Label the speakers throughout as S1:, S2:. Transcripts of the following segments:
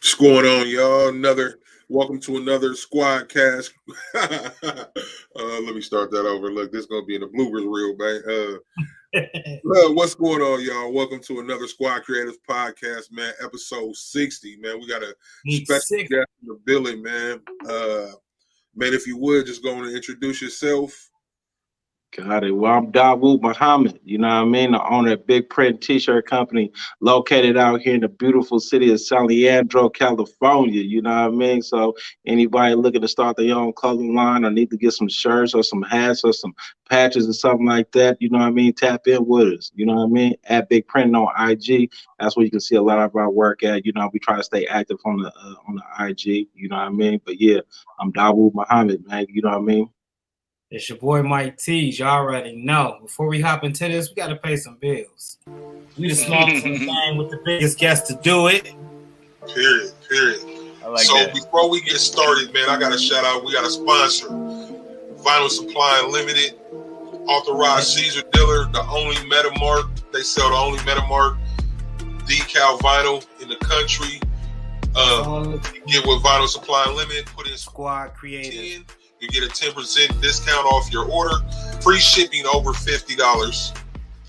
S1: What's going on, y'all? Welcome to another squad cast. Let me start that over. Look, this is gonna be in the bloopers reel, man. What's going on, y'all? Welcome to another Squad Creatives Podcast, man. Episode 60, man. We got a special guest in the building, man. Man, if you would just go and introduce yourself.
S2: Got it. Well, I'm withDawaud Muhammad, you know what I mean? The owner of Big Print T-shirt company located out here in the beautiful city of San Leandro, California, you know what I mean? So anybody looking to start their own clothing line or need to get some shirts or some hats or some patches or something like that, you know what I mean? Tap in with us, you know what I mean? At Big Print on IG. That's where you can see a lot of our work at. You know, we try to stay active on the IG, you know what I mean? But yeah, I'm withDawaud Muhammad, man, you know what I mean?
S3: It's your boy Mike T's. Y'all already know. Before we hop into this, we got to pay some bills. We the smallest in the game with the biggest guest to do it.
S1: Period. Before we get started, man, I got to shout out. We got a sponsor, Vinyl Supply Unlimited, authorized Caesar dealer, the only Metamark. They sell the only Metamark decal vinyl in the country. Get with Vinyl Supply Unlimited. Put in
S3: Squad Creative.
S1: You get a 10% discount off your order. Free shipping over $50.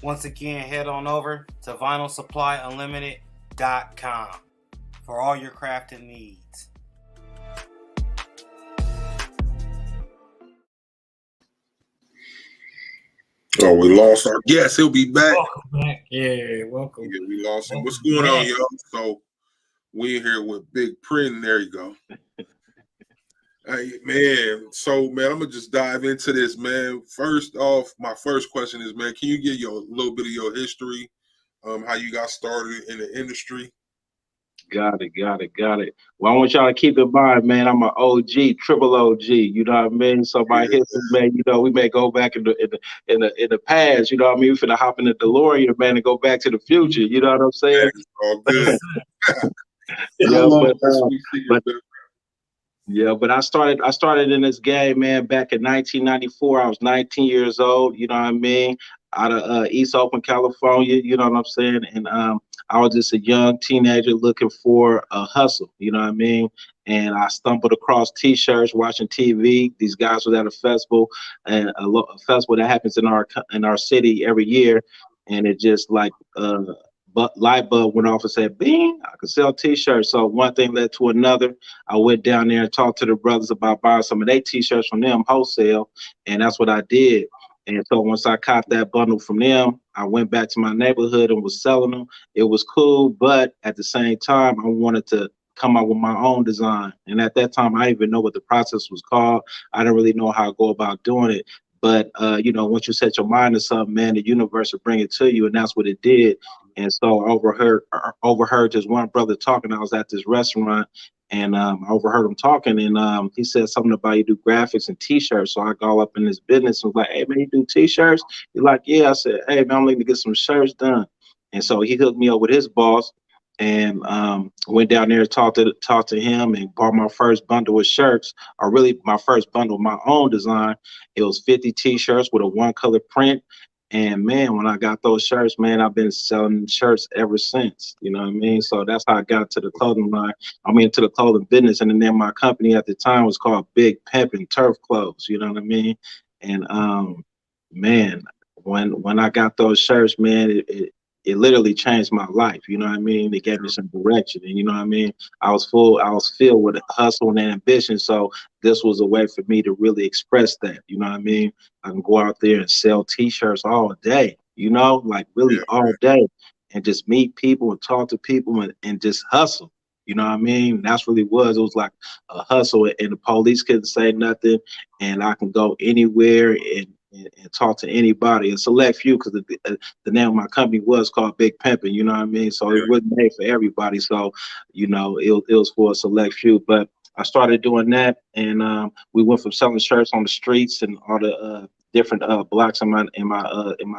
S3: Once again, head on over to vinylsupplyunlimited.com for all your crafting needs.
S1: Oh, we lost our guest. He'll be back.
S3: Welcome back. Yeah, welcome.
S1: Yeah, we lost him. What's going on, y'all? So we're here with Big Print. There you go. Hey, man. So, man, I'm going to just dive into this, man. First off, my first question is, man, can you give a little bit of your history, how you got started in the industry?
S2: Got it. Well, I want y'all to keep in mind, man, I'm an OG, triple OG, you know what I mean? So my history, man, you know, we may go back in the past, you know what I mean? We finna hop in the DeLorean, man, and go back to the future, you know what I'm saying?
S1: All good.
S2: But I started in this game, man, back in 1994. I was 19 years old, you know what I mean, out of East Oakland, California, you know what I'm saying? And I was just a young teenager looking for a hustle, you know what I mean? And I stumbled across T-shirts, watching TV. These guys was at a festival, and a festival that happens in our city every year, and it just like but light bulb went off and said, bing, I could sell T-shirts. So one thing led to another. I went down there and talked to the brothers about buying some of their T-shirts from them wholesale, and that's what I did. And so once I caught that bundle from them, I went back to my neighborhood and was selling them. It was cool, but at the same time, I wanted to come out with my own design. And at that time, I didn't even know what the process was called. I didn't really know how to go about doing it. But, you know, once you set your mind to something, man, the universe will bring it to you, and that's what it did. And so I overheard this one brother talking. I was at this restaurant, and I overheard him talking, and he said something about you do graphics and T-shirts. So I go up in this business and was like, hey, man, you do T-shirts? He's like, yeah. I said, hey, man, I'm looking to get some shirts done. And so he hooked me up with his boss, and went down there to talk to him and bought my first bundle of shirts, or really my first bundle of my own design. It was 50 T-shirts with a one-color print. And man, when I got those shirts, man, I've been selling shirts ever since. You know what I mean? So that's how I got to the clothing line. I'm into the clothing business, and the name of my company at the time was called Big Pimpin' Turf Clothes. You know what I mean? And man, when I got those shirts, man, it literally changed my life. You know what I mean? It gave me some direction, and you know what I mean? I was filled with hustle and ambition. So this was a way for me to really express that. You know what I mean? I can go out there and sell T-shirts all day, you know, like really all day, and just meet people and talk to people and just hustle. You know what I mean? That's really was. It was like a hustle, and the police couldn't say nothing, and I can go anywhere and talk to anybody, a select few, because the name of my company was called Big Pimpin', you know what I mean? So it wasn't made for everybody. So, you know, it was for a select few. But I started doing that, and we went from selling shirts on the streets and all the different blocks in my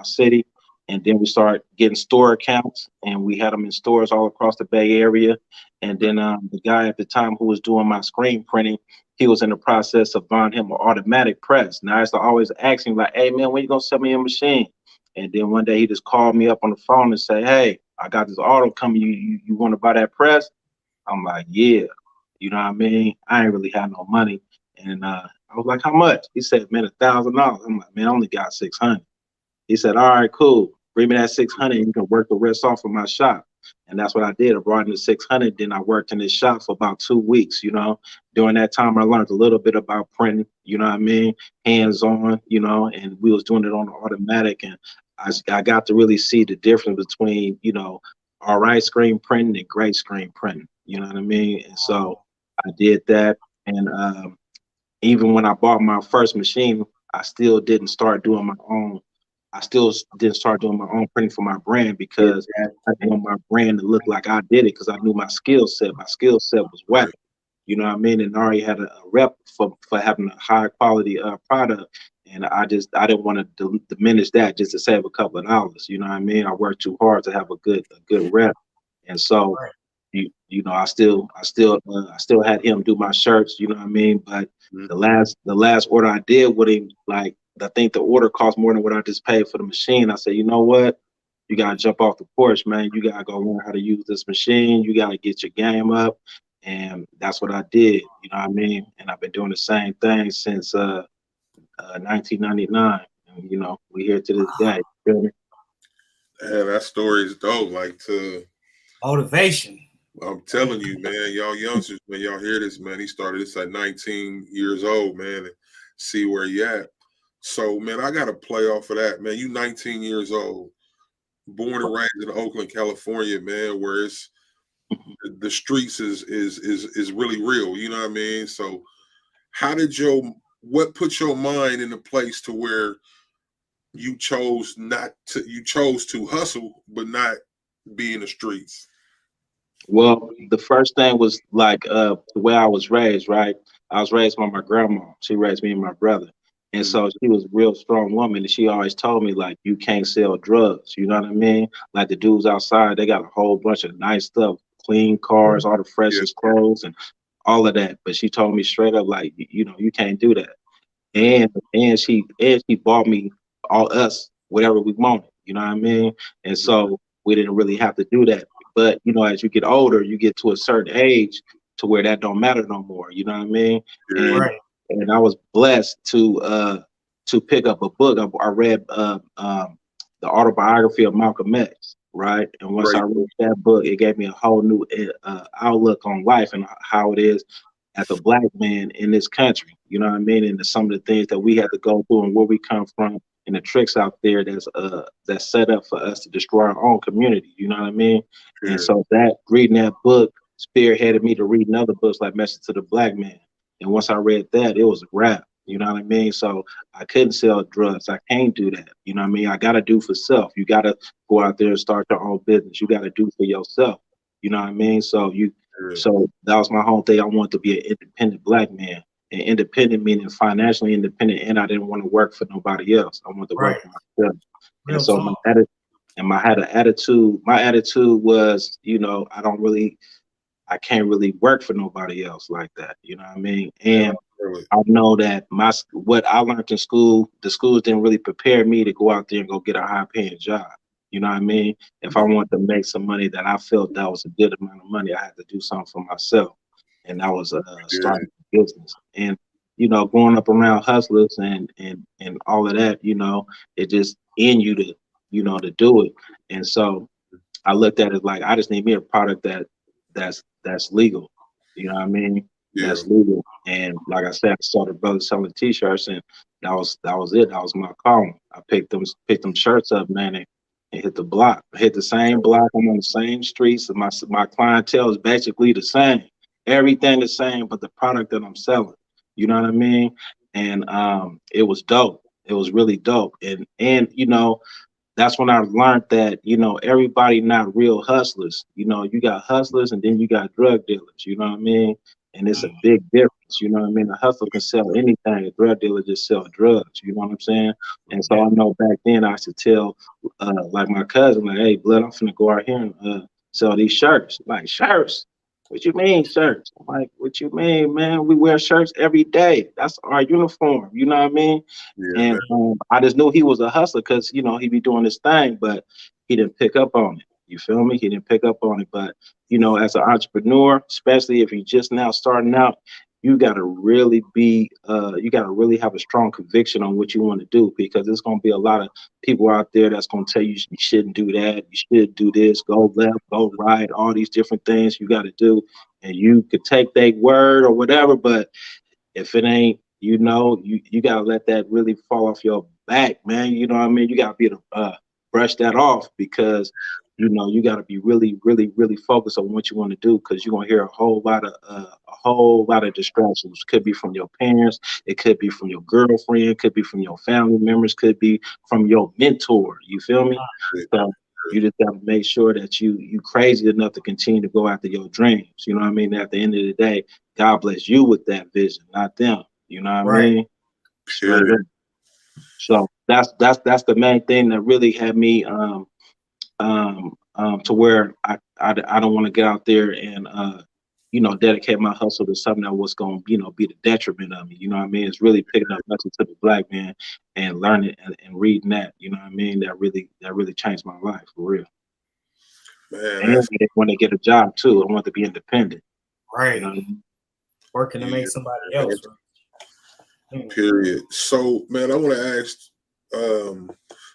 S2: city, and then we started getting store accounts, and we had them in stores all across the Bay Area. And then the guy at the time who was doing my screen printing, he was in the process of buying him an automatic press. Now I used to always ask him like, hey man, when you gonna sell me a machine? And then one day he just called me up on the phone and say, hey, I got this auto coming. You want to buy that press? I'm like, yeah, you know what I mean? I ain't really had no money. And I was like, how much? He said, man, $1,000. I'm like, man, I only got 600. He said, all right, cool. Bring me that 600 and you can work the rest off of my shop. And that's what I did. I brought in the 600. Then I worked in this shop for about 2 weeks, you know. During that time, I learned a little bit about printing, you know what I mean? Hands on, you know, and we was doing it on the automatic. And I got to really see the difference between, you know, all right screen printing and great screen printing, you know what I mean? And so I did that. And even when I bought my first machine, I still didn't start doing my own. I still didn't start doing my own printing for my brand because I didn't want my brand to look like I did it because I knew my skill set. My skill set was whack. You know what I mean? And I already had a rep for having a high quality product. And I didn't want to diminish that just to save a couple of dollars. You know what I mean? I worked too hard to have a good rep. And so you know, I still had him do my shirts, you know what I mean? But the last order I did with him, like I think the order cost more than what I just paid for the machine. I said, you know what? You gotta jump off the porch, man. You gotta go learn how to use this machine. You gotta get your game up. And that's what I did, you know what I mean? And I've been doing the same thing since 1999. And, you know, we here to this day.
S1: Yeah, that story is dope. Like
S3: motivation.
S1: I'm telling you, man, y'all youngsters, man, y'all hear this, man. He started this at 19 years old, man, and see where you at. So, man, I got to play off of that, man. You 19 years old, born and raised in Oakland, California, man, where it's the streets is really real. You know what I mean? So, what put your mind in a place to where you chose to hustle, but not be in the streets?
S2: Well, the first thing was like the way I was raised, right? I was raised by my grandma. She raised me and my brother. And so she was a real strong woman. And she always told me, like, you can't sell drugs. You know what I mean? Like the dudes outside, they got a whole bunch of nice stuff, clean cars, all the freshest clothes and all of that. But she told me straight up, like, you know, you can't do that. And she bought me us whatever we wanted. You know what I mean? And so we didn't really have to do that. But you know, as you get older, you get to a certain age to where that don't matter no more. You know what I mean? And I was blessed to pick up a book. I read the autobiography of Malcolm X, right? And once I read that book, it gave me a whole new outlook on life and how it is as a Black man in this country. You know what I mean? And some of the things that we had to go through and where we come from and the tricks out there that's set up for us to destroy our own community. You know what I mean? And so that reading that book spearheaded me to reading other books like Message to the Black Man. And once I read that, it was a wrap. You know what I mean? So I couldn't sell drugs. I can't do that. You know what I mean? I got to do for self. You got to go out there and start your own business. You got to do for yourself. You know what I mean? So that was my whole thing. I wanted to be an independent Black man. And independent meaning financially independent, and I didn't want to work for nobody else. I wanted to work for myself. And so I had an attitude. My attitude was, you know, I can't really work for nobody else like that. You know what I mean? And I know that what I learned in school, the schools didn't really prepare me to go out there and go get a high paying job. You know what I mean? If I wanted to make some money that I felt that was a good amount of money, I had to do something for myself. And that was starting a business. And, you know, growing up around hustlers and all of that, you know, it just in you to, you know, to do it. And so I looked at it like, I just need me a product that's legal. You know what I mean? That's legal. And like I said, I saw the brothers selling t-shirts and that was it. That was my calling. I picked them shirts up, man, and hit the block. I hit the same block. I'm on the same streets. And my clientele is basically the same. Everything the same, but the product that I'm selling. You know what I mean? And it was dope. It was really dope. And you know, that's when I learned that, you know, everybody not real hustlers. You know, you got hustlers and then you got drug dealers, you know what I mean? And it's a big difference, you know what I mean? A hustler can sell anything, a drug dealer just sell drugs, you know what I'm saying? And so I know back then I used to tell like my cousin, like, hey, blood, I'm finna go out here and sell these shirts. Like, shirts? What you mean shirts? I'm like, what you mean, man? We wear shirts every day. That's our uniform. You know what I mean? And I just knew he was a hustler because, you know, he be doing his thing, but he didn't pick up on it. You feel me? He didn't pick up on it. But, you know, as an entrepreneur, especially if you're just now starting out, you got to really be, you got to really have a strong conviction on what you want to do, because there's going to be a lot of people out there that's going to tell you you shouldn't do that, you should do this, go left, go right, all these different things you got to do. And you could take their word or whatever, but if it ain't, you know, you got to let that really fall off your back, man. You know what I mean? You got to be able to brush that off, because, you know, you got to be really, really, really focused on what you want to do, because you're going to hear a whole lot of distractions. Could be from your parents. It could be from your girlfriend. Could be from your family members. Could be from your mentor. You feel me? So you just got to make sure that you crazy enough to continue to go after your dreams. You know what I mean? At the end of the day, God bless you with that vision, not them. You know what I mean? Straight up. So that's the main thing that really had me to where I don't want to get out there and you know, dedicate my hustle to something that was going to, you know, be the detriment of me. You know what I mean? It's really picking up Hustle to the Black Man and learning and reading that. You know what I mean? That really changed my life for real. Man, and I want to get a job too. I want to be independent.
S3: Right.
S2: You know what I mean?
S3: Working to make somebody else.
S1: Right? Period. So, man, I want to ask.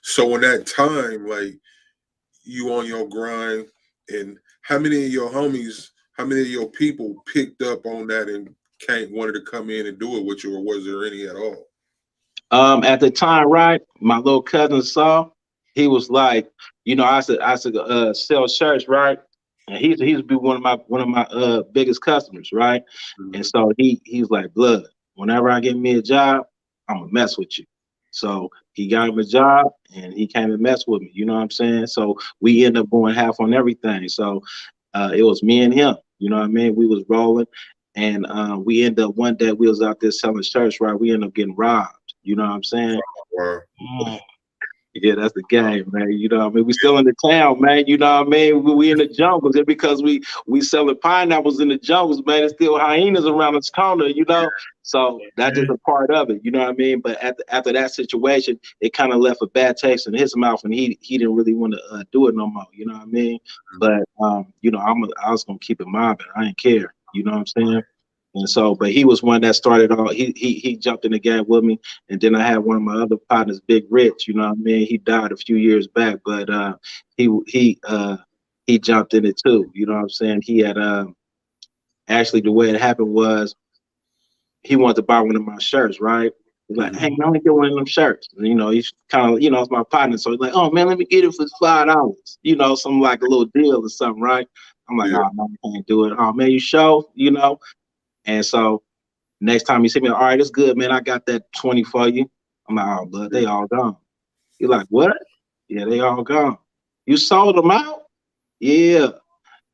S1: So in that time, like, you on your grind, and how many of your homies, how many of your people picked up on that and wanted to come in and do it with you, or was there any at all?
S2: At the time, right, my little cousin saw, he was like, you know, I said sell shirts, right? And he's be one of my biggest customers, right? Mm-hmm. And so he's like, blood, whenever I get me a job, I'm gonna mess with you. So he got him a job and he came and messed with me. You know what I'm saying? So we ended up going half on everything. So it was me and him. You know what I mean? We was rolling, and we ended up one day we was out there selling shirts, right? We ended up getting robbed. You know what I'm saying?
S1: Wow.
S2: Yeah, that's the game, man. You know what I mean? We still in the town, man. You know what I mean? We in the jungles. Just because we selling pineapples in the jungles, man, there's still hyenas around this corner, you know? So that's just a part of it, you know what I mean? But after that situation, it kind of left a bad taste in his mouth, and he didn't really want to do it no more, you know what I mean? But, you know, I was going to keep it mobbing. I didn't care, you know what I'm saying? And so, but he was one that started all. He jumped in the game with me, and then I had one of my other partners, Big Rich. You know what I mean? He died a few years back, but he jumped in it too. You know what I'm saying? He had actually, the way it happened was he wanted to buy one of my shirts, right? He's like, hey, man, let me get one of them shirts. And, you know, he's kind of, you know, it's my partner, so he's like, oh man, let me get it for $5. You know, some like a little deal or something, right? I'm like, oh man, I can't do it. Oh man, you sure? You know. And so next time you see me, all right, it's good, man. I got that 20 for you. I'm like, oh, but they all gone. You're like, what? Yeah, they all gone. You sold them out? Yeah.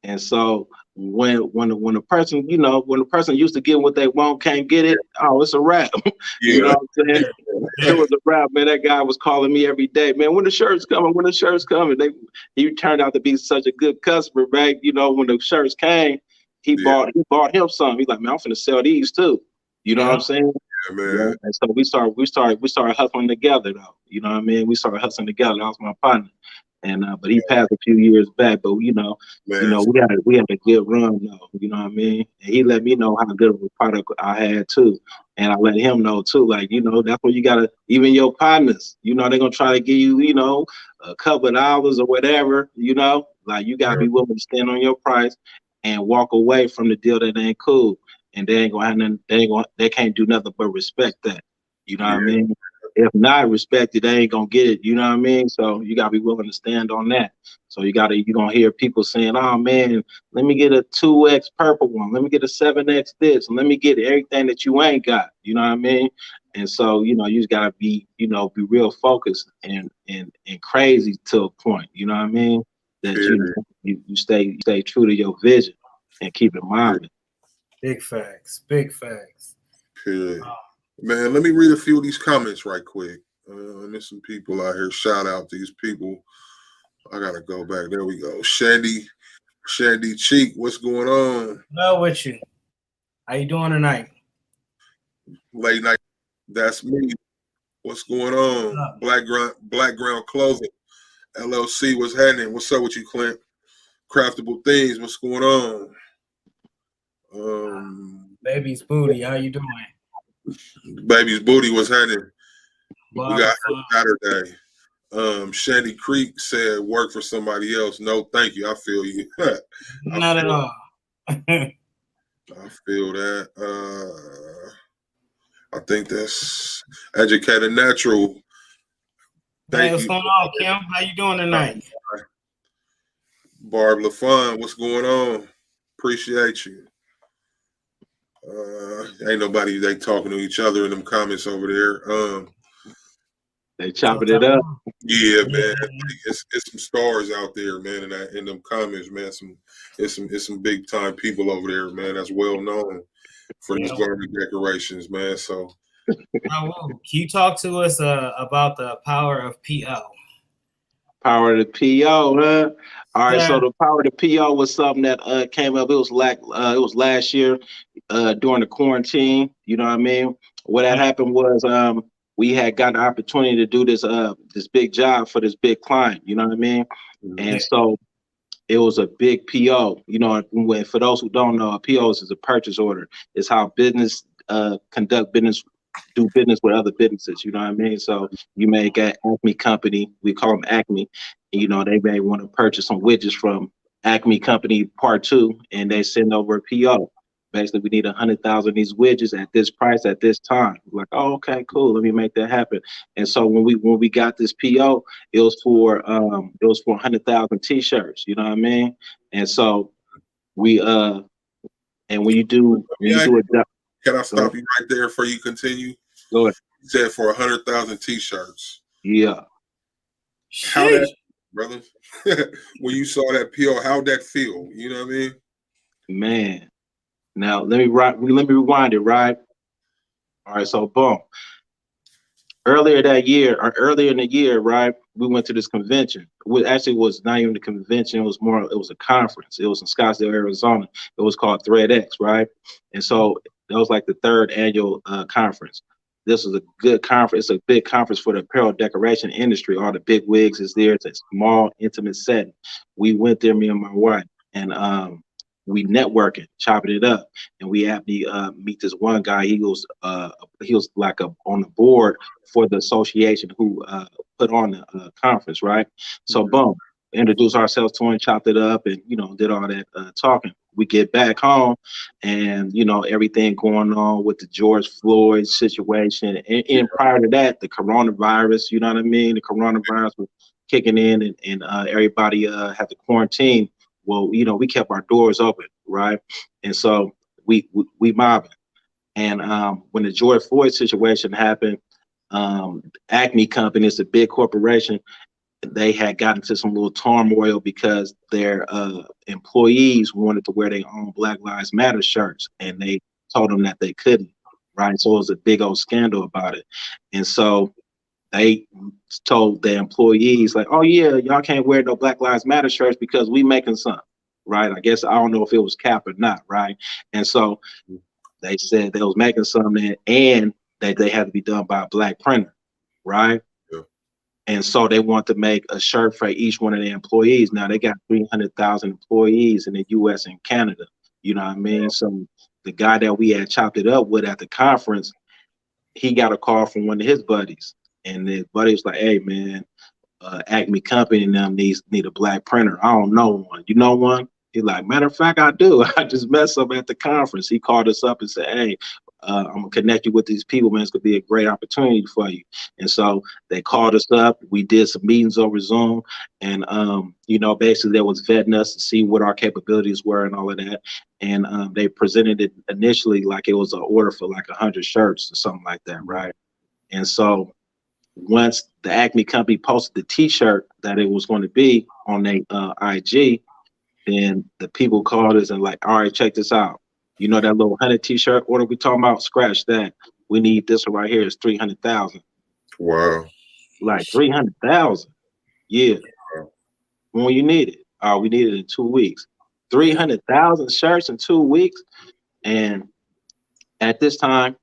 S2: And so when a person, you know, when a person used to get what they want, can't get it, oh, it's a wrap. You know what I'm saying? It was a wrap, man. That guy was calling me every day, man, when the shirt's coming, when the shirt's coming. He turned out to be such a good customer, man. You know, when the shirts came, he bought him some. He's like, man, I'm finna sell these too. You know what I'm saying?
S1: Yeah, man.
S2: Yeah. And so we started hustling together though. You know what I mean? We started hustling together. That was my partner. And but he passed a few years back. But you know, we had a good run though. You know what I mean? And he let me know how good of a product I had too. And I let him know too. Like, you know, that's what you gotta, even your partners, you know, they're gonna try to give you, you know, a couple of dollars or whatever, you know. Like, you gotta be willing to stand on your price and walk away from the deal that ain't cool. And they ain't gonna have nothing, they can't do nothing but respect that. You know what I mean? If not respected, they ain't gonna get it. You know what I mean? So you gotta be willing to stand on that. So you're gonna hear people saying, oh man, let me get a 2X purple one, let me get a 7X this, and let me get everything that you ain't got. You know what I mean? And so, you know, you just gotta be, you know, be real focused and crazy to a point. You know what I mean? That you stay true to your vision and keep it moving.
S3: Big facts. Big facts.
S1: Period. Man, let me read a few of these comments right quick. There's some people out here. Shout out these people. I gotta go back. There we go. Shandy Cheek, what's going on?
S3: Well, with you. How you doing tonight?
S1: Late night. That's me. What's going on? Black Ground Clothing LLC. What's happening? What's up with you, Clint? Craftable Things, what's going on?
S3: Baby's Booty, how you doing?
S1: Baby's Booty was happening. We got her Saturday. Shandy Creek said work for somebody else. No, thank you. I feel you.
S3: Not at all.
S1: I feel that. I think that's Educated Natural.
S3: Hey, what's going on, Kim? How you doing tonight?
S1: Barb LaFon, what's going on? Appreciate you. Ain't nobody, they talking to each other in them comments over there.
S2: They chopping it up.
S1: Yeah, man. It's some stars out there, man, in them comments, man. It's some big time people over there, man. That's well known for these garden decorations, man. So
S3: can you talk to us about the power of PO?
S2: Power of the PO, huh? All right, so the power of the PO was something that came up. It was last year during the quarantine. You know what I mean? What had happened was we had got the opportunity to do this big job for this big client. You know what I mean? And so it was a big PO. You know, for those who don't know, a PO is a purchase order. It's how business conduct business. Do business with other businesses, you know what I mean? So you may get Acme Company, we call them Acme, and, you know, they may want to purchase some widgets from Acme Company Part 2, and they send over a PO. Basically, we need 100,000 of these widgets at this price at this time. We're like, oh, okay, cool, let me make that happen. And so when we got this PO, it was for 100,000 t-shirts, you know what I mean? And so we and when you do a
S1: can I stop you right there before you continue?
S2: Go ahead.
S1: You said for 100,000 t-shirts.
S2: Yeah.
S1: How that, brother? When you saw that PO, how'd that feel? You know what I mean?
S2: Man. Now let me rewind it, right? All right, so boom. Earlier in the year, right, we went to this convention. It was not even a convention, it was a conference. It was in Scottsdale, Arizona. It was called ThreadX, right? And so that was like the third annual conference. This was a good conference. It's a big conference for the apparel decoration industry. All the big wigs is there. It's a small, intimate setting. We went there, me and my wife, and we networking, chopping it up, and we happened to meet this one guy. He was like on the board for the association who put on the conference, right? So boom, introduced ourselves to him, chopped it up, and did all that talking. We get back home, and everything going on with the George Floyd situation, and prior to that, the coronavirus. You know what I mean? The coronavirus was kicking in, and everybody had to quarantine. Well, we kept our doors open, right? And so we mobbing. And when the George Floyd situation happened, Acme Company is a big corporation. They had gotten into some little turmoil because their employees wanted to wear their own Black Lives Matter shirts, and they told them that they couldn't, right? So it was a big old scandal about it. And so they told the employees, like, oh yeah, y'all can't wear no Black Lives Matter shirts because we making some, right? I guess I don't know if it was cap or not, right? And so they said they was making something, and that they had to be done by a Black printer, right? Yeah. And so they want to make a shirt for each one of their employees. Now they got 300,000 employees in the U.S. and Canada. You know what I mean? So the guy that we had chopped it up with at the conference, he got a call from one of his buddies. And his buddy was like, hey, man, Acme Company and them need a Black printer. I don't know one. You know one? He's like, matter of fact, I do. I just met some at the conference. He called us up and said, hey, I'm going to connect you with these people, man. It's going to be a great opportunity for you. And so they called us up. We did some meetings over Zoom. And, basically they was vetting us to see what our capabilities were and all of that. And they presented it initially like it was an order for like 100 shirts or something like that, right? And so once the Acme Company posted the t-shirt that it was going to be on their IG, then the people called us and like, all right, check this out. You know that little 100 t-shirt order we talking about? Scratch that. We need this one right here. It's 300,000.
S1: Wow.
S2: Like 300,000. Yeah. Wow. When you need it? We need it in 2 weeks. 300,000 shirts in 2 weeks. And at this time,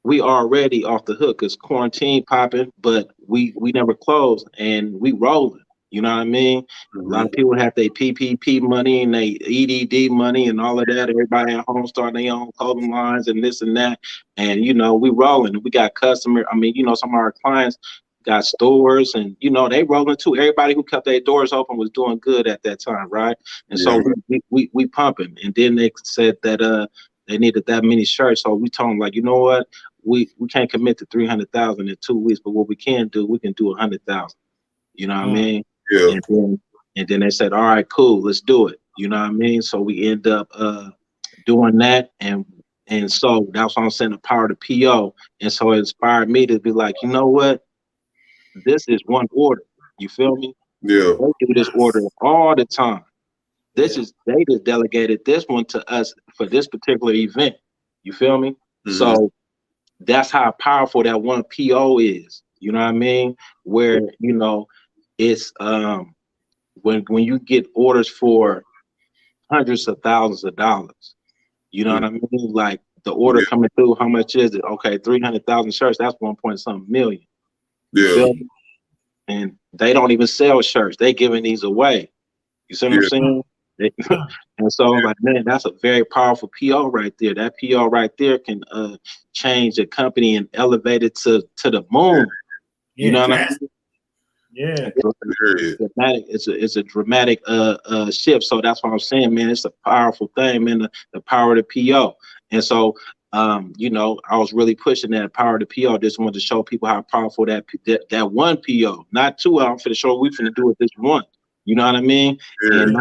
S2: we already off the hook because quarantine popping, but we never closed, and we rolling. You know what I mean? A lot of people have their PPP money and they EDD money and all of that. Everybody at home starting their own clothing lines and this and that. And, you know, we rolling. We got some of our clients got stores and, you know, they rolling too. Everybody who kept their doors open was doing good at that time, right? And so we pumping. And then they said that they needed that many shirts. So we told them, like, you know what? We can't commit to 300,000 in 2 weeks, but what we can do, we can do 100,000. You know what I mean?
S1: Yeah.
S2: And then they said, all right, cool, let's do it. You know what I mean? So we end up doing that, and so that's why I'm saying the power of the PO. And so it inspired me to be like, you know what? This is one order. You feel me?
S1: Yeah.
S2: They do this order all the time. They just delegated this one to us for this particular event. You feel me? So that's how powerful that one PO is. You know what I mean? Where, you know, it's when you get orders for hundreds of thousands of dollars, you know what I mean? Like the order coming through, how much is it? Okay, 300,000 shirts, that's 1.something million. You feel me? And they don't even sell shirts, they giving these away. You see what I'm saying? And so like, man, that's a very powerful PO right there. That PO right there can change the company and elevate it to the moon. You know what I mean?
S3: Yeah,
S2: it's a dramatic shift. So that's what I'm saying, man. It's a powerful thing, man. The power of the PO. And so, you know, I was really pushing that power of the PO. Just wanted to show people how powerful that one PO, not two. I'm finna show we finna do it this one. You know what I mean? And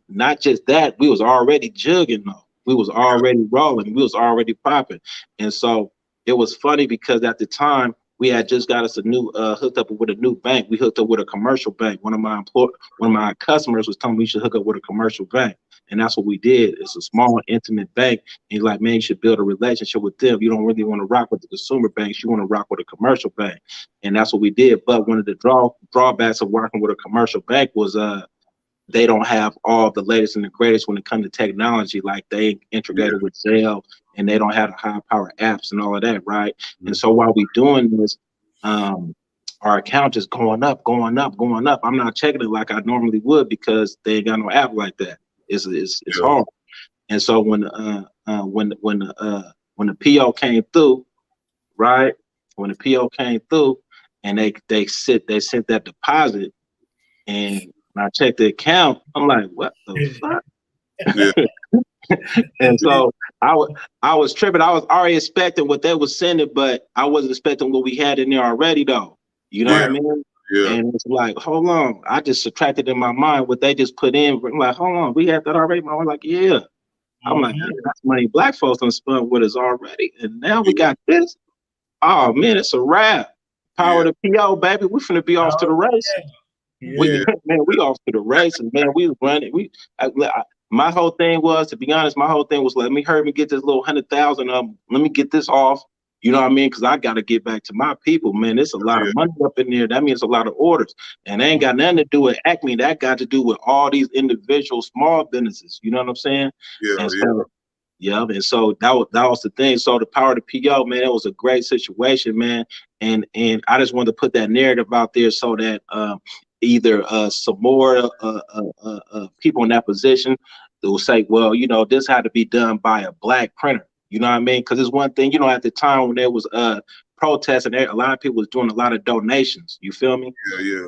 S2: not just that. We was already jugging though. We was already rolling. We was already popping. And so it was funny because at the time, we had just got us a new hooked up with a new bank. We hooked up with a commercial bank. One of my customers was telling me we should hook up with a commercial bank, and that's what we did. It's a small, intimate bank. And he's like, man, you should build a relationship with them. You don't really want to rock with the consumer banks. You want to rock with a commercial bank, and that's what we did. But one of the drawbacks of working with a commercial bank was they don't have all the latest and the greatest when it comes to technology. Like they integrated with Zelle, and they don't have the high power apps and all of that, right? And so while we doing this, our account is going up. I'm not checking it like I normally would because they ain't got no app like that. It's hard. And so when the PO came through, right? When the PO came through, and they sent that deposit, and when I checked the account, I'm like, what the fuck? And so I was tripping. I was already expecting what they was sending, but I wasn't expecting what we had in there already, though. You know what I mean? Yeah. And it's like, hold on. I just subtracted in my mind what they just put in. I'm like, hold on, we had that already. I was like, yeah. I'm like, yeah, that's money black folks done spent with us already. And now we got this. Oh, man, it's a wrap. Power to PO, baby. We finna be off to the race. We off to the race, and man, we was running. My whole thing was, to be honest, let me hurry and get this little 100,000. Let me get this off. You know what I mean? Because I got to get back to my people, man. There's a lot of money up in there. That means a lot of orders, and they ain't got nothing to do with Acme. That got to do with all these individual small businesses. You know what I'm saying? And so that was the thing. So the power of the PO, man, it was a great situation, man. And I just wanted to put that narrative out there so that either some more people in that position that will say, well, you know, this had to be done by a black printer. You know what I mean? Because it's one thing, you know, at the time when there was protests and a lot of people was doing a lot of donations. You feel me?
S1: Yeah.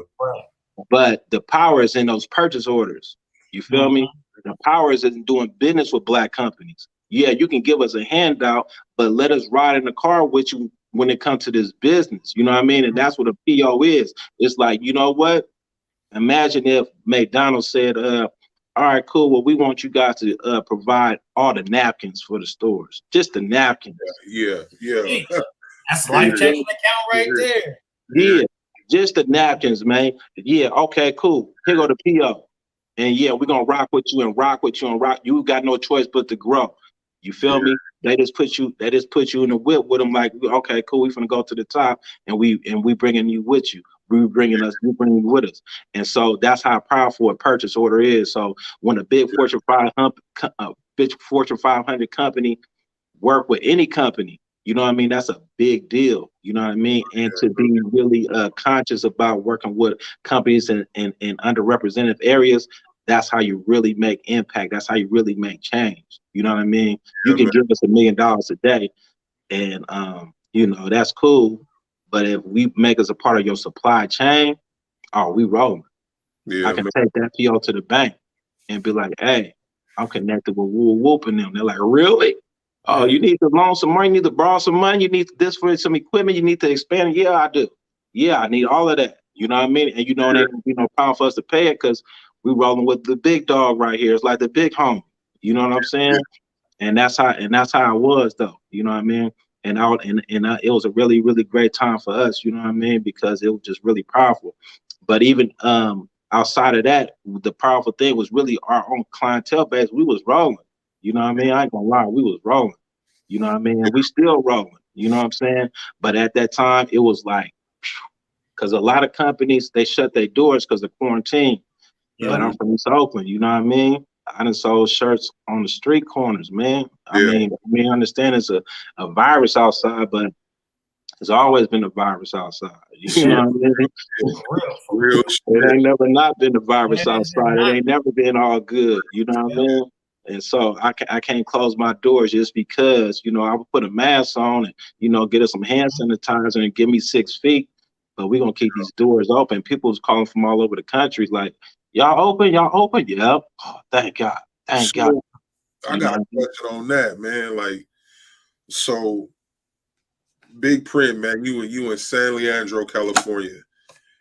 S2: But the power is in those purchase orders. You feel me? The power is in doing business with black companies. Yeah, you can give us a handout, but let us ride in the car with you when it comes to this business. You know what I mean? And that's what a PO is. It's like, you know what? Imagine if McDonald's said, all right, cool. Well, we want you guys to provide all the napkins for the stores. Just the napkins.
S1: Yeah.
S3: That's life-changing account right there.
S2: Yeah, just the napkins, man. Yeah, okay, cool. Here go the PO. And yeah, we're going to rock with you and rock with you and rock. You got no choice but to grow. You feel me? They just put you in the whip with them like, okay, cool. We finna go to the top and we bringing you with you. We bringing you with us. And so that's how powerful a purchase order is. So when a big Fortune 500 company work with any company, You know what I mean? That's a big deal. You know what I mean? And to be really conscious about working with companies in underrepresented areas, that's how you really make impact. That's how you really make change. You know what I mean? You can give us $1 million a day, and you know, that's cool. But if we make us a part of your supply chain, oh, we rolling. I can take that PO to the bank and be like, hey, I'm connected with Whoop and them. They're like, really? Oh, you need to loan some money, you need to borrow some money, you need this for some equipment, you need to expand it. Yeah, I do. Yeah, I need all of that. You know what I mean? And you know, it ain't gonna be no problem for us to pay it because we rolling with the big dog right here. It's like the big homie. You know what I'm saying? And that's how it was though. You know what I mean? And it was a really, really great time for us, you know what I mean? Because it was just really powerful. But even outside of that, the powerful thing was really our own clientele base. We was rolling. You know what I mean? I ain't gonna lie, we was rolling. You know what I mean? And we still rolling. You know what I'm saying? But at that time, it was like, because a lot of companies, they shut their doors because of quarantine. Yeah. But I'm from East Oakland, you know what I mean? I done sold shirts on the street corners, man. I mean, I understand it's a virus outside, but there's always been a virus outside. You know what I mean?
S1: Real
S2: it ain't never not been a virus outside. It ain't never been all good. You know what I mean? And so I can't close my doors just because, you know, I would put a mask on and, you know, get us some hand sanitizer and give me 6 feet. But we're going to keep these doors open. People was calling from all over the country like, y'all open? Yep. Oh, thank God. Thank God.
S1: I got a question on that, man. Like, so big print, man, you in San Leandro, California.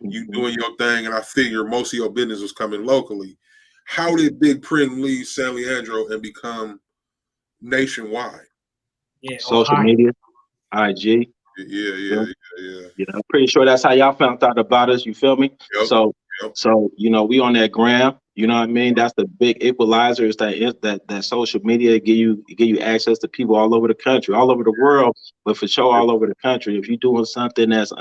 S1: You doing your thing, and I figure most of your business was coming locally. How did Big Print leave San Leandro and become nationwide?
S2: Yeah, social media, IG.
S1: Yeah.
S2: I'm pretty sure that's how y'all found out about us. You feel me? Yep. So you know, we on that gram. You know what I mean? That's the big equalizer. Is that social media give you access to people all over the country, all over the world, but for sure all over the country. If you're doing something that's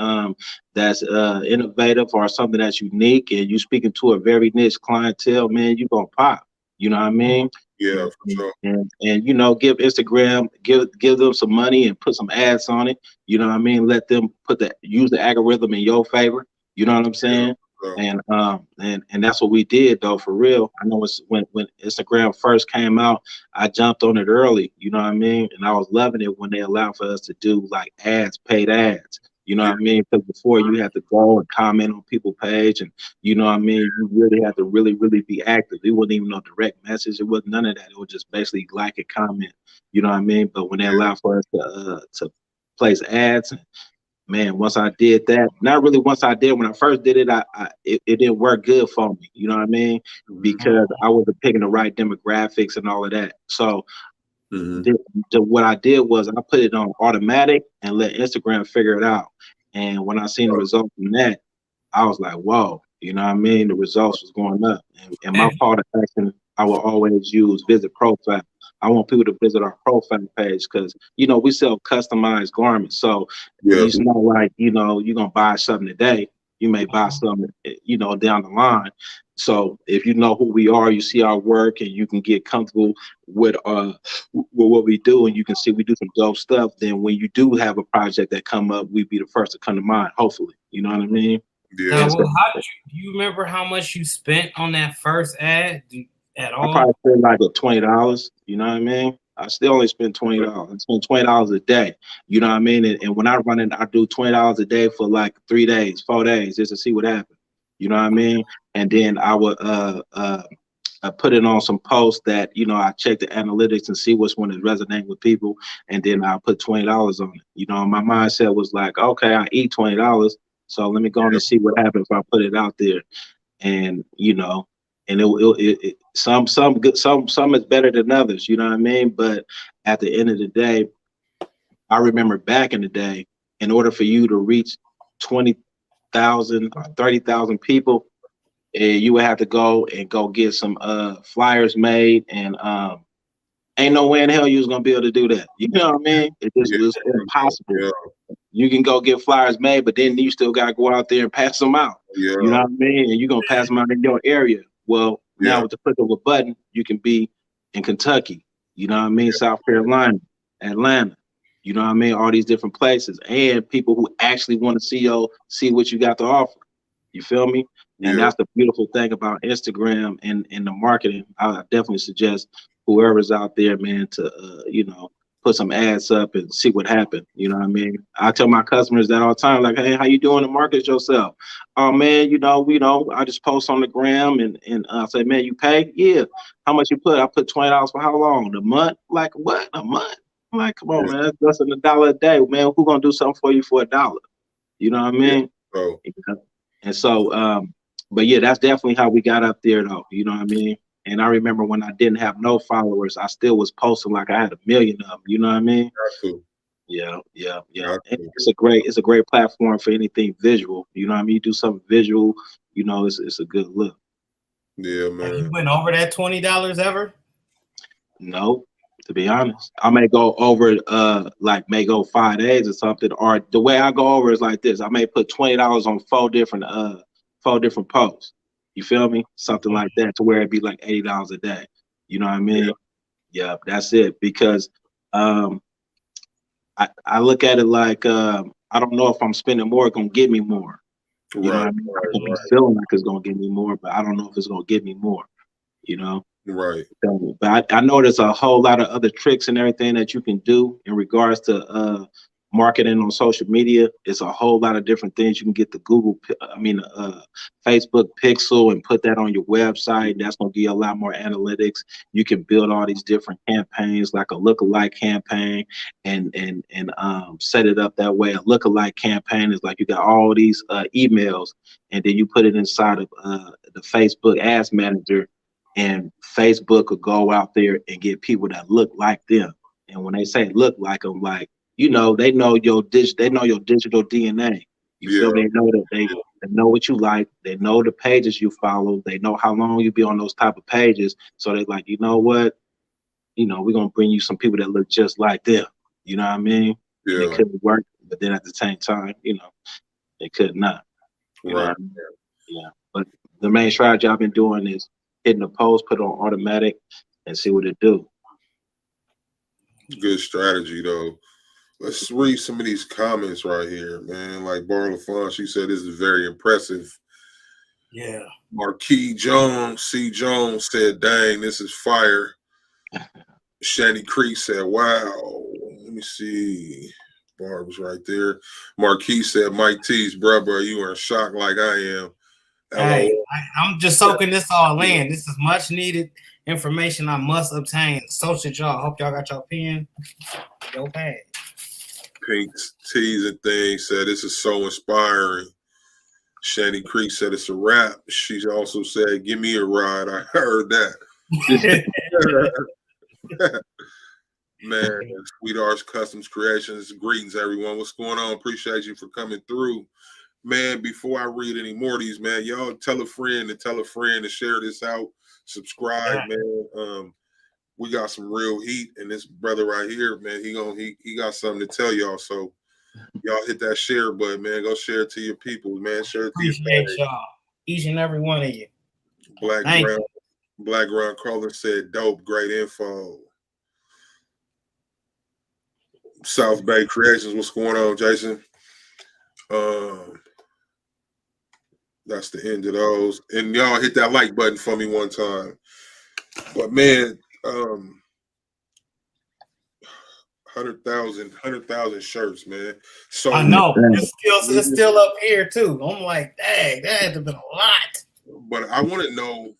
S2: innovative or something that's unique, and you speaking to a very niche clientele, man, you gonna pop. You know what I mean?
S1: Yeah, for sure.
S2: And you know, give Instagram, give them some money and put some ads on it. You know what I mean? Let them use the algorithm in your favor. You know what I'm saying? Yeah. And that's what we did though, for real. I know when Instagram first came out, I jumped on it early. You know what I mean? And I was loving it when they allowed for us to do like ads, paid ads. You know what I mean? Because before you had to go and comment on people's page, and you know what I mean, you really had to really be active. It wasn't even no direct message. It wasn't none of that. It was just basically like and comment. You know what I mean? But when they allowed for us to place ads, man, once I did that, not really once I did. When I first did it, it didn't work good for me. You know what I mean? Because I wasn't picking the right demographics and all of that. So. What I did was I put it on automatic and let Instagram figure it out. And when I seen the results from that, I was like, whoa, you know what I mean? The results was going up. And my call to action, I will always use visit profile. I want people to visit our profile page because, you know, we sell customized garments. So it's not like, you know, you're going to buy something today. You may buy something, you know, down the line. So if you know who we are, you see our work, and you can get comfortable with what we do, and you can see we do some dope stuff. Then when you do have a project that come up, we'd be the first to come to mind. Hopefully, you know what I mean.
S3: Yeah. Now, do you remember how much you spent on that first ad at all?
S2: I probably spent like $20. You know what I mean. I still only spend $20. I spend $20 a day. You know what I mean. And when I run it, I do $20 a day for like 3 days, 4 days, just to see what happens. You know what I mean? And then I would put it on some posts that, you know, I check the analytics and see which one is resonating with people. And then I put $20 on it. You know, my mindset was like, okay, I eat $20. So let me go on and see what happens if I put it out there. And, you know, and some good, some is better than others. You know what I mean? But at the end of the day, I remember back in the day, in order for you to reach 20,000 or 30,000 people, you would have to go get some flyers made, and ain't no way in hell you was gonna be able to do that. You know what I mean? It just was impossible. Yeah. You can go get flyers made, but then you still gotta go out there and pass them out. Yeah. You know what I mean? And you're gonna pass them out in your area. Well, now with the click of a button, you can be in Kentucky. You know what I mean? South Carolina, Atlanta, You know what I mean? All these different places and people who actually want to see what you got to offer. You feel me? And that's the beautiful thing about Instagram and the marketing. I definitely suggest whoever's out there, man, to you know, put some ads up and see what happens. You know what I mean? I tell my customers that all the time, like, hey, how you doing to market yourself? Oh man, you know, I just post on the gram and I say, man, you pay? Yeah. How much you put? I put $20 for how long? A month? Like what? A month? I'm like, come on, man, that's less than $1 a day, man. Who gonna do something for you for $1? You know what I mean?
S1: Oh.
S2: And so, but yeah, that's definitely how we got up there, though. You know what I mean? And I remember when I didn't have no followers, I still was posting like I had 1 million of them. You know what I mean? Yeah. And it's a great platform for anything visual. You know what I mean? You do something visual, you know, it's a good look.
S1: Yeah, man.
S3: Have you went over that $20 ever?
S2: No, to be honest. I may go over may go 5 days or something. Or the way I go over is like this. I may put $20 on 4 different posts. You feel me? Something like that, to where it'd be like $80 a day. You know what I mean? Yeah, that's it. Because I look at it like I don't know if I'm spending more, it's gonna give me more. You know what I mean? I'm feeling like it's gonna give me more, but I don't know if it's gonna give me more, you know?
S1: Right.
S2: But I know there's a whole lot of other tricks and everything that you can do in regards to marketing on social media. It's a whole lot of different things. You can get the Facebook pixel and put that on your website. That's going to give you a lot more analytics. You can build all these different campaigns, like a lookalike campaign, and set it up that way. A lookalike campaign is like you got all these emails, and then you put it inside of the Facebook Ads Manager, and Facebook will go out there and get people that look like them. And when they say look like them, like, you know, they know your digital DNA. You feel they know that they know what you like, they know the pages you follow, they know how long you be on those type of pages. So they like, you know what? You know, we're gonna bring you some people that look just like them. You know what I mean?
S1: Yeah.
S2: And it couldn't work, but then at the same time, you know, it could not. You know what I mean? Yeah. But the main strategy I've been doing is hitting the post, put it on automatic, and see what it do.
S1: Good strategy, though. Let's read some of these comments right here, man. Like Barla Fun, she said this is very impressive.
S3: Yeah.
S1: Marquis Jones, C. Jones said, dang, this is fire. Shanny Creek said, wow. Let me see. Barb's right there. Marquis said, Mike T's, bro, you are in shock like I am.
S3: Hey, I'm just soaking this all in. This is much needed information I must obtain. So should y'all. Hope y'all got your pen. Your pad.
S1: Pink's T's and things said this is so inspiring. Shanny Creek said it's a wrap. She also said, give me a ride. I heard that. Man, Sweet Arts Customs Creations. Greetings, everyone. What's going on? Appreciate you for coming through. Man, before I read any more of these, man, y'all tell a friend and share this out. Subscribe, man. We got some real heat, and this brother right here, man, he got something to tell y'all. So y'all hit that share button, man. Go share it to your people, man. Share it to your family.
S3: Appreciate y'all, each and every one of you.
S1: Black Ground Crawler said, dope, great info. South Bay Creations, what's going on, Jason? That's the end of those. And y'all hit that like button for me one time. But man, 100,000 shirts, man. So
S3: I know it's still up here too. I'm like, dang, that had to have been a lot.
S1: But I want to know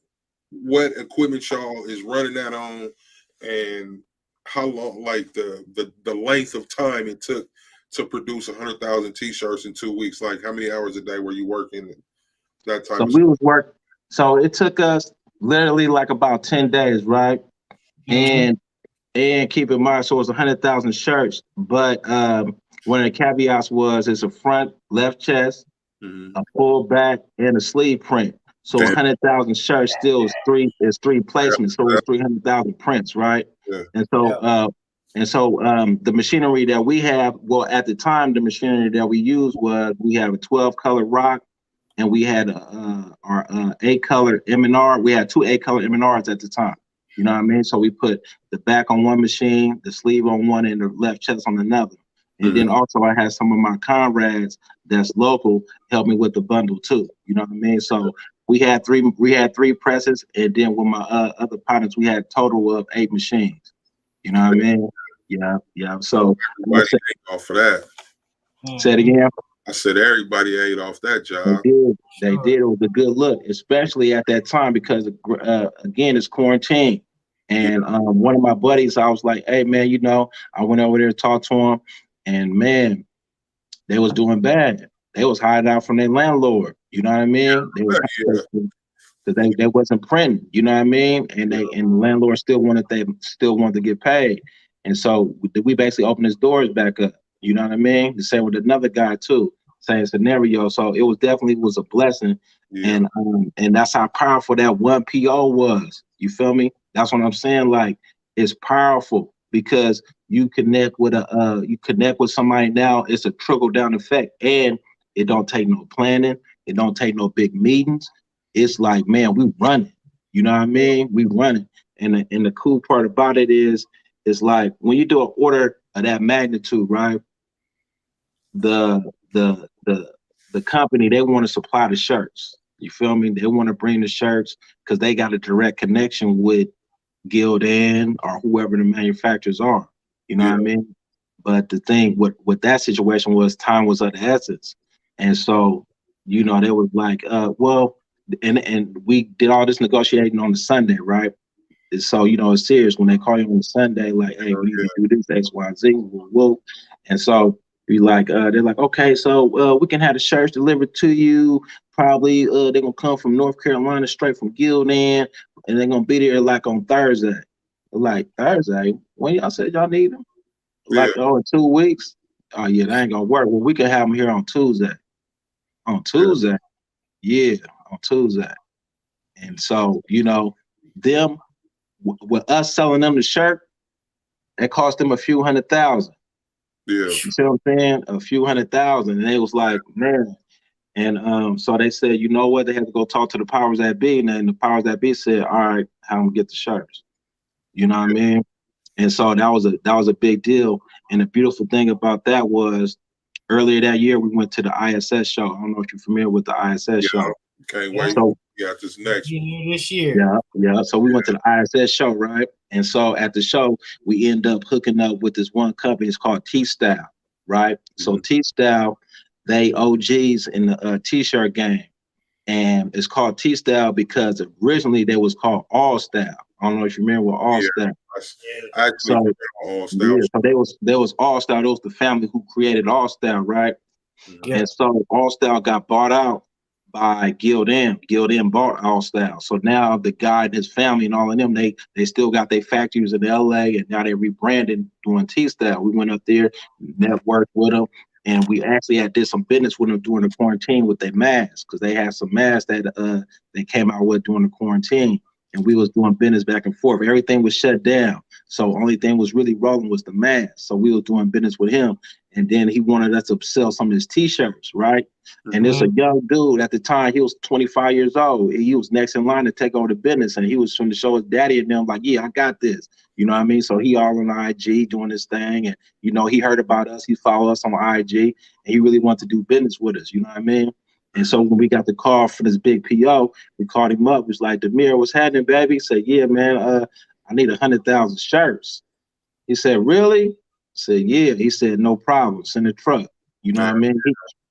S1: what equipment y'all is running that on, and how long, like the length of time it took to produce 100,000 t-shirts in 2 weeks. Like, how many hours a day were you working? That type of
S2: we was working. So it took us literally like about 10 days, right? Mm-hmm. And keep in mind, so it's 100,000 shirts, but one of the caveats was it's a front left chest, a full back, and a sleeve print. So 100,000 shirts still is three placements, so it's 300,000 prints, right? Yeah. And so the machinery that we have, well, at the time, the machinery that we used was we have a 12-color rock, and we had our 8-color M&R. We had 2 8-color M&Rs at the time. You know what I mean? So we put the back on one machine, the sleeve on one, and the left chest on another. And then also I had some of my comrades that's local help me with the bundle too. You know what I mean? So we had three presses, and then with my other partners, we had a total of 8 machines. You know what I mean? Yeah. So
S1: everybody ate off of that.
S2: Say it again.
S1: I said everybody ate off that job.
S2: They did. It was a good look, especially at that time because again, it's quarantine. And one of my buddies, I was like, "Hey man, I went over there to talk to him, and man, they was doing bad. They was hiding out from their landlord. You know what I mean? They was because they wasn't printing. You know what I mean? And the landlord still wanted to get paid. And so we basically opened his doors back up. You know what I mean? The same with another guy too. Same scenario. So it was definitely a blessing. Yeah. And that's how powerful that one PO was. You feel me? That's what I'm saying. Like, it's powerful because you connect with somebody now. It's a trickle down effect, and it don't take no planning. It don't take no big meetings. It's like, man, we running. You know what I mean? We running. And the cool part about it is, it's like when you do an order of that magnitude, right? The company, they want to supply the shirts. You feel me? They want to bring the shirts because they got a direct connection with Gildan or whoever the manufacturers are. You know what I mean? But the thing with that situation was time was of the essence. And so, they was like, well, and we did all this negotiating on the Sunday, right? And so, it's serious when they call you on Sunday, like, hey, we need to do this, X, Y, Z, whoa. And so they're like, okay, so we can have the shirts delivered to you. Probably they're gonna come from North Carolina, straight from Gildan, and they're gonna be there like on Thursday. Like, Thursday? When y'all said y'all need them? Like, in 2 weeks? Oh yeah, that ain't gonna work. Well, we can have them here on Tuesday. On Tuesday? Yeah, on Tuesday. And so, them with us selling them the shirt, it cost them a few $100,000.
S1: Yeah.
S2: You see what I'm saying? A few $100,000. And they was like, man. And so they said, you know what? They had to go talk to the powers that be. And then the powers that be said, all right, how them get the shirts? You know what I mean? And so that was a big deal. And the beautiful thing about that was earlier that year, we went to the ISS show. I don't know if you're familiar with the ISS show.
S1: Can't wait.
S2: So,
S1: this next
S3: this year.
S2: Yeah. So we went to the ISS show, right? And so at the show, we end up hooking up with this one company. It's called T-Style, right? So T-Style, they OGs in the T-shirt game. And it's called T-Style because originally they was called All Style. I don't know if you remember what All Style.
S1: I actually All Style.
S2: So they was All Style. That was the family who created All Style, right? Yeah. And so All Style got bought out by Gildan. Gildan bought All Style. So now the guy and his family and all of them, they still got their factories in LA, and now they rebranded doing T-Style. We went up there, networked with them, and we actually did some business with them during the quarantine with their masks, because they had some masks that they came out with during the quarantine, and we was doing business back and forth. Everything was shut down, so only thing was really rolling was the mask. So we was doing business with him, and then he wanted us to sell some of his T-shirts, right? And there's a young dude at the time, he was 25 years old. He was next in line to take over the business, and he was trying to show his daddy and them like, yeah, I got this. You know what I mean? So he all on IG doing this thing, and he heard about us. He followed us on IG, and he really wanted to do business with us. You know what I mean? And so when we got the call for this big PO, we called him up. It was like, Demir, what's happening, baby? He said, yeah, man, I need 100,000 shirts. He said, really? I said, yeah. He said, no problem. Send a truck. You know what I mean?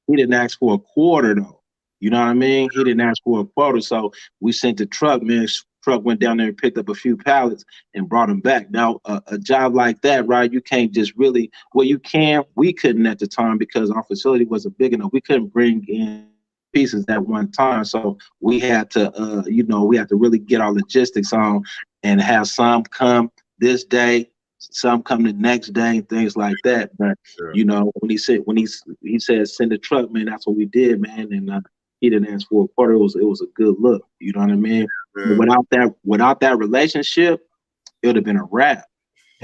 S2: He didn't ask for a quarter, though. You know what I mean? He didn't ask for a quarter. So we sent the truck, man. Truck went down there and picked up a few pallets and brought them back. Now, a job like that, right, you can't just really, well, you can. We couldn't at the time because our facility wasn't big enough. We couldn't bring in pieces at one time. So we had to, we had to really get our logistics on and have some come this day, some come the next day, things like that. But when he said send a truck, man, that's what we did, man. And he didn't ask for a quarter. It was a good look. You know what I mean? Without that relationship, it would have been a wrap.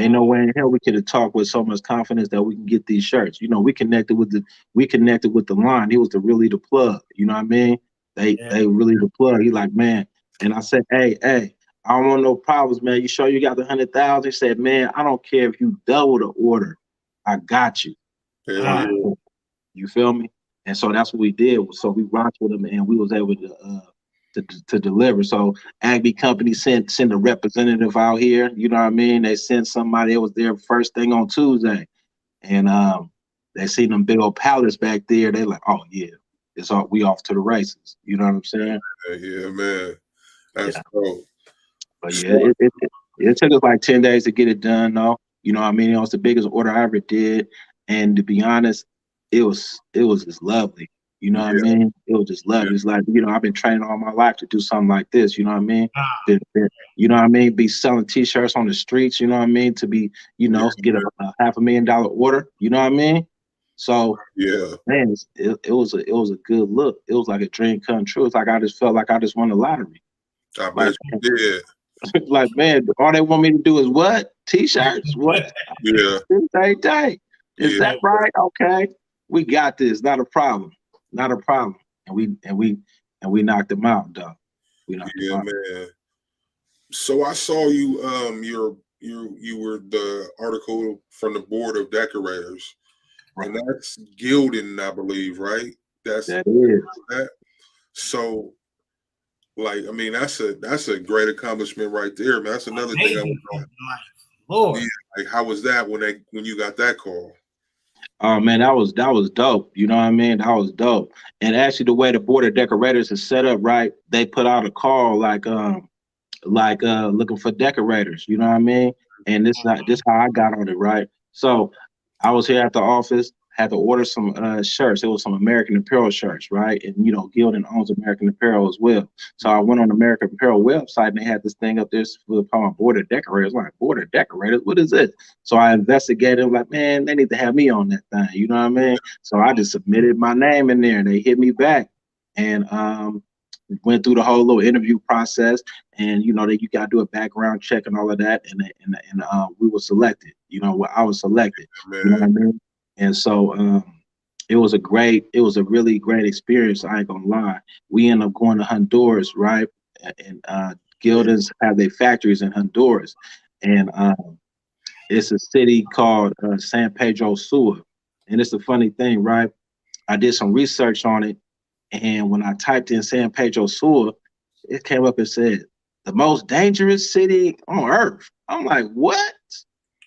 S2: Ain't no way in hell we could have talked with so much confidence that we can get these shirts. We connected with the line. He was really the plug. You know what I mean? They really the plug. He like, man. And I said, hey, I don't want no problems, man. You sure you got the 100,000? He said, man, I don't care if you double the order. I got you.
S1: Yeah.
S2: You feel me? And so that's what we did. So we rocked with them, and we was able to deliver. So Agby Company sent a representative out here. You know what I mean? They sent somebody that was there first thing on Tuesday, and they seen them big old pallets back there. They like, oh yeah, we off to the races. You know what I'm saying?
S1: Yeah, man. That's cool.
S2: But yeah, it took us like 10 days to get it done, though. You know what I mean? It was the biggest order I ever did. And to be honest, it was just lovely. You know what I mean? It was just lovely. It's like, I've been training all my life to do something like this. You know what I mean? You know what I mean? Be selling T-shirts on the streets. You know what I mean? To be, get a $500,000 order. You know what I mean? So man, it was a good look. It was like a dream come true. It's like I just felt like I just won the lottery.
S1: I bet you did.
S2: Like, man, all they want me to do is what? T-shirts? What?
S1: Yeah.
S2: Is that right? Okay. We got this. Not a problem. Not a problem. And we knocked them out, though.
S1: Man. So I saw you you were the article from the board of decorators. Right. And that's Gildan, I believe, right?
S2: That is.
S1: That. So like, I mean, that's a great accomplishment right there, man. That's another thing I was on.
S3: Lord.
S1: Yeah, like, how was that when you got that call?
S2: Oh man, that was dope. You know what I mean? That was dope. And actually, the way the board of decorators is set up, right? They put out a call like looking for decorators. You know what I mean? And this how I got on it, right? So I was here at the office. Had to order some shirts. It was some American Apparel shirts, right? And Gildan owns American Apparel as well. So I went on the American Apparel website and they had this thing up there for my board of decorators. I'm like, board of decorators, what is this? So I investigated. I'm like, man, they need to have me on that thing. You know what I mean? So I just submitted my name in there and they hit me back and went through the whole little interview process. And that you got to do a background check and all of that. And we were selected. I was selected.
S1: Man.
S2: You know what I mean? And so it was a really great experience. I ain't gonna lie. We ended up going to Honduras, right? And Gildan's have their factories in Honduras. And it's a city called San Pedro Sula. And it's a funny thing, right? I did some research on it. And when I typed in San Pedro Sula, it came up and said, the most dangerous city on earth. I'm like, what?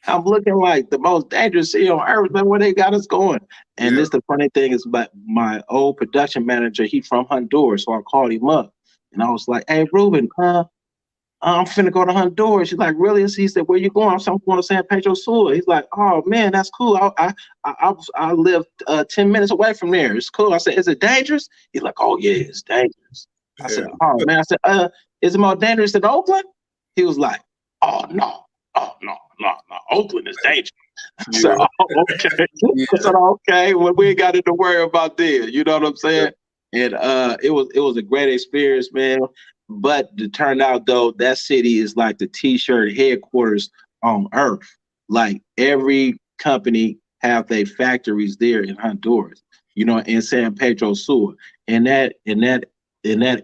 S2: I'm looking like the most dangerous city on earth, man, where they got us going. And this the funny thing is, but my old production manager, he from Honduras, so I called him up. And I was like, hey, Ruben, I'm finna go to Honduras. He's like, really? He said, where you going? I'm going to San Pedro Sula. He's like, oh, man, that's cool. I live 10 minutes away from there. It's cool. I said, is it dangerous? He's like, oh, yeah, it's dangerous. I said, oh, man. I said, is it more dangerous than Oakland? He was like, oh, no. Oakland is dangerous. So, okay. I said, okay, well, we ain't got to worry about there. You know what I'm saying? And it was a great experience, man. But it turned out, though, that city is like the T-shirt headquarters on earth. Like every company have their factories there in Honduras, in San Pedro Sula. And that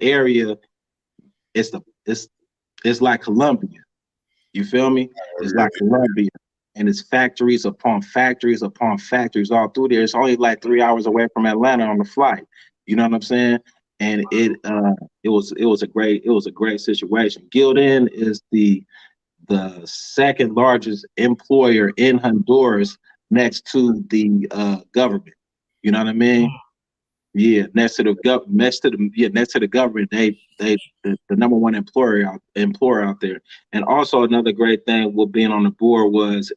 S2: area, it's like Colombia. You feel me? It's like Colombia, and it's factories upon factories upon factories all through there. It's only like 3 hours away from Atlanta on the flight. You know what I'm saying? And it was a great situation. Gildan is the second largest employer in Honduras next to the government. You know what I mean? Yeah, next to the government, they the number one employer out there. And also another great thing with being on the board was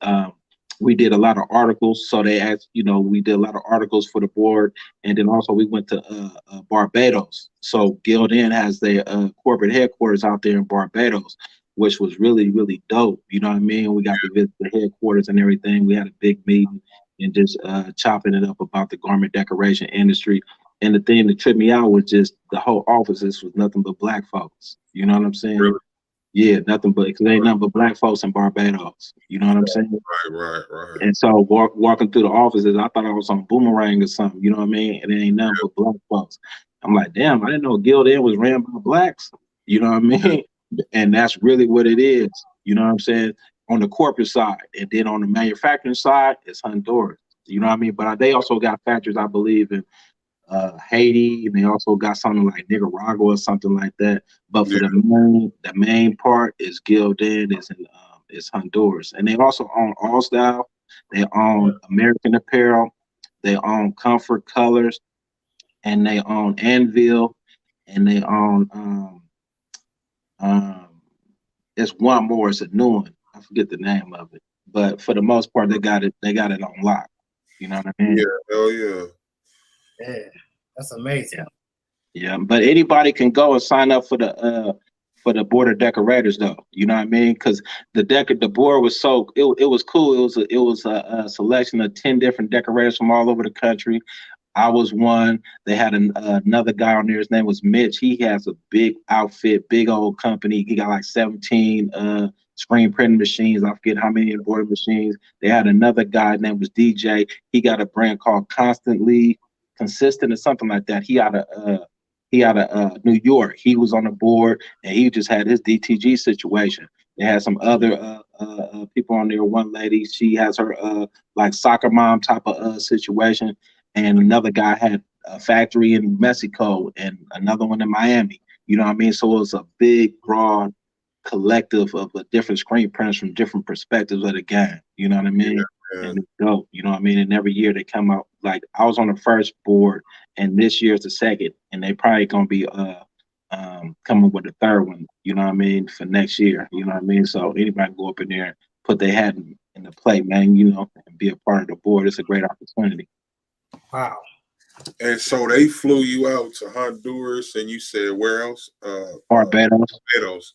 S2: we did a lot of articles. So they asked, we did a lot of articles for the board, and then also we went to Barbados. So Gildan has their corporate headquarters out there in Barbados, which was really, really dope. You know what I mean? We got to visit the headquarters and everything. We had a big meeting and just chopping it up about the garment decoration industry. And the thing that tripped me out was just the whole office. This was nothing but black folks. You know what I'm saying?
S1: Really?
S2: Yeah, nothing but, because there ain't nothing but black folks in Barbados. You know what I'm saying?
S1: Right.
S2: And so walking through the offices, I thought I was on Boomerang or something. You know what I mean? And there ain't nothing but black folks. I'm like, damn, I didn't know Gildan was ran by blacks. You know what I mean? And that's really what it is. You know what I'm saying? On the corporate side. And then on the manufacturing side, it's Honduras. You know what I mean? But they also got factories, I believe, in Haiti, and they also got something like Nicaragua or something like that. But for the main part is Gildan is Honduras, and they also own All Style. They own American Apparel. They own Comfort Colors, and they own Anvil, and they own there's one more. It's a new one. I forget the name of it, but for the most part, they got it. They got it on lock. You know what I mean?
S1: Yeah, hell yeah.
S3: Yeah, that's amazing.
S2: Yeah, but anybody can go and sign up for the board of decorators, though. You know what I mean? Because the board was it was cool. It was a selection of 10 different decorators from all over the country. I was one. They had another guy on there. His name was Mitch. He has a big outfit, big old company. He got like 17 screen printing machines. I forget how many embroidery machines. They had another guy named was DJ. He got a brand called Consistent or something like that. He out of New York. He was on the board, and he just had his DTG situation. They had some other people on there. One lady, she has her like soccer mom type of situation. And another guy had a factory in Mexico and another one in Miami. You know what I mean? So it was a big, broad collective of different screen printers from different perspectives of the game. You know what I mean?
S1: Yeah.
S2: And it's dope. You know what I mean? And every year they come out. Like I was on the first board, and this year's the second, and they probably gonna be coming with the third one. You know what I mean? For next year. You know what I mean? So anybody can go up in there and put their hat in the play, man. You know, and be a part of the board. It's a great opportunity.
S3: Wow.
S1: And so they flew you out to Honduras, and you said where else?
S2: Barbados.
S1: Barbados.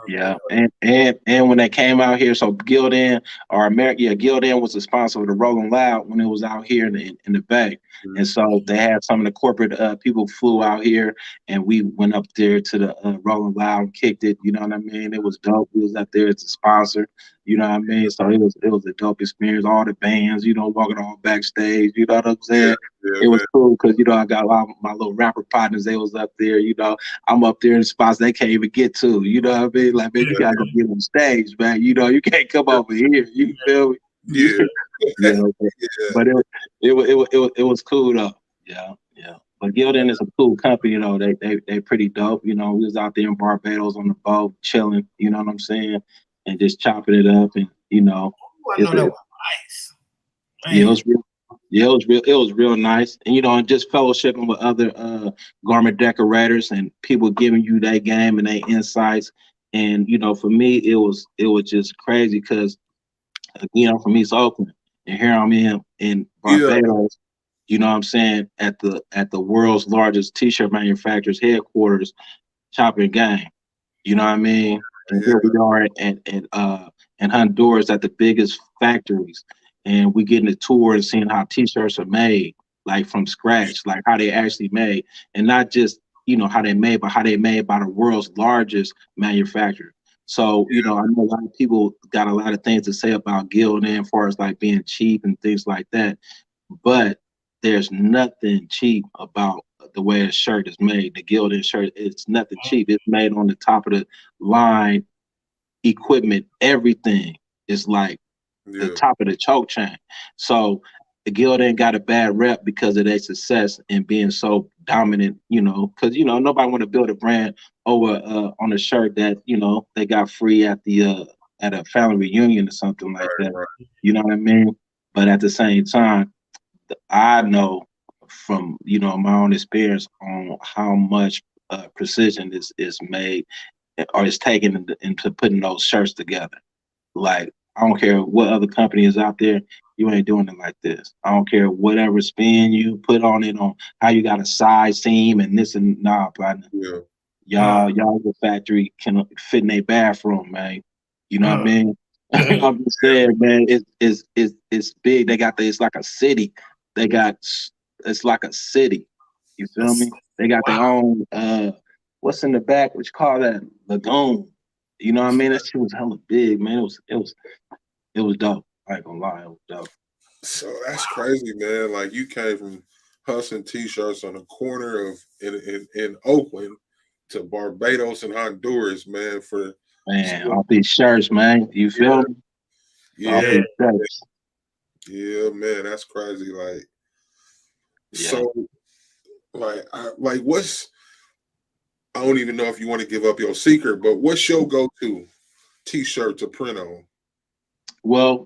S2: Yeah, and when they came out here, so Gildan or America, Gildan was the sponsor of the Rolling Loud when it was out here in the Bay, and so they had some of the corporate people flew out here, and we went up there to the Rolling Loud and kicked it. You know what I mean? It was dope. We was up there as a sponsor. You know what I mean? So it was a dope experience. All the bands, you know, walking all backstage. You know what I'm saying?
S1: Yeah,
S2: it was cool because you know I got a lot of my little rapper partners. They was up there. You know, I'm up there in spots they can't even get to. You know what I mean? Like, man, you gotta go get on stage, man. You know, you can't come over here. You feel me?
S1: Yeah.
S2: You know, but it was cool though. Yeah. But Gildan is a cool company, you know. They pretty dope. You know, we was out there in Barbados on the boat, chilling. You know what I'm saying? And just chopping it up, and you know,
S3: I know that was nice. Man.
S2: Yeah, it was real. Yeah, it was real nice, and you know, and just fellowshipping with other garment decorators and people giving you their game and their insights. And you know, for me, it was just crazy because again, I'm from East Oakland, and here I'm in Barbados. You know what I'm saying, at the world's largest t-shirt manufacturer's headquarters, chopping game. You know what I mean? And here we are in Honduras at the biggest factories, and we getting a tour and seeing how t-shirts are made, like from scratch, like how they actually made, and not just you know how they made, but how they made by the world's largest manufacturer. So you know, I know a lot of people got a lot of things to say about Gildan as far as like being cheap and things like that, but there's nothing cheap about the way a shirt is made. The Gildan shirt, it's nothing cheap. It's made on the top of the line equipment. Everything is like the top of the choke chain. So the Gildan got a bad rep because of their success and being so dominant, you know, because, you know, nobody want to build a brand over on a shirt that, you know, they got free at the at a family reunion or something like that. Right. You know what I mean? But at the same time, I know from, you know, my own experience on how much precision is made or is taken into putting those shirts together. Like, I don't care what other company is out there, you ain't doing it like this. I don't care whatever spin you put on it, on how you got a side seam and this and partner. Y'all the factory can fit in a bathroom, man. You know what I mean? I'm just saying, man, it's big. They got it's like a city. It's like a city. You feel me? They got their own what's in the back, what you call that? Lagoon. You know what I mean? That shit was hella big, man. It was dope. I ain't gonna lie, it was dope.
S1: So that's crazy, man. Like you came from hustling t-shirts on the corner of in Oakland to Barbados and Honduras, man.
S2: All these shirts, man. You feel me?
S1: Yeah. Yeah, man, that's crazy. Like, so, like, what's? I don't even know if you want to give up your secret, but what's your go-to T-shirt to print on?
S2: Well,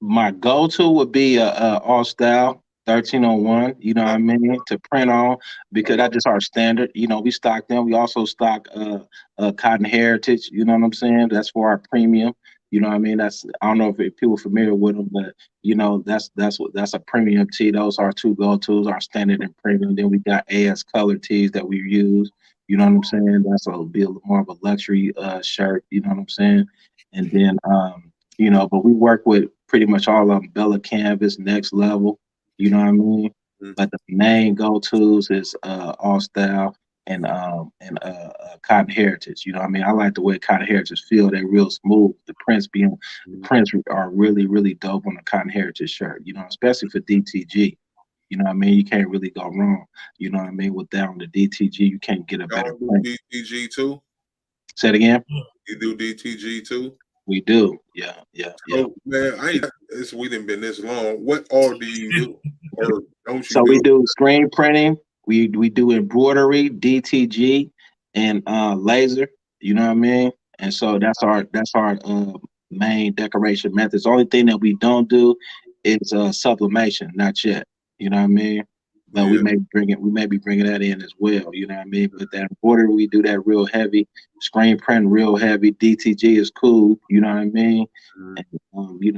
S2: my go-to would be a all style 1301, what I mean, to print on, because that's just our standard. We stock them. We also stock Cotton Heritage, you know what I'm saying? That's for our premium. You know what I mean? I don't know if people are familiar with them, but that's a premium tee. Those are our two go-tos, our standard and premium. Then we got AS color tees that we use. You know what I'm saying? That's be a more of a luxury shirt. You know what I'm saying? And then but we work with pretty much all of them, Bella Canvas, Next Level, you know what I mean?
S1: Mm-hmm.
S2: But the main go-tos is All Style and Cotton Heritage, you know what I mean? I like the way Cotton Heritage feel. They're real smooth. The prints are really, really dope on the Cotton Heritage shirt, especially for DTG. You know what I mean? You can't really go wrong. You know what I mean? With that on the DTG, you can't get a better print.
S1: DTG too?
S2: Say it again?
S1: You do DTG too?
S2: We do, yeah.
S1: So, man, we didn't been this long. What all do you do, or don't you?
S2: So we do screen printing. We do embroidery, DTG, and laser. You know what I mean? And so that's our main decoration methods. The only thing that we don't do is sublimation, not yet. You know what I mean? But we may be bringing that in as well. You know what I mean? But that embroidery, we do that real heavy. Screen print, real heavy. DTG is cool. You know what I mean? And, we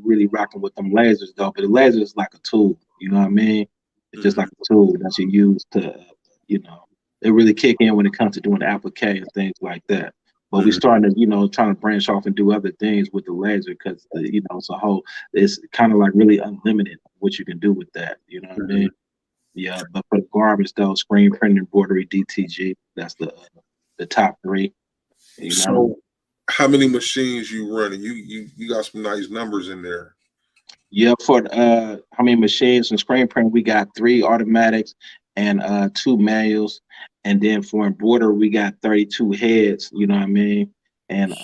S2: really rocking with them lasers though. But the laser is like a tool. You know what I mean? It's just like a tool that you use to, they really kick in when it comes to doing the applique and things like that. But we starting to, trying to branch off and do other things with the laser because, it's kind of like really unlimited what you can do with that. You know what I mean? Yeah, but for the garments though, screen print, embroidery, DTG, that's the top three.
S1: So, how many machines you running? You got some nice numbers in there.
S2: Yeah, for how many machines and screen print, we got 3 automatics and 2 manuals, and then for embroidery, we got 32 heads. You know what I mean? And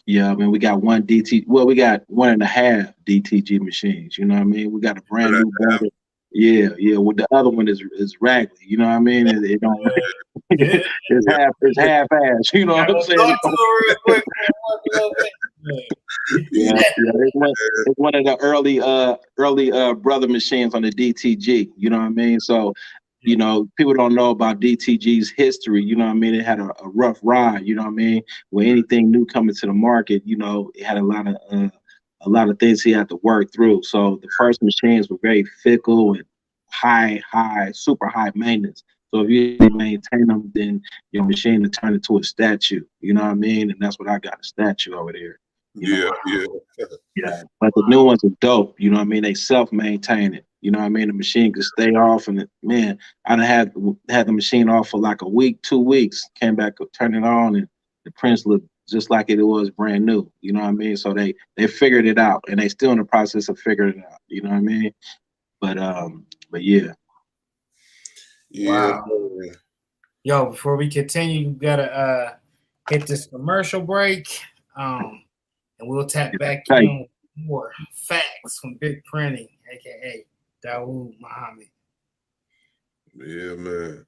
S2: yeah, I mean, we got one DT. Well, we got 1.5 DTG machines. You know what I mean? We got a brand new brother. Yeah. Well, the other one is raggedy. You know what I mean? It don't. It's half-ass. You know what I'm saying? It's one of the early brother machines on the DTG. You know what I mean? So, people don't know about DTG's history. You know what I mean? It had a rough ride. You know what I mean? When anything new coming to the market, it had a lot of things he had to work through. So the first machines were very fickle and super high maintenance. So if you didn't maintain them, then your machine will turn into a statue. You know what I mean? And that's what I got, a statue over there.
S1: Yeah.
S2: But the new ones are dope. You know what I mean? They self-maintain it. You know what I mean? The machine could stay off, and I done had the machine off for like a week, 2 weeks. Came back, turned it on, and the prints looked just like it was brand new. You know what I mean? So they figured it out, and they still in the process of figuring it out. You know what I mean? But yeah.
S3: Wow. Yo, before we continue, you gotta hit this commercial break, and we'll tap back in with more facts from Big Printing, aka Dawoud Muhammad.
S1: Yeah, man.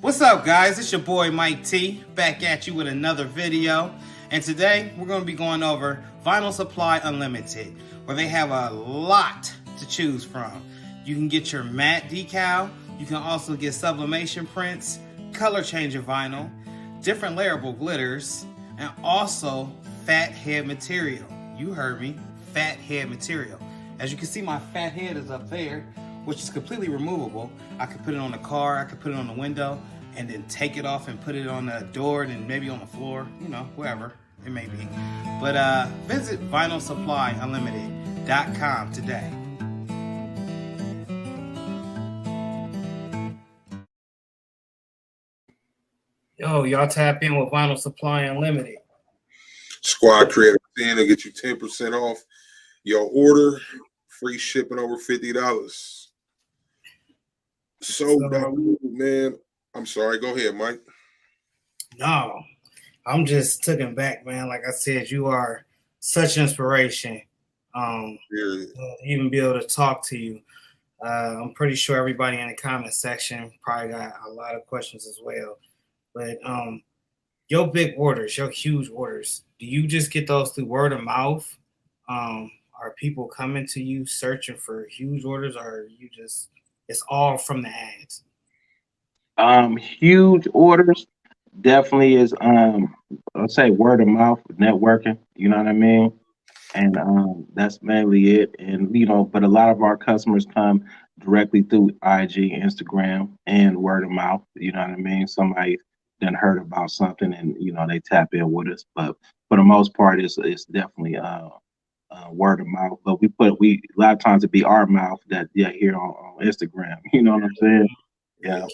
S3: What's up, guys? It's your boy Mike T, back at you with another video. And today we're going to be going over Vinyl Supply Unlimited, where they have a lot to choose from. You can get your matte decal, you can also get sublimation prints, color changing vinyl, different layerable glitters, and also fat head material. You heard me, fat head material. As you can see, my fat head is up there, which is completely removable. I could put it on the car, I could put it on the window, and then take it off and put it on the door and maybe on the floor, you know, wherever it may be. But visit vinylsupplyunlimited.com today. Yo, y'all tap in with Vinyl Supply Unlimited.
S1: Squad Creative 10 to get you 10% off your order, free shipping over $50. So, man, I'm sorry. Go ahead, Mike.
S3: No, I'm just taken back, man. Like I said, you are such inspiration. Even be able to talk to you. I'm pretty sure everybody in the comment section probably got a lot of questions as well. But your big orders, your huge orders, do you just get those through word of mouth? Are people coming to you searching for huge orders, or you just it's all from the ads?
S2: Huge orders definitely is I'll say word of mouth, networking, you know what I mean? And that's mainly it. And you know, but a lot of our customers come directly through IG, Instagram, and word of mouth, you know what I mean? Somebody then heard about something and you know they tap in with us. But for the most part it's definitely word of mouth. But we a lot of times it be our mouth that here on Instagram, you know what I'm saying? Yeah.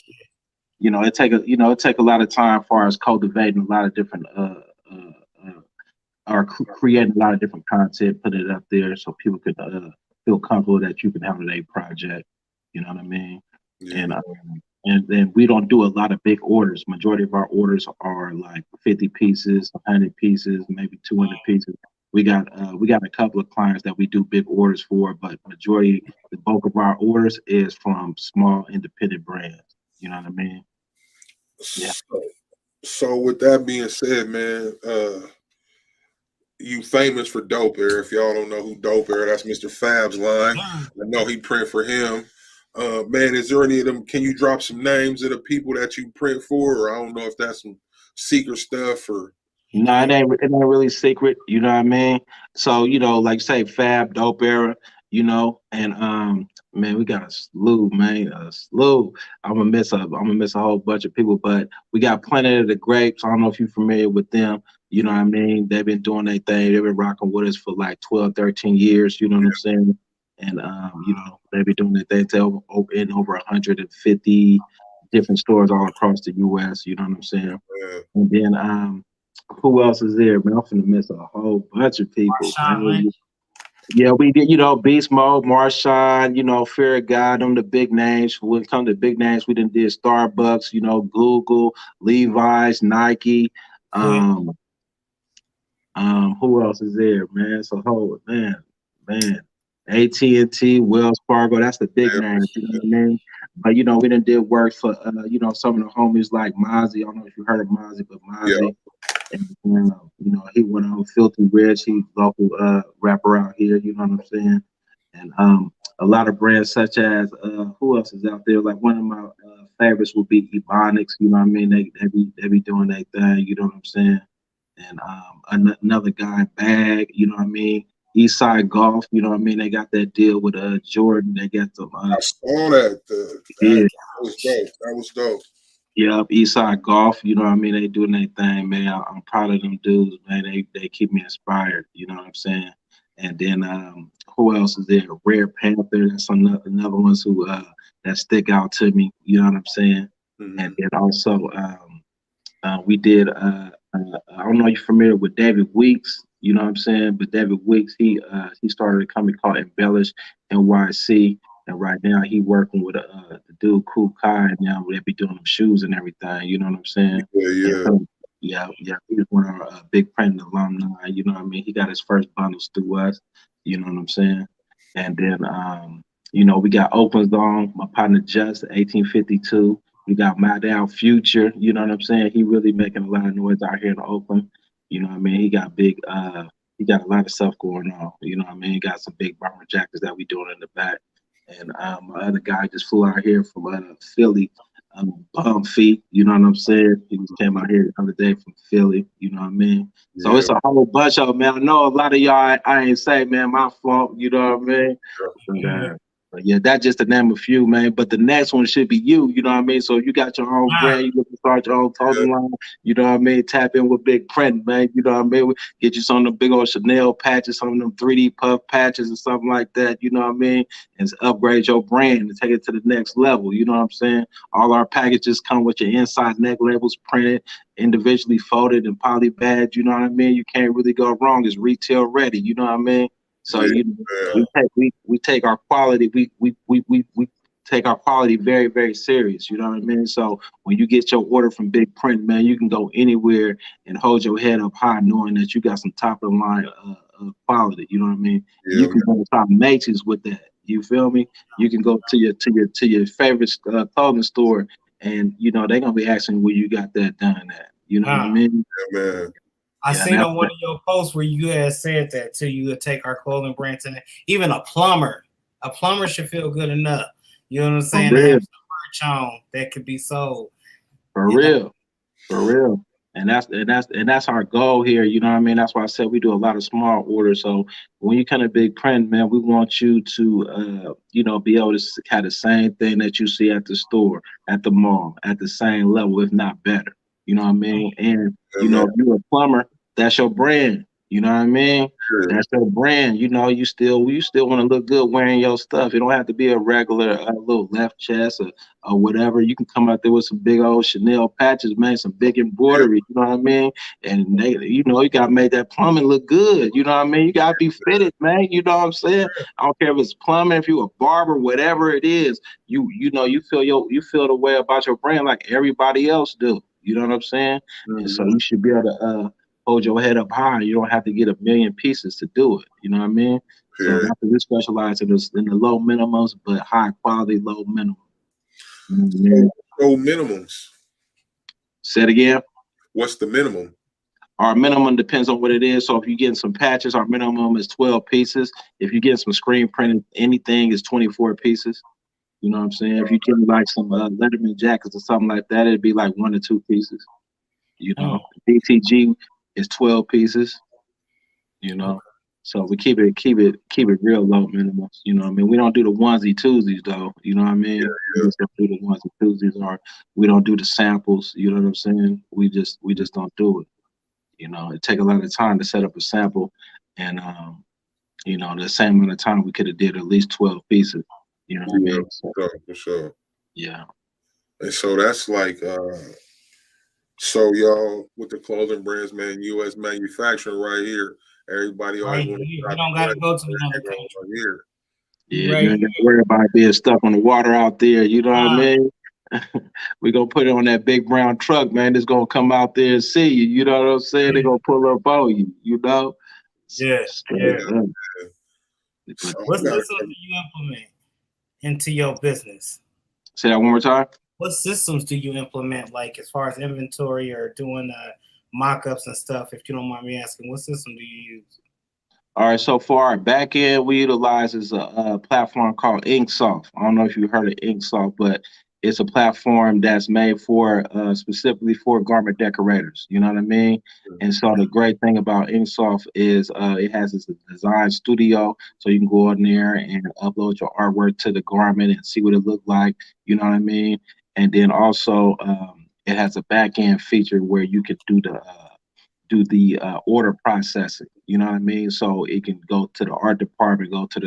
S2: You know, it take a lot of time as far as cultivating a lot of different or creating a lot of different content, put it up there so people could feel comfortable that you can handle their project. You know what I mean? Yeah. And then we don't do a lot of big orders. Majority of our orders are like 50 pieces, 100 pieces, maybe 200 pieces. We got a couple of clients that we do big orders for, but the bulk of our orders is from small independent brands. You know what I mean? Yeah.
S1: So with that being said, man, you famous for Dope Air. If y'all don't know who Dope Air, that's Mr. Fab's line. I know he print for him. Man, is there any of them? Can you drop some names of the people that you print for? Or I don't know if that's some secret stuff or.
S2: No, it ain't really secret. You know what I mean? So, you know, like say Fab, Dope Era, you know, and man, we got a slew, man, a slew. I'm gonna miss a whole bunch of people, but we got Planet of the Grapes. I don't know if you're familiar with them. You know what I mean? They've been doing their thing. They've been rocking with us for like 12, 13 years. You know what I'm saying? And you know, they've been doing their thing in over 150 different stores all across the U.S. You know what I'm saying? Yeah. And then who else is there, man? I'm finna miss a whole bunch of people. Yeah, we did, you know, Beast Mode, Marshawn, you know, Fear of God, them the big names. When it comes to big names, we done did Starbucks, you know, Google, Levi's, Nike. Who else is there, man? So man. AT&T, Wells Fargo, that's the big names, you know what I mean? But you know, we done did work for you know, some of the homies like Mozzie. I don't know if you heard of Mozzie, but Mozzie. Yeah. And you know, he went on Filthy Rich, he's local rapper out here, you know what I'm saying? And a lot of brands such as who else is out there? Like one of my favorites would be Ebonics, you know what I mean? They be doing their thing, you know what I'm saying? And another guy, Bag, you know what I mean? Eastside Golf, you know what I mean? They got that deal with Jordan. They got some.
S1: I saw that. That was dope. That was dope.
S2: Yeah, Eastside Golf, you know what I mean? They doing their thing, man. I'm proud of them dudes, man. They keep me inspired, you know what I'm saying? And then who else is there? Rare Panther, that's another ones who that stick out to me, you know what I'm saying? Mm-hmm. And then also we did I don't know if you're familiar with David Weeks, you know what I'm saying? But David Weeks, he started a company called Embellish NYC. And right now he working with the dude Cool Kai, and now they be doing them shoes and everything. You know what I'm saying? Yeah. He's one of our big printing alumni. You know what I mean? He got his first bundles through us. You know what I'm saying? And then you know, we got Oakland's on my partner Just 1852. We got My Down Future. You know what I'm saying? He really making a lot of noise out here in Oakland. You know what I mean? He got big. He got a lot of stuff going on. You know what I mean? He got some big bomber jackets that we doing in the back. And my other guy just flew out here from Philly, Bum Feet, you know what I'm saying? He just came out here the other day from Philly, you know what I mean? So it's a whole bunch of them, man. I know a lot of y'all, I ain't say, man, my fault, you know what I mean? But yeah, that's just to name a few, man. But the next one should be you. You know what I mean? So you got your own brand. You looking to start your own clothing line. You know what I mean? Tap in with Big Print, man. You know what I mean? Get you some of the big old Chanel patches, some of them 3D puff patches or something like that. You know what I mean? And upgrade your brand and take it to the next level. You know what I'm saying? All our packages come with your inside neck labels printed, individually folded and poly badged. You know what I mean? You can't really go wrong. It's retail ready. You know what I mean? So we take our quality, we take our quality very, very serious. You know what I mean? So when you get your order from Big Print, man, you can go anywhere and hold your head up high, knowing that you got some top of the line quality. You know what I mean?
S1: Yeah,
S2: you can go to top Macy's with that. You feel me? You can go to your favorite clothing store, and you know they're gonna be asking where you got that done at. You know what I mean?
S1: Yeah, man.
S3: I seen on one of your posts where you had said that too. You would take our clothing brand to even a plumber. A plumber should feel good enough. You know what I'm saying? To have some merch on that could be sold.
S2: For real. And that's our goal here. You know what I mean? That's why I said we do a lot of small orders. So when you come to Big Print, man, we want you to you know, be able to have the same thing that you see at the store, at the mall, at the same level, if not better. You know what I mean? And you know, if you're a plumber, that's your brand. You know what I mean? That's your brand. You know, you still want to look good wearing your stuff. It don't have to be a regular little left chest or whatever. You can come out there with some big old Chanel patches, man, some big embroidery. You know what I mean? And they, you know, you gotta make that plumbing look good. You know what I mean? You gotta be fitted, man. You know what I'm saying? I don't care if it's plumbing, if you a barber, whatever it is. You know, you feel the way about your brand like everybody else do. You know what I'm saying? And so you should be able to hold your head up high. You don't have to get a million pieces to do it. You know what I mean? So that's what we specialize in the low minimums, but high quality, low minimum. You know what I mean?
S1: Low minimums.
S2: Say it again.
S1: What's the minimum?
S2: Our minimum depends on what it is. So if you're getting some patches, our minimum is 12 pieces. If you get some screen printed, anything is 24 pieces. You know what I'm saying? If you get like some Letterman jackets or something like that, it'd be like 1 to 2 pieces. You know, BTG is 12 pieces. You know, so we keep it real low minimums. You know what I mean? We don't do the onesie twosies though. You know what I mean? We just don't do the onesie twosies, or we don't do the samples. You know what I'm saying? We just don't do it. You know, it take a lot of time to set up a sample, and you know, the same amount of time we could have did at least 12 pieces. You know what I mean? So,
S1: for sure.
S2: Yeah.
S1: And so that's like, so y'all with the clothing brands, man, U.S. manufacturing right here. Everybody always want to.
S3: You don't got to go to another country.
S1: Right here.
S2: Yeah, you ain't got to worry about being stuck on the water out there. You know what I mean? We're going to put it on that big brown truck, man. It's going to come out there and see you. You know what I'm saying? They're going to pull up on you, you know?
S3: Yeah.
S1: So
S3: what systems do you implement into your business?
S2: Say that one more time.
S3: What systems do you implement, like as far as inventory or doing mock-ups and stuff? If you don't mind me asking, what system do you use?
S2: All right, so for our back end, we utilize a platform called Inksoft. I don't know if you heard of Inksoft, but it's a platform that's made for specifically for garment decorators. You know what I mean? And so the great thing about Inksoft is it has this design studio, so you can go in there and upload your artwork to the garment and see what it looked like. You know what I mean? And then also it has a back end feature where you could do the order processing. You know what I mean? So it can go to the art department, go to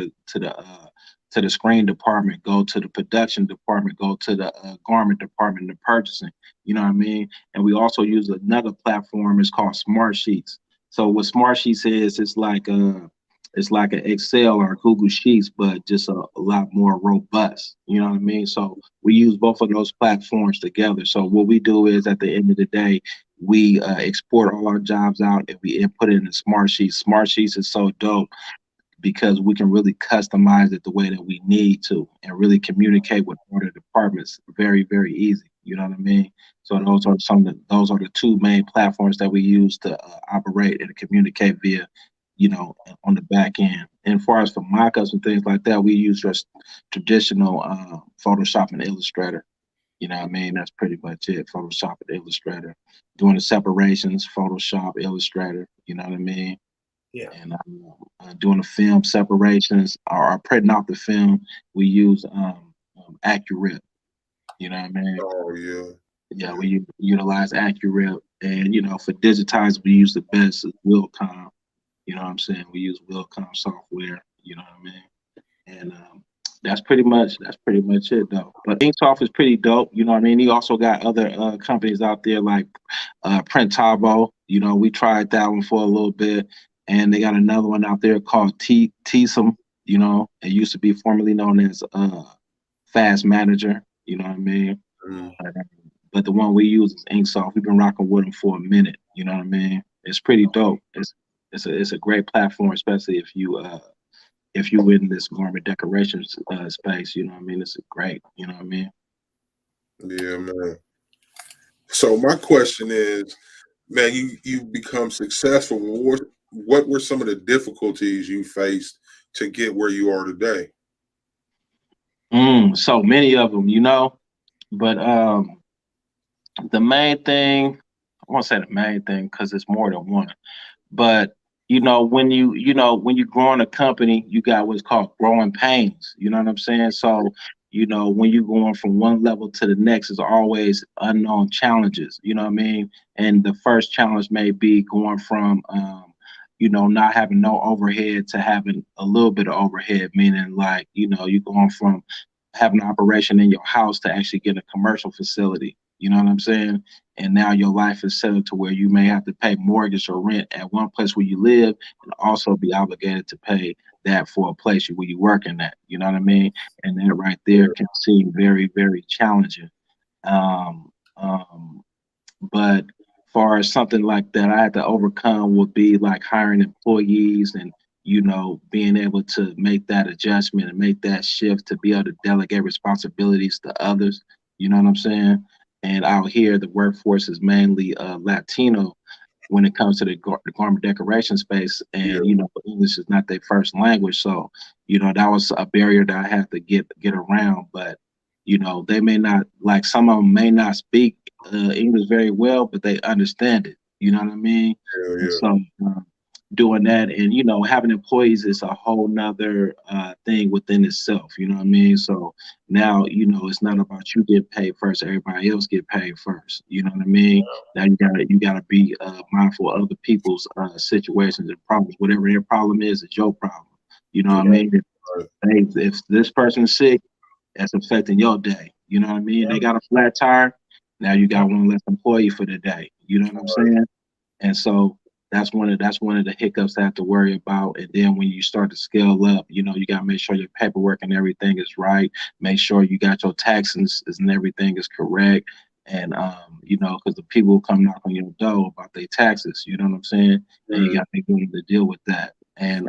S2: the screen department, go to the production department, go to the garment department, the purchasing. You know what I mean? And we also use another platform. It's called Smart Sheets. So what Smart Sheets is, it's like an Excel or Google Sheets, but just a lot more robust. You know what I mean? So we use both of those platforms together. So what we do is at the end of the day, we export all our jobs out and we input it in Smart Sheets. Smart Sheets is so dope because we can really customize it the way that we need to and really communicate with other departments very, very easy. You know what I mean? So those are the two main platforms that we use to operate and communicate via, you know, on the back end. And as far as for mock-ups and things like that, we use just traditional Photoshop and Illustrator. You know what I mean? That's pretty much it. Photoshop and Illustrator. Doing the separations, Photoshop, Illustrator. You know what I mean?
S3: Yeah.
S2: And doing the film separations or printing out the film, we use AccuRip. You know what I mean?
S1: Oh yeah.
S2: Yeah, we utilize AccuRip, and for digitize, we use the best is Wilcom. You know what I'm saying? We use Wilcom software. You know what I mean? And that's pretty much it though. But Inksoft is pretty dope. You know what I mean? He also got other companies out there like Printavo. We tried that one for a little bit, and they got another one out there called Tsum. It used to be formerly known as Fast Manager. You know what I mean? But the one we use is Inksoft. We've been rocking with them for a minute. You know what I mean? It's pretty dope. It's a great platform, especially if you in this garment decoration space. You know what I mean? It's great. You know what I mean?
S1: Yeah, man. So my question is, man, you become successful. What were some of the difficulties you faced to get where you are today?
S2: So many of them, but the main thing, I won't say the main thing because it's more than one, but when you grow in a company, you got what's called growing pains. You know what I'm saying? So, when you're going from one level to the next, is always unknown challenges. You know what I mean? And the first challenge may be going from, not having no overhead to having a little bit of overhead, meaning like, you're going from having an operation in your house to actually get a commercial facility. You know what I'm saying? And now your life is set up to where you may have to pay mortgage or rent at one place where you live, and also be obligated to pay that for a place where you working at. You know what I mean? And that right there can seem very, very challenging. Um, um, but far as something like that I had to overcome would be like hiring employees and being able to make that adjustment and make that shift to be able to delegate responsibilities to others. You know what I'm saying? And out here, the workforce is mainly Latino when it comes to the garment decoration space, and English is not their first language, so that was a barrier that I had to get around. But they may not, like, some of them may not speak English very well, but they understand it. You know what I mean?
S1: Yeah.
S2: And so doing that, and having employees is a whole nother thing within itself. You know what I mean? So now it's not about you get paid first; everybody else get paid first. You know what I mean? Now you gotta be mindful of other people's situations and problems. Whatever their problem is, it's your problem. You know what I mean? If this person's sick, that's affecting your day. You know what I mean? They got a flat tire. Now you got one less employee for the day. You know what I'm saying? And so that's one of the hiccups I have to worry about. And then when you start to scale up, you got to make sure your paperwork and everything is right. Make sure you got your taxes and everything is correct. And because the people come knock on your door about their taxes, you know what I'm saying? And you got to be willing to deal with that. And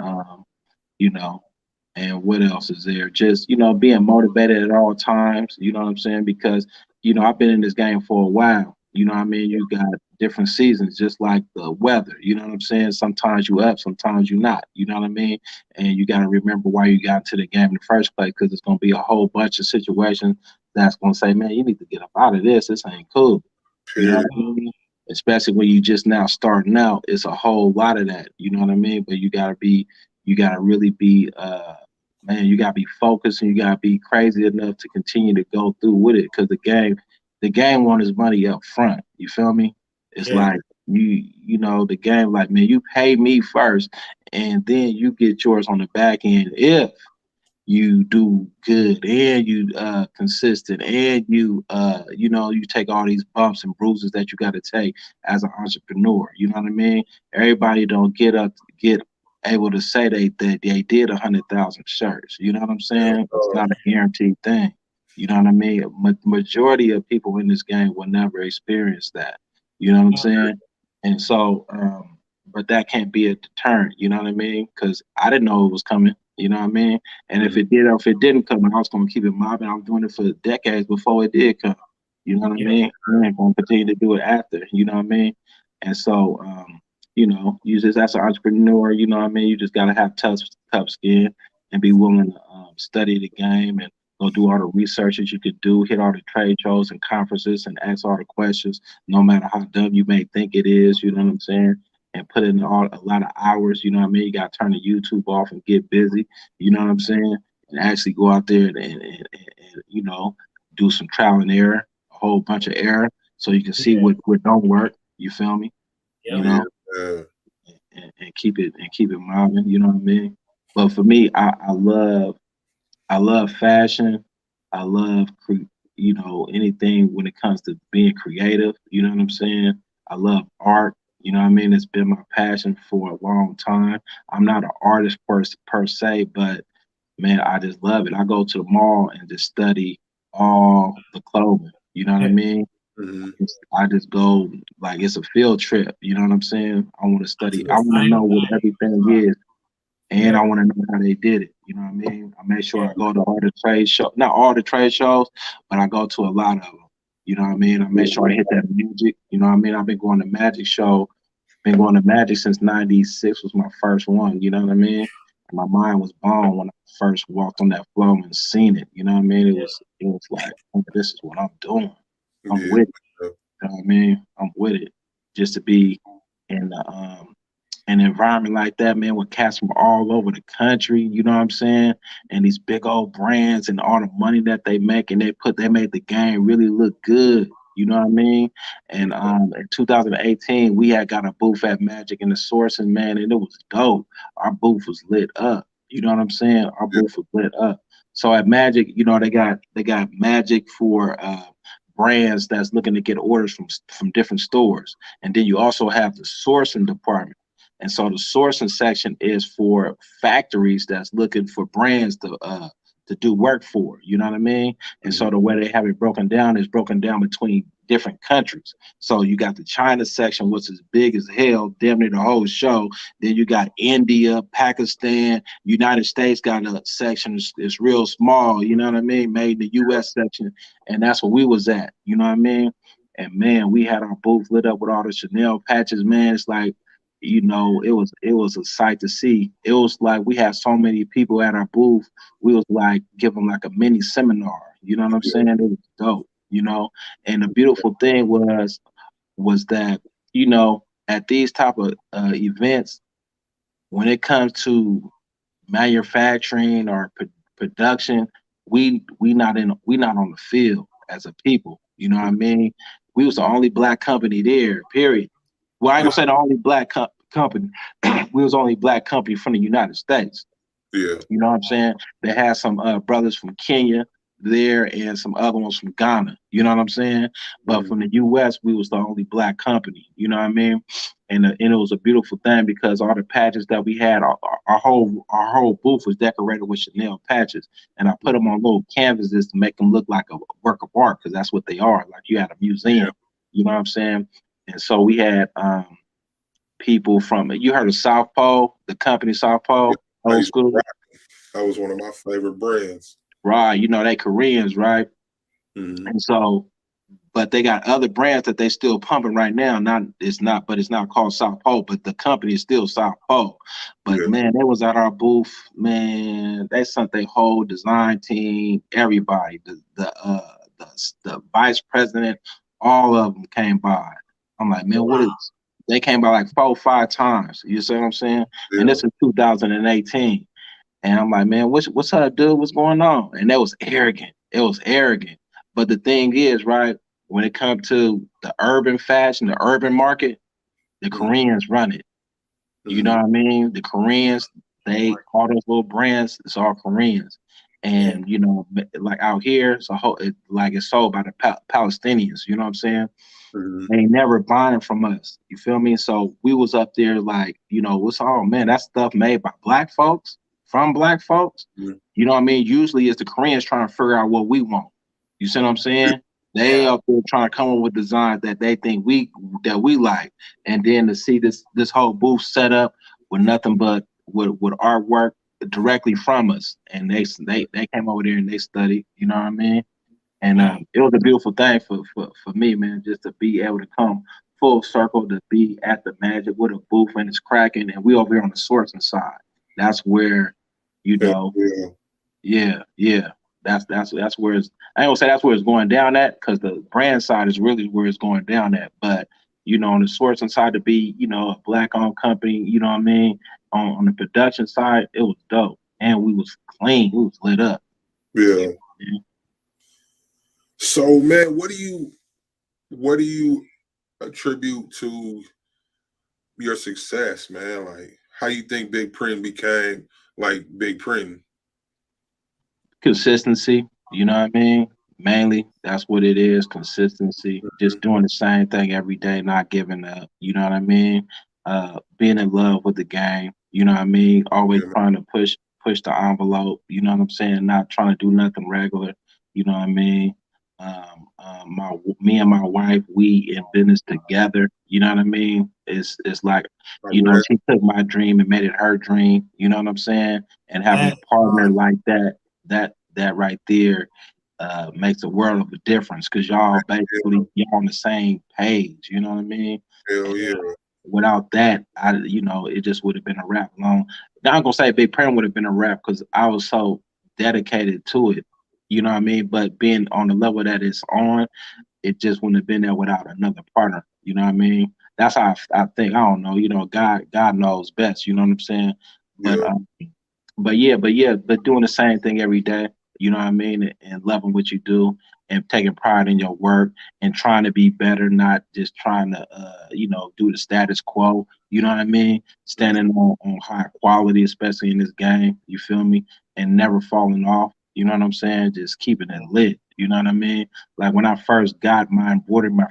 S2: and what else is there? Just, being motivated at all times, you know what I'm saying? Because, I've been in this game for a while. You know what I mean? You got different seasons, just like the weather. You know what I'm saying? Sometimes you up, sometimes you not. You know what I mean? And you got to remember why you got to the game in the first place, because it's going to be a whole bunch of situations that's going to say, man, you need to get up out of this. This ain't cool. You know what I mean? Especially when you just now starting out, it's a whole lot of that. You know what I mean? But you got to really be, man, you gotta be focused, and you gotta be crazy enough to continue to go through with it, because the game wants his money up front. You feel me? It's like the game, like, man, you pay me first, and then you get yours on the back end if you do good and you consistent, and you take all these bumps and bruises that you got to take as an entrepreneur. You know what I mean? Everybody don't get able to say that they did 100,000 shirts. You know what I'm saying? It's not a guaranteed thing. You know what I mean? Majority of people in this game will never experience that. You know what I'm saying? And so, but that can't be a deterrent. You know what I mean? Because I didn't know it was coming. You know what I mean? And if it did, or if it didn't come, I was going to keep it mobbing. I was doing it for decades before it did come. You know what I mean? I ain't going to continue to do it after. You know what I mean? And so, you just, as an entrepreneur, you know what I mean? You just got to have tough skin and be willing to study the game and go do all the research that you could do, hit all the trade shows and conferences and ask all the questions, no matter how dumb you may think it is. You know what I'm saying? and put in a lot of hours. You know what I mean? You got to turn the YouTube off and get busy. You know what I'm saying? And actually go out there and you know, do some trial and error, a whole bunch of error, so you can see what don't work. You feel me?
S3: Yep.
S2: You know, and keep it moving. You know what I mean? But for me, I love fashion. I love you know, anything when it comes to being creative. You know what I'm saying? I love art. You know what I mean? It's been my passion for a long time. I'm not an artist per se, but man, I just love it. I go to the mall and just study all the clothing. You know what I mean? I just go like it's a field trip. You know what I'm saying? I want to study. I want to know what everything is, and I want to know how they did it. You know what I mean? I make sure I go to all the trade shows, not all the trade shows, but I go to a lot of them. You know what I mean? I make sure I hit that music. You know what I mean? I've been going to Magic show. Been going to Magic since '96 was my first one. You know what I mean? And my mind was blown when I first walked on that floor and seen it. You know what I mean? It was like, oh, this is what I'm doing. I'm with it. You know what I mean? I'm with it. Just to be in an environment like that, man, with cats from all over the country, you know what I'm saying? And these big old brands and all the money that they make, and they made the game really look good. You know what I mean? And in 2018, we had got a booth at Magic in the Sourcing, man, and it was dope. Our booth was lit up. You know what I'm saying? Our booth was lit up. So at Magic, you know, they got Magic for brands that's looking to get orders from different stores. And then you also have the sourcing department. And so the sourcing section is for factories that's looking for brands to do work for. You know what I mean? And so the way they have it broken down is broken down between different countries. So you got the China section, which is big as hell, damn near the whole show. Then you got India, Pakistan, United States got a section. It's real small. You know what I mean? Made in the U.S. section, and that's where we was at. You know what I mean? And man, we had our booth lit up with all the Chanel patches. Man, it's like, you know, it was a sight to see. It was like we had so many people at our booth. We was like giving like a mini seminar. You know what I'm saying? It was dope. You know, and the beautiful thing was that, you know, at these type of events, when it comes to manufacturing or production, we not on the field as a people. You know what I mean? We was the only black company there. Period. Well, I ain't gonna say the only black company. We was only black company from the United States.
S1: Yeah.
S2: You know what I'm saying? They had some brothers from Kenya there and some other ones from Ghana. You know what I'm saying? But from the U.S., we was the only black company. You know what I mean? And it was a beautiful thing because all the patches that we had, our whole booth was decorated with Chanel patches, and I put them on little canvases to make them look like a work of art, because that's what they are. Like you had a museum. You know what I'm saying? And so we had people from, you heard of South Pole, the company South Pole, old school.
S1: That was one of my favorite brands.
S2: Right, you know, they Koreans, right? And so, but they got other brands that they still pumping right now. It's not called South Pole, but the company is still South Pole. But man, they was at our booth, man. They sent their whole design team, everybody, the vice president, all of them came by. I'm like, man, what is? They came by like 4 or 5 times. You see what I'm saying? Yeah. And this is 2018. And I'm like, man, what's up, dude? What's going on? And that was arrogant. It was arrogant. But the thing is, right, when it comes to the urban fashion, the urban market, the Koreans run it. You know what I mean? The Koreans, all those little brands, it's all Koreans. And, you know, like out here, it's sold by the Palestinians. You know what I'm saying? They ain't never buying from us. You feel me? So we was up there like, you know, what's all, man, that stuff made by black folks, from black folks. You know what I mean? Usually it's the Koreans trying to figure out what we want. You see what I'm saying? They up there trying to come up with designs that they think we like. And then to see this whole booth set up with nothing but with artwork directly from us. And they came over there and they studied, you know what I mean? And it was a beautiful thing for me, man, just to be able to come full circle, to be at the Magic with a booth and it's cracking, and we over here on the sourcing side. That's where, you know, that's where it's. I ain't gonna say that's where it's going down at, because the brand side is really where it's going down at. But you know, on the sourcing side to be, you know, a black-owned company, you know what I mean? On the production side, it was dope. And we was clean. We was lit up.
S1: Yeah. So, man, what do you attribute to your success, man? Like, how you think Big Print became like Big Print?
S2: Consistency, you know what I mean? Mainly, that's what it is, consistency. Just doing the same thing every day, not giving up, you know what I mean? Being in love with the game, you know what I mean? Always trying to push the envelope, you know what I'm saying? Not trying to do nothing regular, you know what I mean? Me and my wife, we in business together, you know what I mean? It's like, you know, she took my dream and made it her dream, you know what I'm saying? And having a partner like that right there makes a world of a difference, because y'all basically y'all on the same page, you know what I mean?
S1: Hell yeah.
S2: Without that, you know, it just would have been a wrap. Long, now I'm gonna say Big Parent would have been a wrap because I was so dedicated to it, you know what I mean? But being on the level that it's on, it just wouldn't have been there without another partner, you know what I mean? That's how I think. I don't know, you know, God knows best, you know what I'm saying? But but doing the same thing every day, you know what I mean, and loving what you do and taking pride in your work and trying to be better, not just trying to you know, do the status quo, you know what I mean? Standing on high quality, especially in this game, you feel me? And never falling off, you know what I'm saying? Just keeping it lit. You know what I mean? Like when I first got my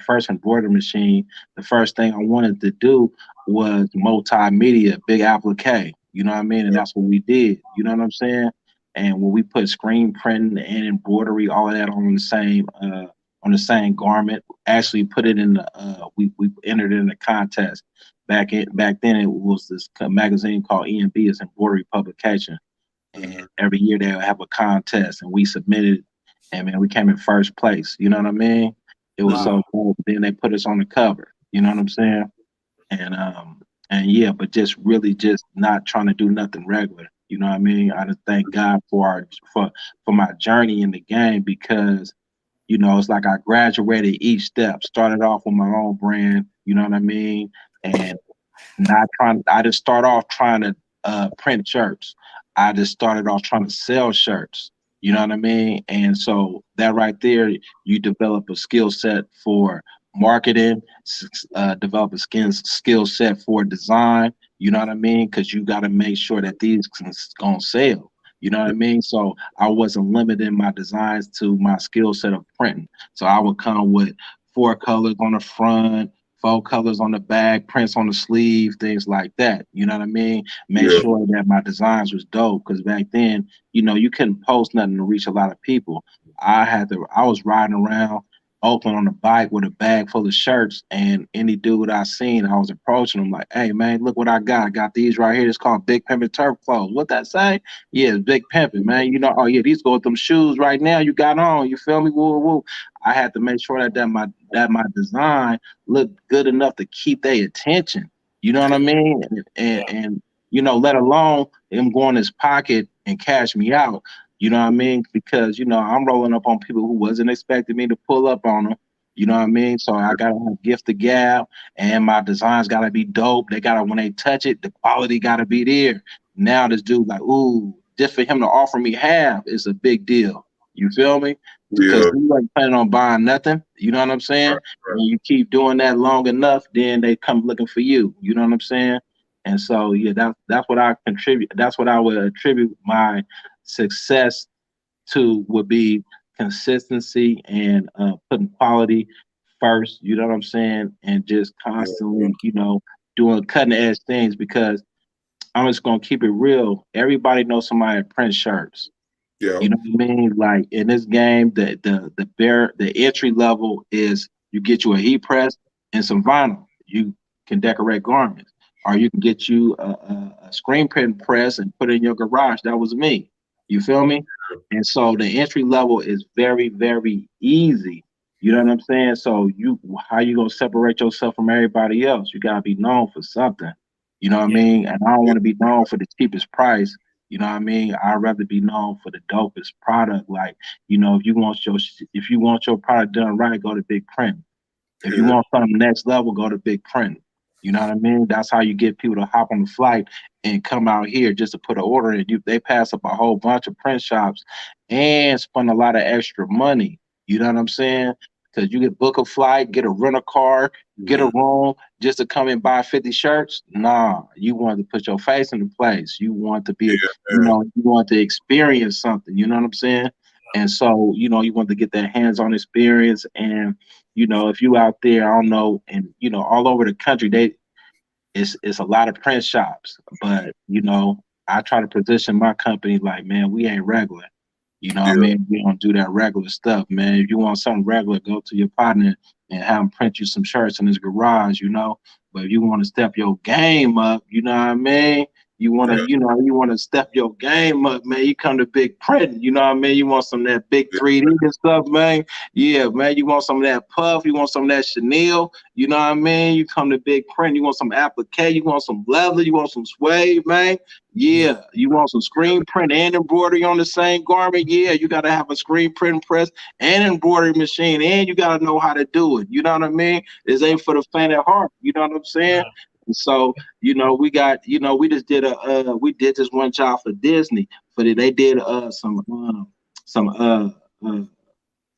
S2: first embroidery machine, the first thing I wanted to do was multimedia, big applique. You know what I mean? And that's what we did. You know what I'm saying? And when we put screen printing and embroidery, all of that on the same garment, actually put it in the we entered in a contest. Back then it was this magazine called E&B, it's embroidery publication. And every year they would have a contest and we submitted, and man, we came in first place. You know what I mean? It was so cool. Then they put us on the cover. You know what I'm saying? And yeah, but just really just not trying to do nothing regular. You know what I mean? I just thank God for my journey in the game, because you know, it's like I graduated each step. Started off with my own brand, you know what I mean? And not trying I just start off trying to print shirts. I just started off trying to sell shirts. You know what I mean? And so that right there, you develop a skill set for marketing, develop a skill set for design. You know what I mean? Because you got to make sure that these gonna sell. You know what I mean? So I wasn't limiting my designs to my skill set of printing. So I would come with 4 colors on the front, 4 colors on the back, prints on the sleeve, things like that. You know what I mean? Make sure that my designs was dope, because back then, you know, you couldn't post nothing to reach a lot of people. I was riding around Oakland on a bike with a bag full of shirts, and any dude I seen, I was approaching him like, "Hey man, look what I got! I got these right here. It's called Big Pimpin' Turf Clothes. What that say? Yeah, it's Big Pimpin', man. You know, oh yeah, these go with them shoes right now. You got on. You feel me? Woo woo." I had to make sure that my design looked good enough to keep their attention. You know what I mean? And you know, let alone him go in his pocket and cash me out. You know what I mean? Because, you know, I'm rolling up on people who wasn't expecting me to pull up on them. You know what I mean? So I got to gift the gab, and my designs got to be dope. They got to, when they touch it, the quality got to be there. Now this dude like, ooh, just for him to offer me half is a big deal. You feel me? Because we wasn't planning on buying nothing. You know what I'm saying? When you keep doing that long enough, then they come looking for you. You know what I'm saying? And so, yeah, that's what I contribute. That's what I would attribute my success to, would be consistency and putting quality first, you know what I'm saying? And just constantly, you know, doing cutting edge things, because I'm just gonna keep it real. Everybody knows somebody that prints shirts.
S1: Yeah.
S2: You know what I mean? Like in this game, the entry level is you get you a heat press and some vinyl. You can decorate garments, or you can get you a screen print press and put it in your garage. That was me. You feel me? And so the entry level is very, very easy. You know what I'm saying? So how you gonna separate yourself from everybody else? You gotta be known for something. You know what I mean? And I don't want to be known for the cheapest price. You know what I mean? I'd rather be known for the dopest product. Like, you know, if you want your product done right, go to Big Print. If you want something next level, go to big print. You know what I mean? That's how you get people to hop on the flight and come out here just to put an order in. They pass up a whole bunch of print shops and spend a lot of extra money. You know what I'm saying? Because you get book a flight, get a rental car, get a room just to come and buy 50 shirts. Nah, you want to put your face in the place. You want to be, you want to experience something. You know what I'm saying? And so, you want to get that hands-on experience. And, if you out there, I don't know, and, all over the country, it's a lot of print shops. But, I try to position my company like, man, we ain't regular. You know what I mean? We don't do that regular stuff, man. If you want something regular, go to your partner and have him print you some shirts in his garage, But if you want to step your game up, you know what I mean? You want to, you want to step your game up, man. You come to big print, you know what I mean? You want some of that big 3D and stuff, man. Yeah, man. You want some of that puff, you want some of that Chanel, you know what I mean? You come to big print, you want some applique, you want some leather, you want some suede, man. Yeah, you want some screen print and embroidery on the same garment. Yeah, you got to have a screen print press and embroidery machine, and you got to know how to do it. You know what I mean? This ain't for the faint at heart. You know what I'm saying? And so, we got, we just did we did this one job for Disney. They did some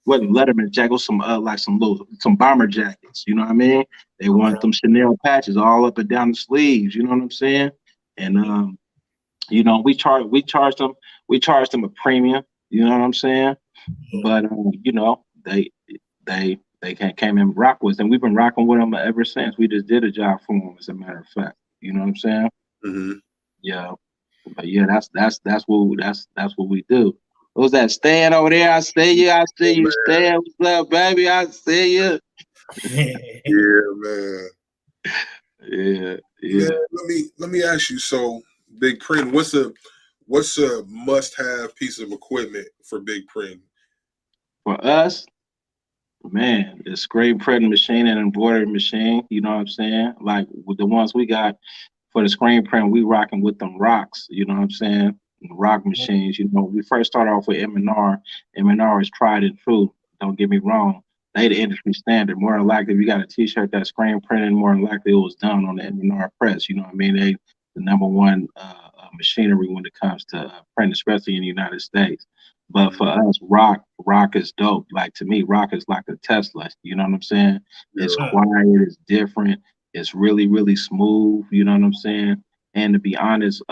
S2: Letterman jackets, some bomber jackets. You know what I mean? They want them Chanel patches all up and down the sleeves. You know what I'm saying? And we charged them a premium, you know what I'm saying? But they came and rock with us, and we've been rocking with them ever since. We just did a job for them, as a matter of fact. You know what I'm saying? Yeah. But yeah, that's what we do. Who's that? Stan over there? I see you, Stan. What's up, baby? I see you.
S1: Yeah, man.
S2: Yeah.
S1: Man, let me ask you. So, big print. What's a must-have piece of equipment for big print?
S2: For us, man, the screen printing machine and embroidery machine. You know what I'm saying? Like with the ones we got for the screen print, we rocking with them rocks. You know what I'm saying? Rock machines. We first started off with M&R. M&R is tried and true. Don't get me wrong. They the industry standard. More than likely, if you got a T-shirt that's screen printed, more than likely it was done on the M&R press. You know what I mean? They the number one machinery when it comes to print, especially in the United States. But for us, rock is dope. Like to me, rock is like a Tesla. You know what I'm saying? It's quiet, it's different, it's really, really smooth. You know what I'm saying? And to be honest,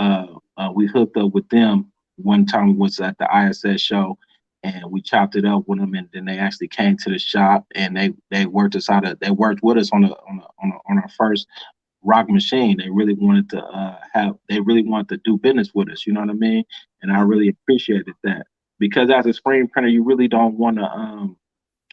S2: we hooked up with them one time. Was at the ISS show, and we chopped it up with them. And then they actually came to the shop, and they worked us out. They worked with us on our first rock machine. They really wanted to do business with us. You know what I mean? And I really appreciated that. Because as a screen printer, you really don't want to,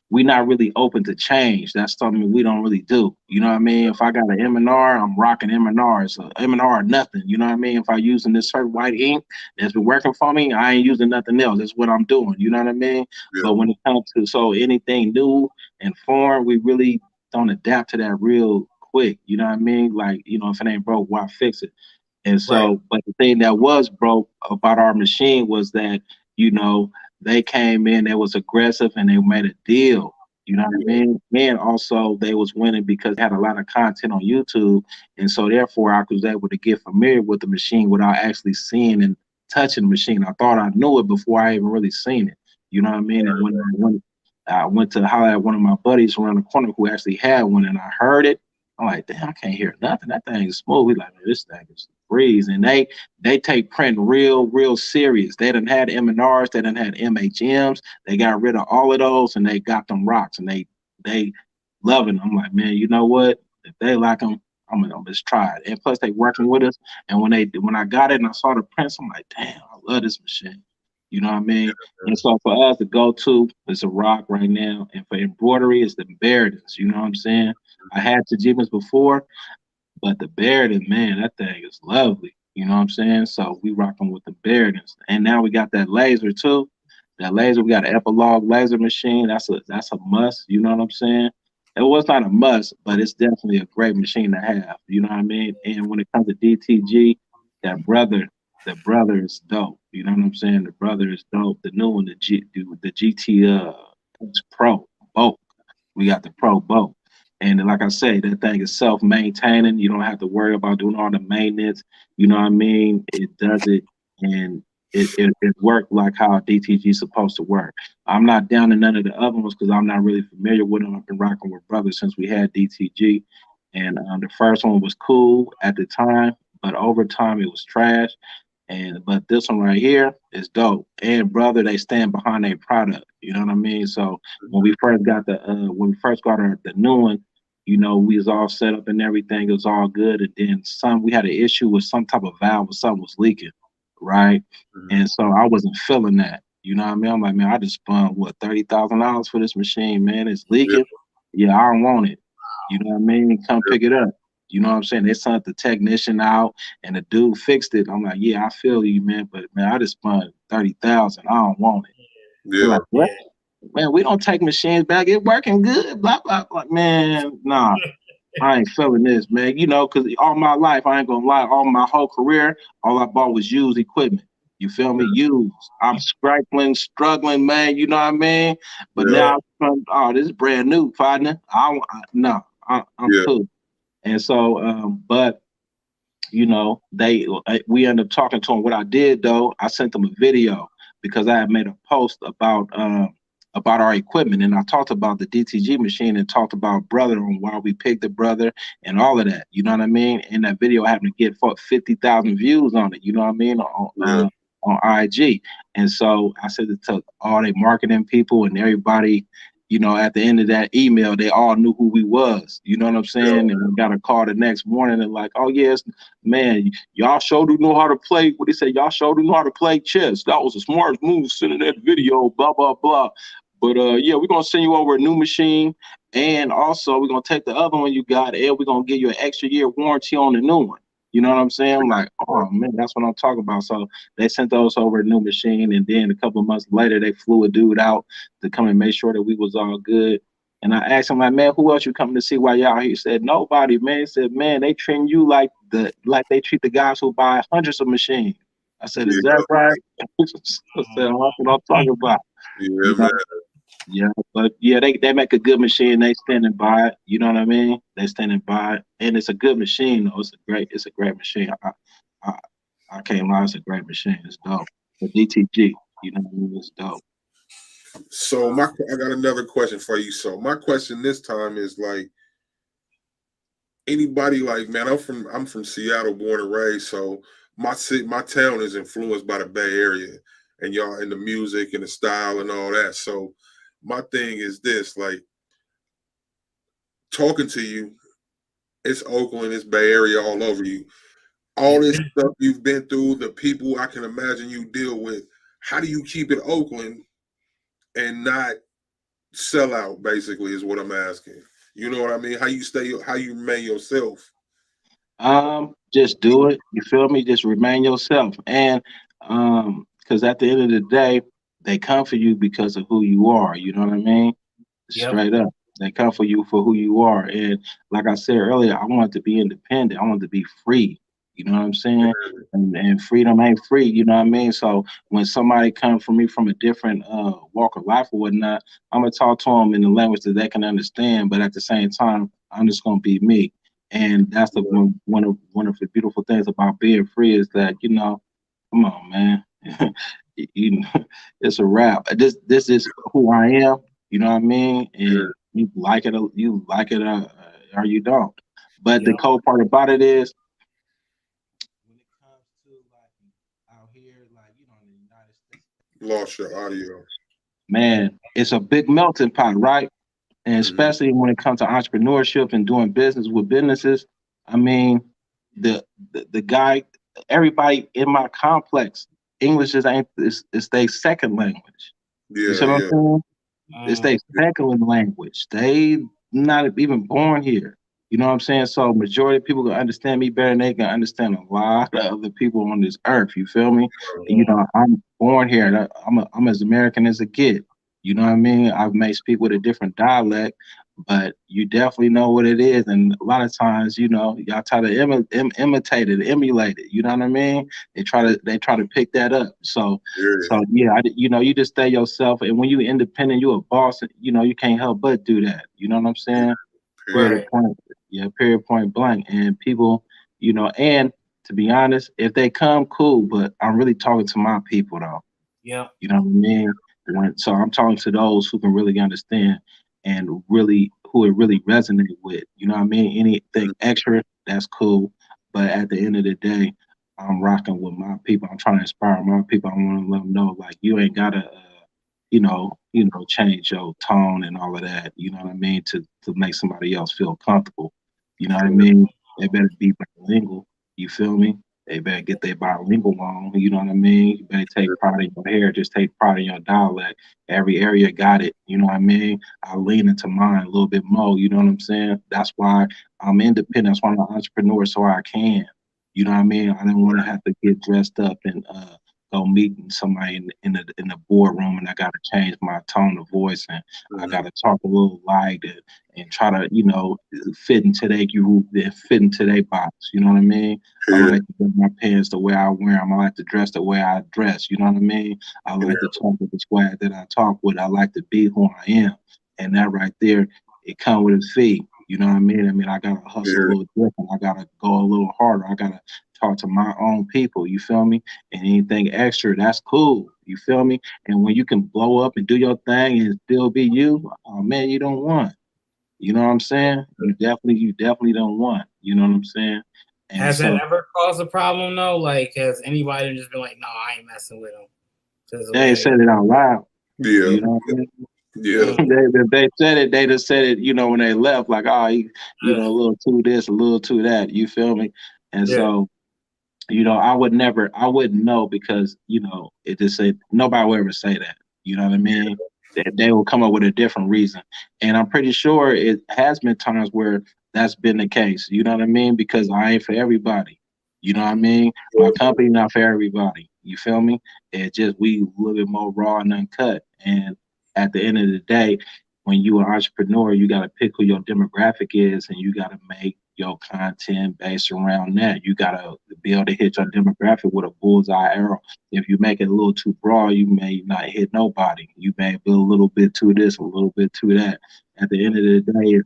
S2: we're not really open to change. That's something we don't really do. You know what I mean? If I got an M&R, I'm rocking M&R. So M&R or nothing. You know what I mean? If I'm using this certain white ink that's been working for me, I ain't using nothing else. That's what I'm doing. You know what I mean? Yeah. But when it comes to anything new and foreign, we really don't adapt to that real quick. You know what I mean? Like, if it ain't broke, why fix it? And so, But the thing that was broke about our machine was that, they came in, they was aggressive, and they made a deal. You know what I mean? And also they was winning because they had a lot of content on YouTube. And so therefore I was able to get familiar with the machine without actually seeing and touching the machine. I thought I knew it before I even really seen it. You know what I mean? And when I went to holler at one of my buddies around the corner who actually had one, and I heard it, I'm like, damn, I can't hear nothing. That thing is smooth. He's like, man, this thing is breeze. And they take print real serious. They done had M&Rs, they done had MHMs. They got rid of all of those, and they got them rocks, and they loving them. I'm like, man, you know what? If they like them, I'm gonna just try it. And plus, they working with us. And when I got it and I saw the prints, I'm like, damn, I love this machine. You know what I mean? And so for us, the go-to is a rock right now. And for embroidery, it's the Berdens. You know what I'm saying? I had Tajimas before, but the Berdens, man, that thing is lovely. You know what I'm saying? So we rocking with the Berdens. And now we got that laser too. That laser, we got an Epilogue laser machine. That's a must. You know what I'm saying? It was not a must, but it's definitely a great machine to have. You know what I mean? And when it comes to DTG, the brother is dope. You know what I'm saying? The brother is dope. The new one, the GT X Pro both. We got the Pro both. And like I say, that thing is self-maintaining. You don't have to worry about doing all the maintenance. You know what I mean? It does it, and it worked like how DTG is supposed to work. I'm not down to none of the other ones because I'm not really familiar with them. I've been rocking with brothers since we had DTG, and the first one was cool at the time, but over time it was trash. And but this one right here is dope. And brother, they stand behind their product. You know what I mean? So when we first got the new one, you know, we was all set up and everything. It was all good. And then we had an issue with some type of valve or something was leaking, right? And so I wasn't feeling that. You know what I mean? I'm like, man, I just spent what $30,000 for this machine, man. It's leaking. Yeah, I don't want it. You know what I mean? Come pick it up. You know what I'm saying? They sent the technician out and the dude fixed it. I'm like, yeah, I feel you, man. But man, I just spent 30,000. I don't want it.
S1: Yeah.
S2: They're like, what? Man, we don't take machines back. It's working good. Blah blah blah. Man, nah. I ain't feeling this, man. You know, because all my life, I ain't gonna lie, all my whole career, all I bought was used equipment. You feel me? Used. I'm struggling, man. You know what I mean? But now, this is brand new, partner. I'm cool. And so, but you know, we ended up talking to them. What I did though, I sent them a video because I had made a post about our equipment, and I talked about the DTG machine and talked about brother and why we picked the brother and all of that. You know what I mean? And that video happened to get 50,000 views on it. You know what I mean? On IG. And so I said it to all the marketing people and everybody. You know, at the end of that email, they all knew who we was. You know what I'm saying? And we got a call the next morning and like, oh yes, man, y'all sure do know how to play. What they say, y'all sure do know how to play chess. That was the smartest move sending that video, blah, blah, blah. But yeah, we're gonna send you over a new machine, and also we're gonna take the other one you got, and we're gonna give you an extra year warranty on the new one. You know what I'm saying? I'm like, oh man, that's what I'm talking about. So they sent those over a new machine, and then a couple of months later, they flew a dude out to come and make sure that we was all good. And I asked him, like, man, who else you coming to see while y'all here? He said, nobody, man. He said, man, they treat you like they treat the guys who buy hundreds of machines. I said, is that right? I said, that's what I'm talking about.
S1: Yeah, man.
S2: Yeah, but yeah, they make a good machine. They standing by it. You know what I mean? They standing by it, and it's a good machine. Though it's a great machine. I can't lie, it's a great machine. It's dope. The DTG, you know what I mean? It's dope.
S1: So I got another question for you. So my question this time is like, anybody like, man, I'm from Seattle, born and raised. So my town is influenced by the Bay Area, and y'all in the music and the style and all that. So my thing is this, like, talking to you, it's Oakland, it's Bay Area all over you. All this stuff you've been through, the people I can imagine you deal with, how do you keep it Oakland and not sell out, basically, is what I'm asking. You know what I mean? How you remain yourself?
S2: Just do it. You feel me? Just remain yourself. And because at the end of the day, they come for you because of who you are. You know what I mean? Straight up. They come for you for who you are. And like I said earlier, I want to be independent. I want to be free. You know what I'm saying? And freedom ain't free. You know what I mean? So when somebody comes for me from a different walk of life or whatnot, I'm going to talk to them in the language that they can understand. But at the same time, I'm just going to be me. And that's one of the beautiful things about being free is that, you know, come on, man. You know, it's a wrap. This is who I am. You know what I mean? And you like it, or you don't. But the cool part about it is, when it comes to like out here, like you know, in the United States,
S1: lost your audio.
S2: Man, it's a big melting pot, right? And especially when it comes to entrepreneurship and doing business with businesses. I mean, the guy, everybody in my complex, English is their second language. You see what I'm saying? It's their second language. They not even born here. You know what I'm saying? So majority of people can understand me better than they can understand a lot of other people on this earth. You feel me? You know, I'm born here. I'm as American as it get. You know what I mean? I may speak with a different dialect, but you definitely know what it is. And a lot of times, you know, y'all try to imitate it, emulate it. You know what I mean? They try to pick that up. So yeah, you know, you just stay yourself. And when you're independent, you're a boss. You know, you can't help but do that. You know what I'm saying? Period point. Yeah, period point blank. And people, you know, and to be honest, if they come, cool. But I'm really talking to my people though.
S3: Yeah.
S2: You know what I mean? So I'm talking to those who can really understand and really who it really resonate with. You know what I mean? Anything extra, that's cool. But at the end of the day, I'm rocking with my people. I'm trying to inspire my people. I want to let them know, like, you ain't gotta, change your tone and all of that. You know what I mean? To make somebody else feel comfortable. You know what I mean? They better be bilingual. You feel me? They better get their bilingual on. You know what I mean? You better take pride in your hair. Just take pride in your dialect. Every area got it. You know what I mean? I lean into mine a little bit more. You know what I'm saying? That's why I'm independent. That's why I'm an entrepreneur, so I can. You know what I mean? I didn't want to have to get dressed up and go meeting somebody in the boardroom, and I got to change my tone of voice, and I got to talk a little light and try to, fit into their group, fit into their box. You know what I mean? I like to wear my pants the way I wear them. I like to dress the way I dress. You know what I mean? I like to talk with the squad that I talk with. I like to be who I am, and that right there, it comes with a fee. You know what I mean? I gotta hustle a little different. I gotta go a little harder. I gotta talk to my own people. You feel me? And anything extra, that's cool. You feel me? And when you can blow up and do your thing and still be you, oh man, you don't want. You know what I'm saying? You definitely don't want. You know what I'm saying? And
S3: has that ever caused a problem though? Like, has anybody just been like, "No, I ain't messing with them"?
S2: They ain't said it out loud.
S1: Yeah.
S2: You know what I mean?
S1: Yeah.
S2: If they said it, they just said it, when they left, like, oh, a little too this, a little too that. You feel me? And so, I wouldn't know because, it just said, nobody will ever say that. You know what I mean? They will come up with a different reason. And I'm pretty sure it has been times where that's been the case. You know what I mean? Because I ain't for everybody. You know what I mean? My company not for everybody. You feel me? It's just we a little bit more raw and uncut. And at the end of the day, when you are an entrepreneur, you got to pick who your demographic is, and you got to make your content based around that. You got to be able to hit your demographic with a bullseye arrow. If you make it a little too broad, you may not hit nobody. You may be a little bit to this, a little bit to that. At the end of the day,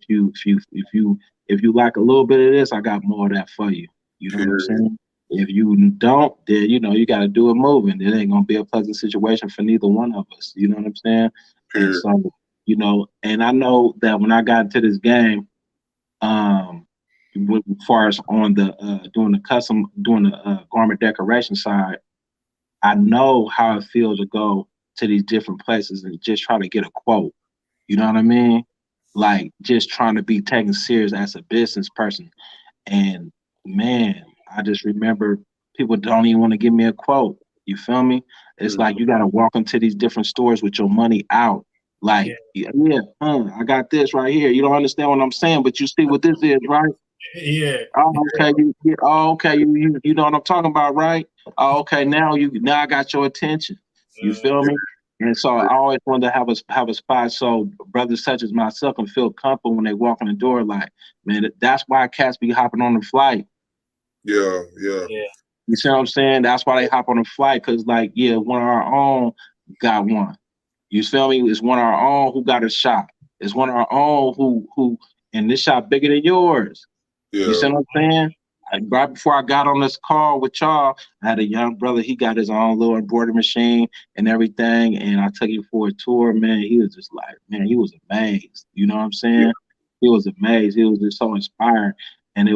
S2: if you like a little bit of this, I got more of that for you. You know what I'm saying? If you don't, then you got to do it moving. It ain't gonna be a pleasant situation for neither one of us. You know what I'm saying? And so, and I know that when I got into this game, as far as on the doing the garment decoration side, I know how it feels to go to these different places and just try to get a quote. You know what I mean? Like just trying to be taken serious as a business person. And man, I just remember people don't even want to give me a quote. You feel me? It's like you got to walk into these different stores with your money out. Like, I got this right here. You don't understand what I'm saying, but you see what this is, right?
S3: Yeah.
S2: Oh, okay. You know what I'm talking about, right? Oh, okay. Now I got your attention. You feel me? And so I always wanted to have a spot so brothers such as myself can feel comfortable when they walk in the door. Like, man, that's why cats be hopping on the flight.
S1: Yeah.
S2: You see what I'm saying? That's why they hop on the flight, because one of our own got one. You feel me? It's one of our own who got a shop. It's one of our own who and this shop bigger than yours.
S1: Yeah.
S2: You see what I'm saying? Right before I got on this call with y'all, I had a young brother. He got his own little embroidery machine and everything. And I took him for a tour, man. He was just like, man, he was amazed. You know what I'm saying? Yeah. He was amazed. He was just so inspired. And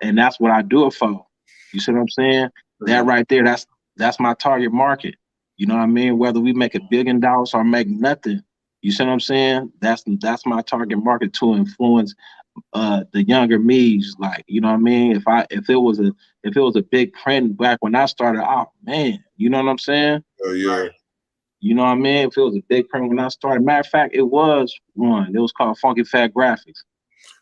S2: that's what I do it for. You see what I'm saying? Mm-hmm. That right there, that's my target market. You know what I mean? Whether we make $1 billion or make nothing, you see what I'm saying? That's my target market to influence the younger me's, like, you know what I mean? If it was a big print back when I started out, man, you know what I'm saying?
S1: Yeah.
S2: You know what I mean? If it was a big print when I started, matter of fact, it was one. It was called Funky Fat Graphics.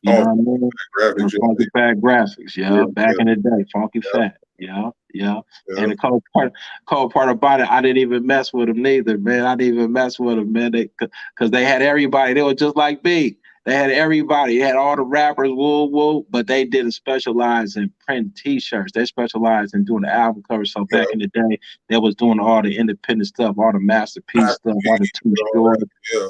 S2: You know what I mean? It was Funky Fat Graphics, back in the day, Funky Fat, yeah. And the cold part about it, I didn't even mess with them neither, man. I didn't even mess with them, man. Because they had everybody. They were just like me. They had everybody. They had all the rappers, woo, but they didn't specialize in printing T-shirts. They specialized in doing the album covers. So back in the day, they was doing all the independent stuff, all the masterpiece stuff, all the too short.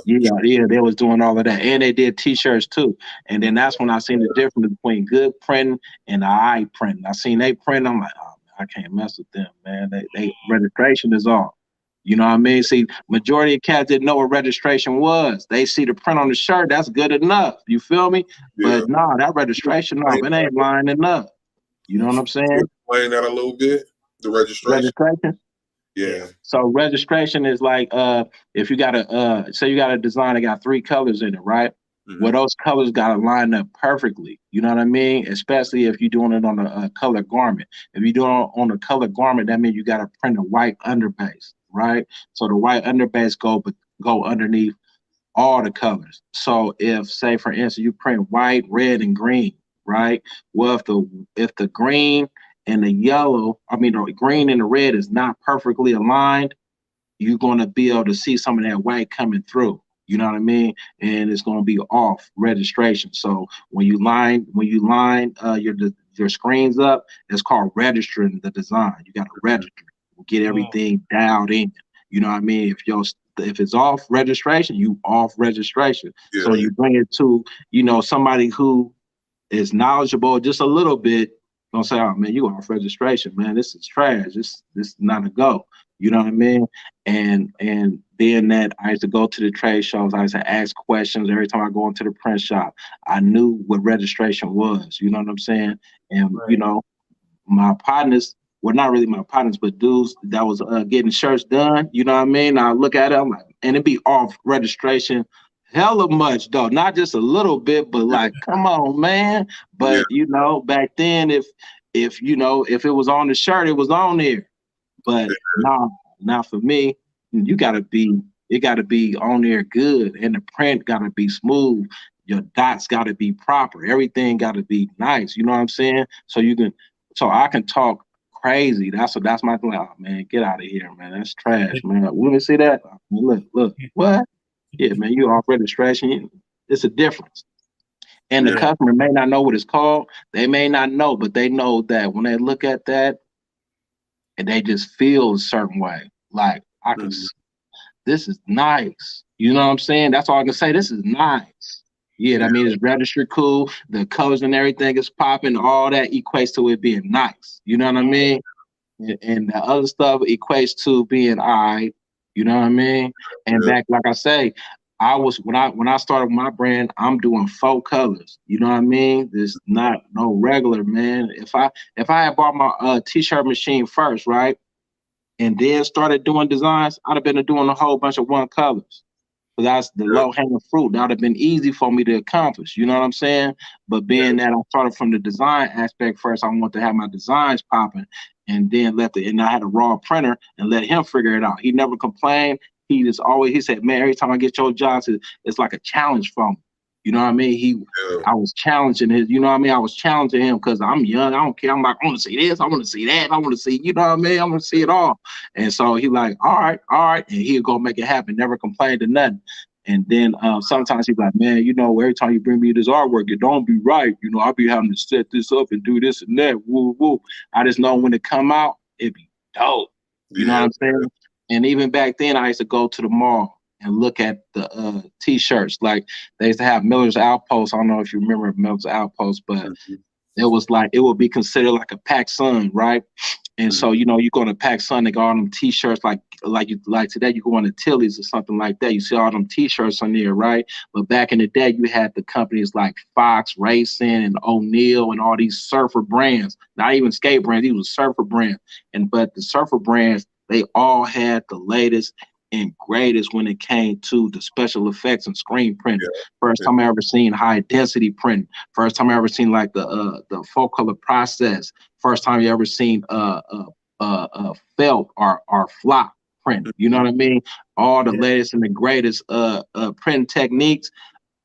S2: Yeah, they was doing all of that. And they did T-shirts too. And then that's when I seen the difference between good printing and the eye printing. I seen they print, I'm like, oh, I can't mess with them, man. They registration is off. You know what I mean? See, majority of cats didn't know what registration was. They see the print on the shirt, that's good enough. You feel me? Yeah. But nah, that registration, no, it ain't lining up. You know what I'm saying?
S1: Explain that a little bit. The registration. Yeah.
S2: So registration is like if you got a say you got a design that got 3 colors in it, right? Mm-hmm. Well, those colors gotta line up perfectly. You know what I mean? Especially if you're doing it on a color garment. If you're doing it on a color garment, that means you gotta print a white underbase, right? So the white underbase go underneath all the colors. So if, say for instance, you print white, red, and green, right? Well, if the green and the yellow, the green and the red is not perfectly aligned, you're gonna be able to see some of that white coming through. You know what I mean? And it's going to be off registration. So when you line your screens up, it's called registering the design. You got to register, get everything dialed in. You know what I mean? If it's off registration, you off registration. Yeah. So you bring it to somebody who is knowledgeable just a little bit. Don't say, oh man, you off registration, man. This is trash. This is not a go. You know what I mean? And being that I used to go to the trade shows, I used to ask questions every time I go into the print shop. I knew what registration was. You know what I'm saying? And right. My partners, well, not really my partners, but dudes that was getting shirts done. You know what I mean? I look at it, I'm like, and it be off registration. Hella much though, not just a little bit, but like, come on, man. But back then, if it was on the shirt, it was on there. But now for me, it gotta be on there good, and the print gotta be smooth. Your dots gotta be proper. Everything gotta be nice. You know what I'm saying? So I can talk crazy. That's my thing. Oh man, get out of here, man. That's trash, man. Let me see that. Look, what? Yeah, man, you off registration. It's a difference. And the customer may not know what it's called. They may not know, but they know that when they look at that, and they just feel a certain way. Like, this is nice. You know what I'm saying? That's all I can say. This is nice. Yeah, that means it's registered cool. The colors and everything is popping. All that equates to it being nice. You know what I mean? And the other stuff equates to being all right. You know what I mean? And back, like I say, when I started my brand, I'm doing 4 colors. You know what I mean? There's not no regular, man. If I had bought my t-shirt machine first, right, and then started doing designs, I'd have been doing a whole bunch of 1 colors. So that's the low hanging fruit. That would have been easy for me to accomplish. You know what I'm saying? But being that I started from the design aspect first, I want to have my designs popping, and then and I had a raw printer and let him figure it out. He never complained. He said, man, every time I get your jobs, it's like a challenge for me. You know what I mean? I was challenging his, you know what I mean? I was challenging him because I'm young. I don't care. I'm like, I want to see this. I want to see that. I want to see, you know what I mean? I want to see it all. And so he like, all right. And he'll go make it happen. Never complained to nothing. And then sometimes he's like, man, every time you bring me this artwork, it don't be right. I'll be having to set this up and do this and that. Woo, woo. I just know when it come out, it be dope. You know what I'm saying? And even back then, I used to go to the mall and look at the T-shirts. Like they used to have Miller's Outpost. I don't know if you remember Miller's Outpost, but it was like, it would be considered like a PacSun, right? And so, you go to PacSun, they got all them T-shirts like today, you go on to Tilly's or something like that. You see all them T-shirts on there, right? But back in the day, you had the companies like Fox Racing and O'Neill and all these surfer brands, not even skate brands, these were surfer brands. But the surfer brands, they all had the latest and greatest when it came to the special effects and screen printing. First time I ever seen high density printing. First time I ever seen like the full color process. First time you ever seen felt or flop print. You know what I mean? All the latest and the greatest print techniques.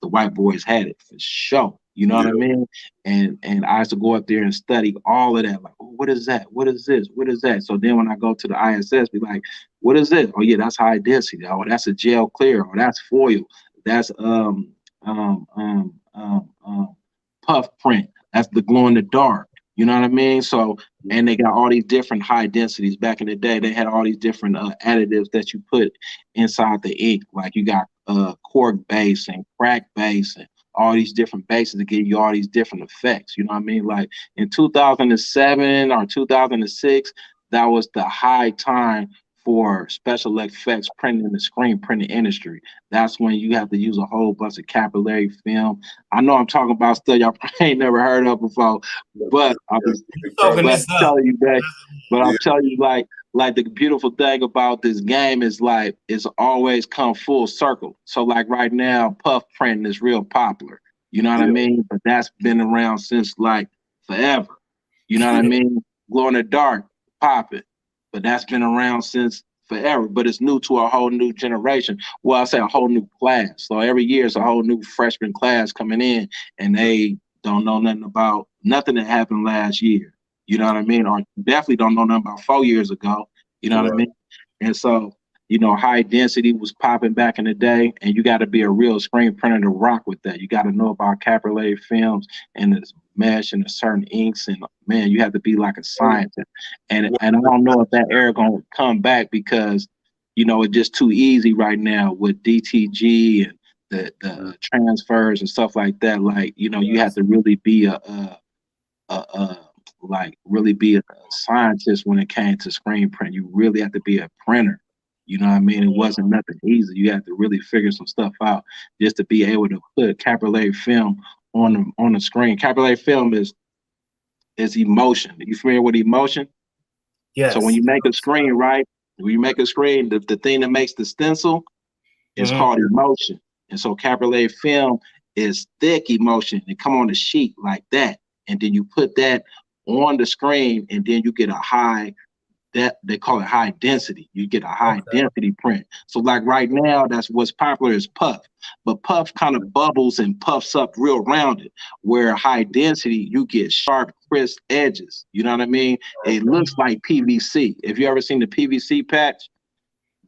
S2: The white boys had it for sure. You know what I mean? And I used to go up there and study all of that. Like, oh, what is that? What is this? What is that? So then when I go to the ISS, be like, what is this? Oh yeah, that's high density. Oh, that's a gel clear. Oh, that's foil. That's puff print. That's the glow in the dark. You know what I mean? So, and they got all these different high densities. Back in the day, they had all these different additives that you put inside the ink. Like you got cork base and crack base and all these different bases to give you all these different effects. You know what I mean? Like in 2007 or 2006, that was the high time for special effects printing in the screen printing industry. That's when you have to use a whole bunch of capillary film. I know I'm talking about stuff y'all ain't never heard of before, but I'm telling you that. But I'm telling you, like the beautiful thing about this game is like it's always come full circle. So like right now, puff printing is real popular. You know what I mean? But that's been around since like forever. You know what I mean? Glow in the dark, pop it. But that's been around since forever. But it's new to a whole new generation. Well, I say a whole new class. So every year is a whole new freshman class coming in, and they don't know nothing about nothing that happened last year. You know what I mean? Or definitely don't know nothing about 4 years ago. You know what I mean? And so, you know, high density was popping back in the day, and you got to be a real screen printer to rock with that. You got to know about capillary films and the mesh and the certain inks, and man, you have to be like a scientist. And I don't know if that era gonna come back because, you know, it's just too easy right now with DTG and the transfers and stuff like that. Like, you know, you have to really be really be a scientist when it came to screen print. You really have to be a printer. You know what I mean? It wasn't nothing easy. You had to really figure some stuff out just to be able to put capillary film on the screen. Capillary film is emotion. Are you familiar with emotion?
S3: Yes.
S2: So when you make a screen, right? When you make a screen, the thing that makes the stencil is called emotion. And so capillary film is thick emotion. It come on the sheet like that. And then you put that on the screen, and then you get a high, that they call it high density. You get a high density print. So like right now, that's what's popular is puff. But puff kind of bubbles and puffs up real rounded, where high density, you get sharp, crisp edges. You know what I mean? It looks like PVC. If you ever seen the PVC patch,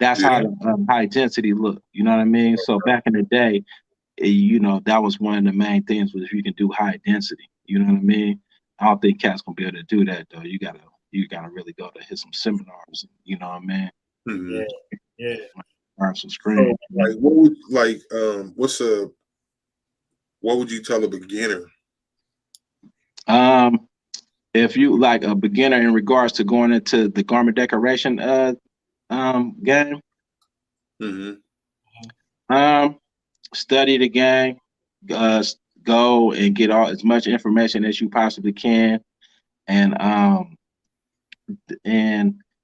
S2: that's how the high density look. You know what I mean? So back in the day, you know, that was one of the main things was if you can do high density. You know what I mean? I don't think cats gonna be able to do that though. You gotta really go to hit some seminars. You know what I mean?
S3: Yeah.
S2: Learn some screen.
S1: So, what would you tell a beginner?
S2: If you like a beginner in regards to going into the garment decoration game, study the game, go and get as much information as you possibly can, and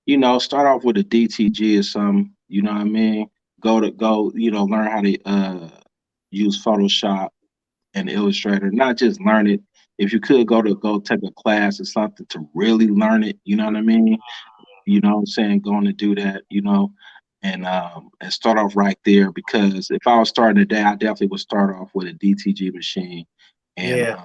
S2: you know, start off with a DTG or something. You know what I mean? You know, learn how to use Photoshop and Illustrator. Not just learn it. If you could go take a class or something to really learn it. You know what I mean? You know what I'm saying? Going to do that. You know. And start off right there, because if I was starting today, I definitely would start off with a DTG machine, and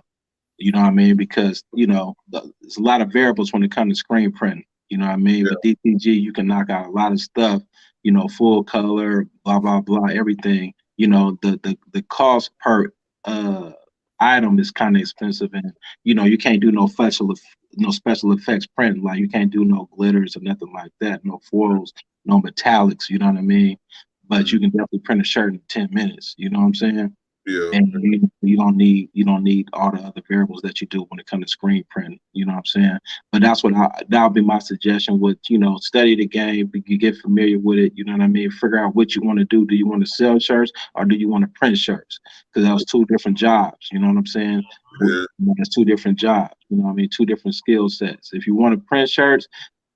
S2: you know what I mean, because you know there's a lot of variables when it comes to screen printing. You know what I mean? With DTG, you can knock out a lot of stuff. You know, full color, blah blah blah, everything. You know, the cost per item is kind of expensive, and you know you can't do no special effects print. Like you can't do no glitters or nothing like that, no foils, no metallics. You know what I mean? But you can definitely print a shirt in 10 minutes. You know what I'm saying?
S1: Yeah.
S2: And you don't need all the other variables that you do when it comes to screen print. You know what I'm saying? But that'll be my suggestion. With study the game, you get familiar with it. You know what I mean? Figure out what you want to do. Do you want to sell shirts or do you want to print shirts? Because that was two different jobs. You know what I'm saying?
S1: Yeah.
S2: That's two different jobs. You know what I mean? Two different skill sets. If you want to print shirts,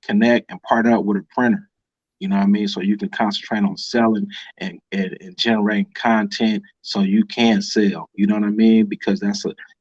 S2: connect and partner up with a printer. You know what I mean? So you can concentrate on selling and generating content so you can sell. You know what I mean? Because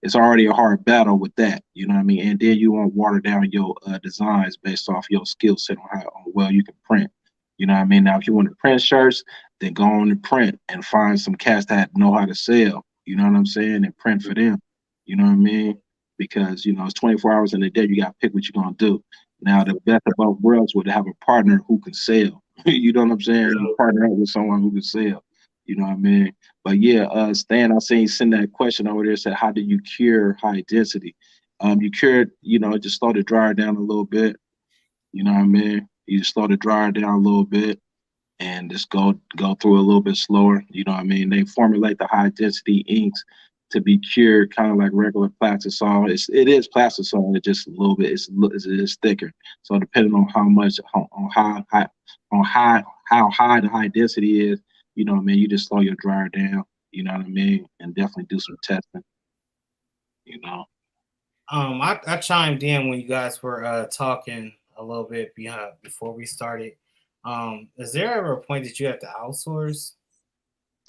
S2: it's already a hard battle with that. You know what I mean? And then you won't water down your designs based off your skill set on how well you can print. You know what I mean? Now, if you want to print shirts, then go on and print and find some cats that know how to sell. You know what I'm saying? And print for them. You know what I mean? Because, it's 24 hours in a day. You got to pick what you're going to do. Now, the best of both worlds would have a partner who can sell. You know what I'm saying? You partner up with someone who can sell. You know what I mean? But yeah, Stan, I seen you send that question over there. Said, how do you cure high density? You cure it, just slow the dryer down a little bit. You know what I mean? You just slow the dryer down a little bit and just go through a little bit slower. You know what I mean? They formulate the high density inks to be cured, kind of like regular plastisol. It is plastisol, it's just a little bit. It's thicker. So depending on how much how high the high density is, you know what I mean. You just slow your dryer down. You know what I mean, and definitely do some testing. You know.
S3: I chimed in when you guys were talking a little bit before we started. Is there ever a point that you have to outsource?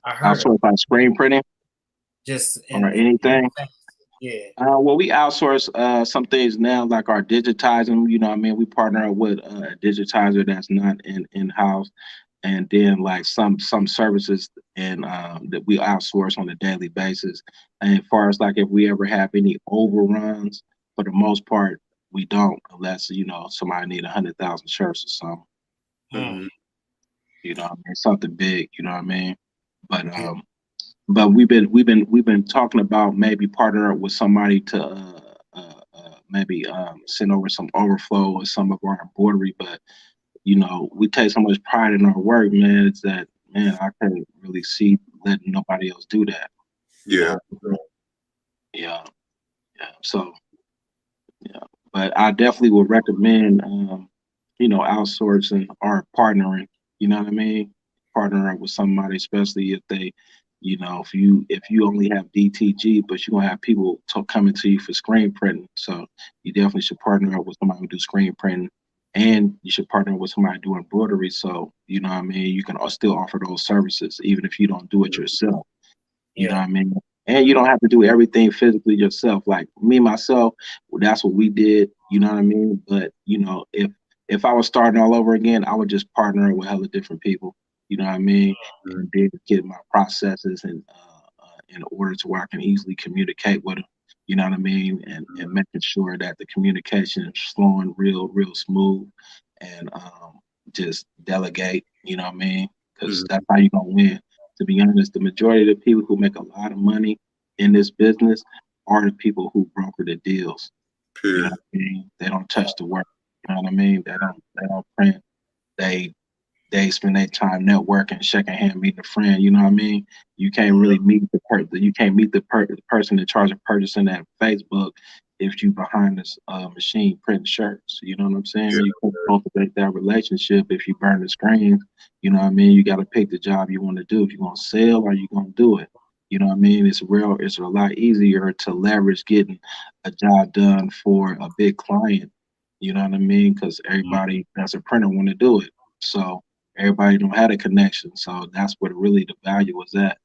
S3: I heard
S2: outsource by screen printing,
S3: just
S2: or anything.
S3: Yeah.
S2: Well, we outsource some things now, like our digitizing. You know what I mean? We partner up with a digitizer that's not in-house, and then like some services and that we outsource on a daily basis. And as far as like if we ever have any overruns, for the most part, we don't, unless somebody need 100,000 shirts or something.
S3: Mm.
S2: You know what I mean? Something big. You know what I mean? But we've been talking about maybe partner up with somebody to maybe send over some overflow or some of our embroidery. But we take so much pride in our work, man. It's that, man, I can't really see letting nobody else do that.
S1: Yeah.
S2: Yeah. So, yeah. But I definitely would recommend, outsourcing or partnering. You know what I mean? Partnering up with somebody, especially if they, if you only have DTG, but you're gonna have people coming to you for screen printing. So you definitely should partner up with somebody who do screen printing, and you should partner with somebody doing embroidery. So you know what I mean. You can still offer those services even if you don't do it yourself. You know what I mean. And you don't have to do everything physically yourself. Like me myself, that's what we did. You know what I mean. But if I was starting all over again, I would just partner with hella different people. You know what I mean, and be able to get my processes and in order to where I can easily communicate with them. You know what I mean, and making sure that the communication is flowing real smooth, and just delegate. You know what I mean, because that's how you're gonna win. To be honest, the majority of the people who make a lot of money in this business are the people who broker the deals. You know what I mean? They don't touch the work. You know what I mean? They don't print. They spend their time networking, shaking hand, meeting a friend. You know what I mean? You can't really meet the person. You can't meet the person in charge of purchasing that Facebook if you behind this machine printing shirts. You know what I'm saying?
S1: Yeah.
S2: You can cultivate that relationship if you burn the screens. You know what I mean? You got to pick the job you want to do. If you're gonna sell or you gonna do it. You know what I mean? It's a lot easier to leverage getting a job done for a big client. You know what I mean? Because everybody that's a printer want to do it. So everybody don't have a connection. So that's what really the value was at.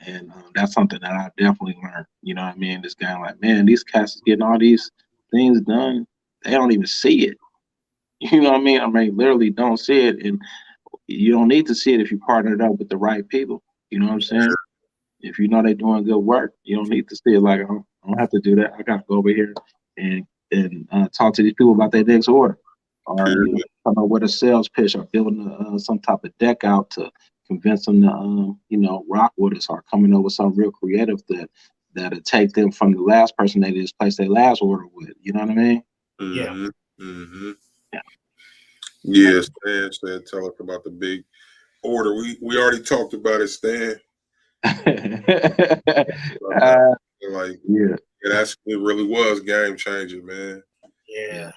S2: And that's something that I definitely learned. You know what I mean? This guy, like, man, these cats is getting all these things done. They don't even see it. You know what I mean? I mean, literally don't see it. And you don't need to see it if you partnered up with the right people. You know what I'm saying? If you know they're doing good work, you don't need to see it like, oh, I don't have to do that. I got to go over here and talk to these people about their next order. Or come up with a sales pitch or building some type of deck out to convince them to rock with us, or coming up with something real creative that'll take them from the last person they just placed their last order with. You know what I mean?
S3: Yeah.
S1: Yeah, Stan said, tell us about the big order. We already talked about it, Stan. It really was game changing, man.
S3: Yeah,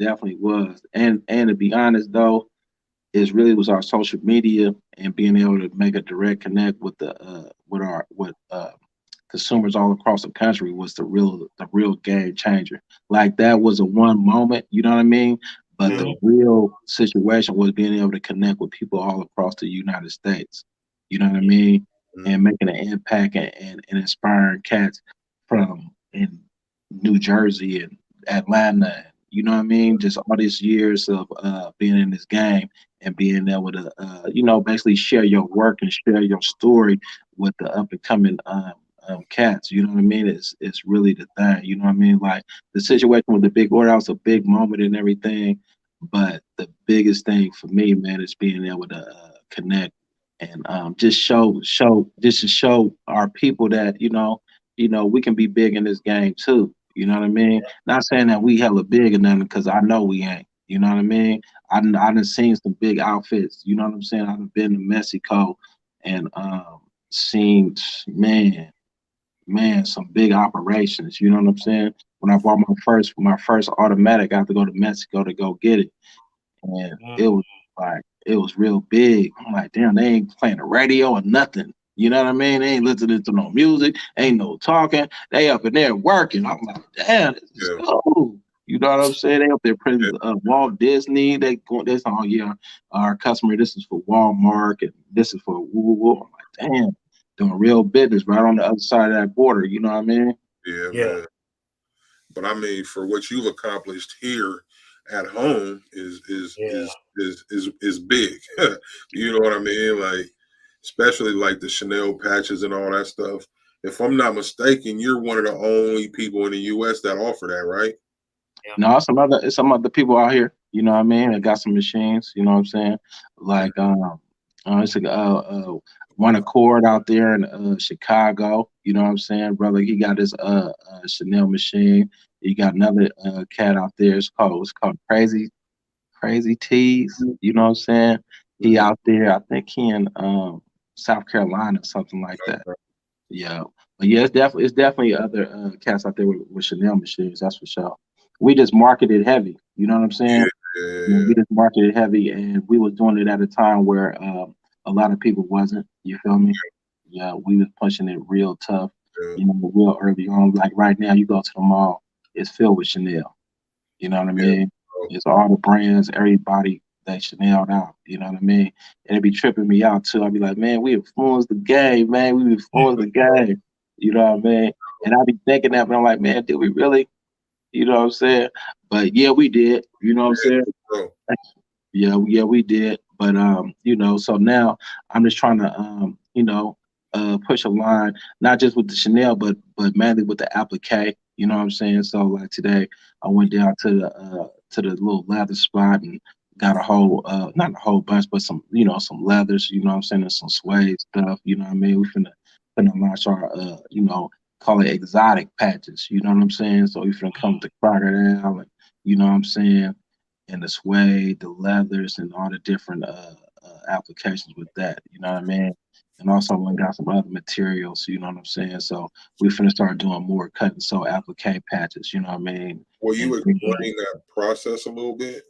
S2: definitely was. And to be honest though, it really was our social media and being able to make a direct connect with consumers all across the country was the real game changer. Like that was a one moment, you know what I mean? But the real situation was being able to connect with people all across the United States. You know what I mean? And making an impact and inspiring cats from in New Jersey and Atlanta. You know what I mean? Just all these years of being in this game and being able to, basically share your work and share your story with the up and coming cats. You know what I mean? It's really the thing. You know what I mean? Like the situation with the big order, that was a big moment and everything. But the biggest thing for me, man, is being able to connect and just just to show our people that we can be big in this game too. You know what I mean? Not saying that we hella big or nothing, because I know we ain't. You know what I mean? I done seen some big outfits. You know what I'm saying? I've been to Mexico and seen, man, some big operations. You know what I'm saying? When I bought my first automatic, I had to go to Mexico to go get it, and it was real big. I'm like, damn, they ain't playing the radio or nothing. You know what I mean? They ain't listening to no music, ain't no talking. They up in there working. I'm like, damn, this is cool. You know what I'm saying? They up there printing Walt Disney. They say, oh yeah, our customer, this is for Walmart and this is for woo woo. I'm like, damn, doing real business right on the other side of that border. You know what I mean?
S1: Yeah, man. But I mean, for what you've accomplished here at home is big. You know what I mean? Like, especially like the Chanel patches and all that stuff. If I'm not mistaken, you're one of the only people in the U.S. that offer that, right?
S2: Yeah. No, some other people out here. You know what I mean? They got some machines. You know what I'm saying? Like it's One Accord out there in Chicago. You know what I'm saying, brother? He got his Chanel machine. You got another cat out there. It's called Crazy Tees. You know what I'm saying? He out there. I think he in South Carolina or something like that. Yeah, but yeah, it's definitely other cats out there with Chanel machines. That's for sure. We just marketed heavy. You know what I'm saying?
S1: Yeah.
S2: We just marketed heavy, and we was doing it at a time where a lot of people wasn't. You feel me? Yeah, we was pushing it real tough. You know, real early on. Like right now, you go to the mall, it's filled with Chanel. You know what I mean? It's all the brands, everybody they Chanel'd out. You know what I mean? And it be tripping me out too. I'd be like, man, we influenced the game, man. We influenced the game. You know what I mean? And I be thinking that, but I'm like, man, did we really? You know what I'm saying? But yeah, we did. You know what I'm saying? Yeah, we did. But so now I'm just trying to push a line, not just with the Chanel, but mainly with the applique. You know what I'm saying? So like today, I went down to the little leather spot and got a whole not a whole bunch, but some some leathers. You know what I'm saying? And some suede stuff. You know what I mean? We finna launch our call it exotic patches. You know what I'm saying? So we finna come with the crocodile and you know what I'm saying, and the suede, the leathers, and all the different applications with that. You know what I mean? And also we got some other materials. You know what I'm saying? So we finna start doing more cut and sew applique patches. You know what I mean?
S1: Will you explain that process a little bit?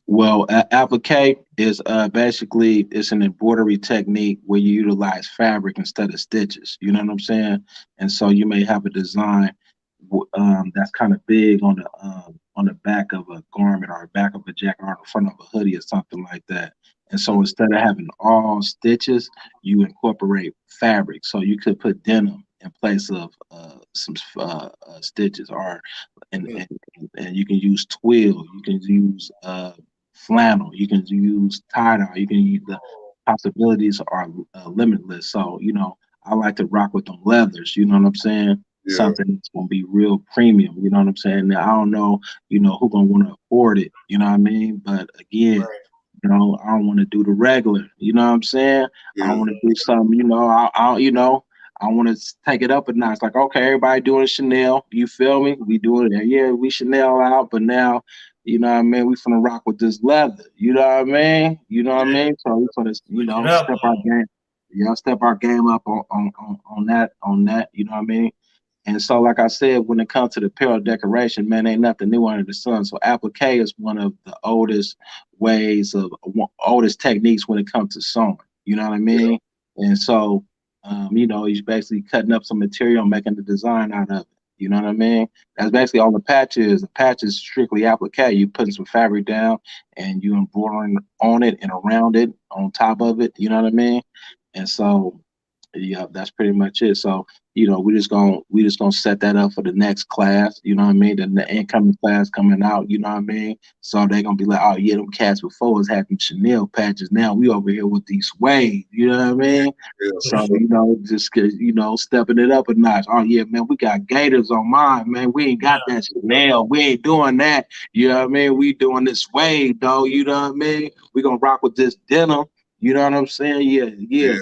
S2: Well, applique is basically it's an embroidery technique where you utilize fabric instead of stitches. You know what I'm saying? And so you may have a design that's kind of big on the back of a garment or the back of a jacket or the front of a hoodie or something like that. And so instead of having all stitches, you incorporate fabric. So you could put denim in place of some stitches, and you can use twill, you can use flannel, you can use tie-dye, you can use the possibilities are limitless. So I like to rock with them leathers. You know what I'm saying? Yeah. Something that's gonna be real premium. You know what I'm saying? Now I don't know, who gonna want to afford it. You know what I mean? But again. Right. I don't want to do the regular. You know what I'm saying? Yeah. I want to do something. I want to take it up a notch. Like, okay, everybody doing Chanel. You feel me? We doing it. Yeah, we Chanel out, but now, you know what I mean? We finna rock with this leather. You know what I mean? You know what I mean? So we finna, step our game. Yeah, step our game up on that. You know what I mean? And so, like I said, when it comes to the apparel decoration, man, ain't nothing new under the sun. So applique is one of the oldest techniques when it comes to sewing. You know what I mean? Yeah. And so, he's basically cutting up some material and making the design out of it. You know what I mean? That's basically all the patch is. The patch is strictly applique. You putting some fabric down and you embroidering on it and around it, on top of it. You know what I mean? And so, yeah, that's pretty much it. So, we just gonna set that up for the next class. You know what I mean? The incoming class coming out. You know what I mean? So they're gonna be like, oh yeah, them cats before us had them Chanel patches. Now we over here with these suede. You know what I mean? Yeah. So just stepping it up a notch. Oh yeah, man, we got gators on mine, man. We ain't got that Chanel. We ain't doing that. You know what I mean? We doing this suede, though. You know what I mean? We gonna rock with this denim. You know what I'm saying? Yeah.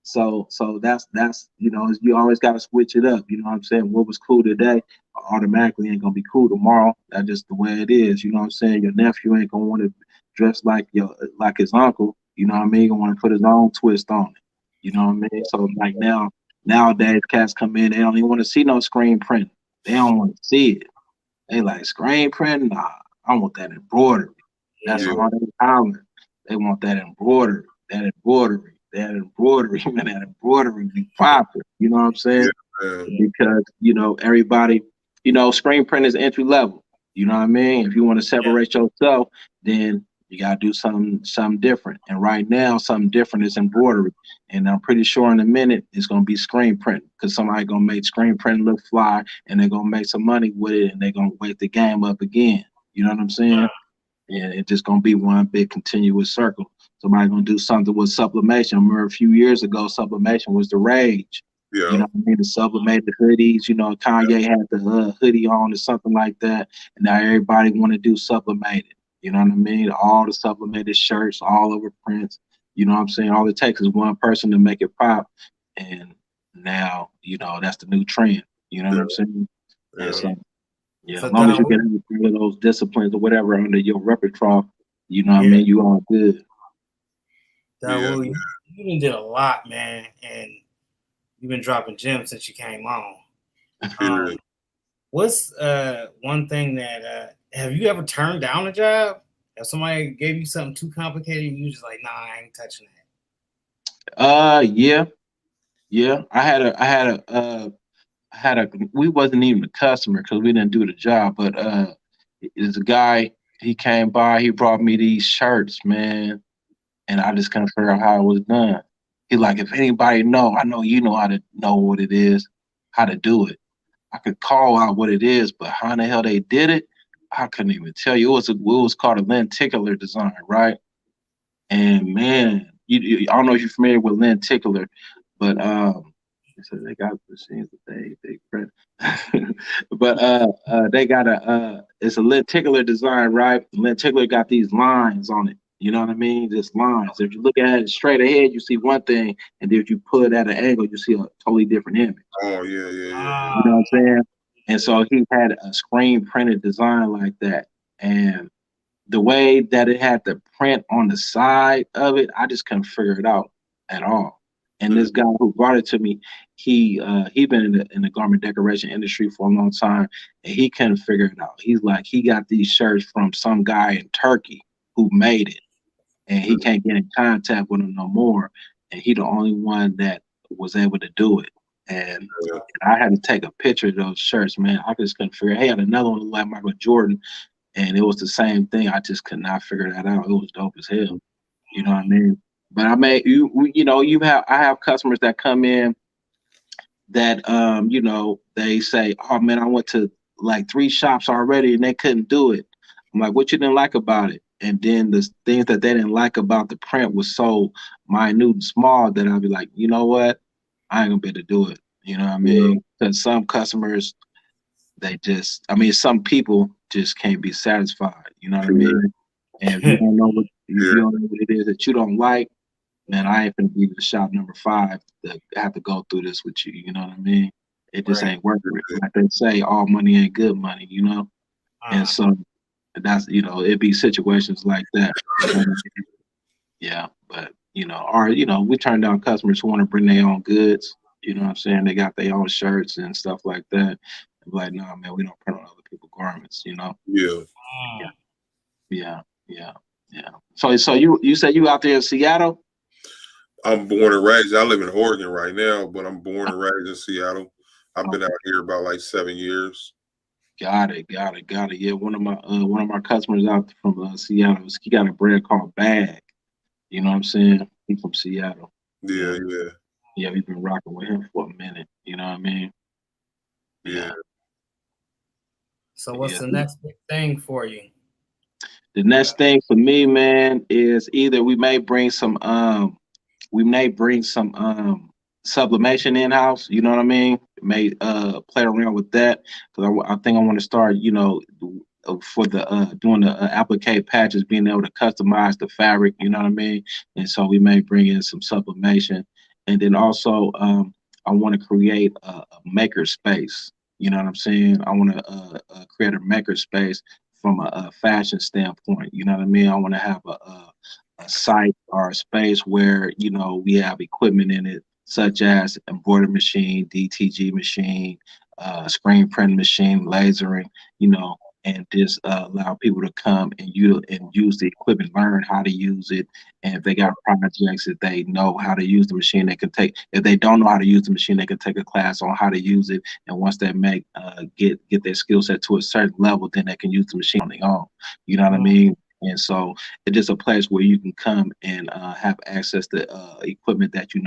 S2: So that's you always got to switch it up. You know what I'm saying? What was cool today automatically ain't gonna be cool tomorrow. That's just the way it is. You know what I'm saying? Your nephew ain't gonna want to dress like his uncle. You know what I mean? He gonna want to put his own twist on it. You know what I mean? So like nowadays cats come in, they don't even want to see no screen print. They don't want to see it. They like screen print. Nah, I want that embroidery. That's all they hollering. They want that embroidery. That embroidery. Man, that embroidery be popping. You know what I'm saying? Yeah. Because everybody, screen print is entry level. You know what I mean? If you want to separate yourself, then you gotta do something different. And right now, something different is embroidery. And I'm pretty sure in a minute it's gonna be screen print, because somebody gonna make screen print look fly, and they're gonna make some money with it, and they're gonna wake the game up again. You know what I'm saying? And it's just gonna be one big continuous circle. Somebody gonna do something with sublimation. I remember a few years ago, sublimation was the rage. Yeah. You know what I mean? The sublimated hoodies. Kanye had the hoodie on or something like that, and now everybody want to do sublimated. You know what I mean? All the sublimated shirts, all over prints. You know what I'm saying? All it takes is one person to make it pop, and now that's the new trend. You know what I'm saying? Yeah. And so, as long as you get of those disciplines or whatever under your repertoire, you know what I mean, you all good.
S3: Dawaud, you did a lot, man, and you've been dropping gems since you came on. What's one thing that have you ever turned down a job? If somebody gave you something too complicated, and you just like, nah, I ain't touching
S2: that. Yeah. I had a we wasn't even a customer because we didn't do the job, but there's a guy, he came by, he brought me these shirts, man, and I just couldn't figure out how it was done. He like, if anybody I know you know how to know what it is, how to do it. I could call out what it is, but how in the hell they did it, I couldn't even tell you. It was called a lenticular design, right? And man, I don't know if you're familiar with lenticular, but so they got machines that they print, but they got it's a lenticular design, right? Lenticular got these lines on it. You know what I mean? Just lines. If you look at it straight ahead, you see one thing, and then if you pull it at an angle, you see a totally different image.
S1: Oh yeah. You
S2: know what I'm saying? And so he had a screen printed design like that, and the way that it had the print on the side of it, I just couldn't figure it out at all. And this guy who brought it to me, he been in the garment decoration industry for a long time, and he couldn't figure it out. He's like, he got these shirts from some guy in Turkey who made it, and he can't get in contact with him no more. And he the only one that was able to do it. And I had to take a picture of those shirts, man. I just couldn't figure it. He had another one like Michael Jordan, and it was the same thing. I just could not figure that out. It was dope as hell. You know what I mean? But I have customers that come in that they say, oh man, I went to like 3 shops already and they couldn't do it. I'm like, what you didn't like about it? And then the things that they didn't like about the print was so minute and small that I'd be like, you know what? I ain't gonna be able to do it. You know what I mean? Because some customers, some people just can't be satisfied. You know what I mean? And if you don't know what it is that you don't like, man, I ain't gonna be the shop number 5 to have to go through this with you. You know what I mean? It just ain't worth it. Like they say, all money ain't good money, And so that's it'd be situations like that. Yeah, but we turn down customers who want to bring their own goods. You know what I'm saying? They got their own shirts and stuff like that. I'm like, no, man, we don't print on other people's garments. Yeah. So you said you out there in Seattle?
S1: I'm born and raised. I live in Oregon right now, but I'm born and raised in Seattle. I've been out here about like 7 years.
S2: Got it. Yeah, one of my customers out from Seattle, he got a brand called Bag. You know what I'm saying? He's from Seattle.
S1: Yeah.
S2: Yeah, we've been rocking with him for a minute. You know what I mean?
S1: Yeah.
S3: So what's the next big thing for you?
S2: The next thing for me, man, is either we may bring some sublimation in-house, you know what I mean? May play around with that, because I think I want to start, for the doing the applique patches, being able to customize the fabric, you know what I mean? And so we may bring in some sublimation. And then also I want to create a maker space. You know what I'm saying? I want to create a maker space from a fashion standpoint. You know what I mean? I want to have a site or a space where, you know, we have equipment in it, such as embroidery machine, DTG machine, screen print machine, lasering, you know, and just allow people to come and use the equipment, learn how to use it. And if they got projects that they know how to use the machine, they can take. If they don't know how to use the machine, they can take a class on how to use it. And once they get their skill set to a certain level, then they can use the machine on their own. You know what I mean? And so it's just a place where you can come and have access to equipment that you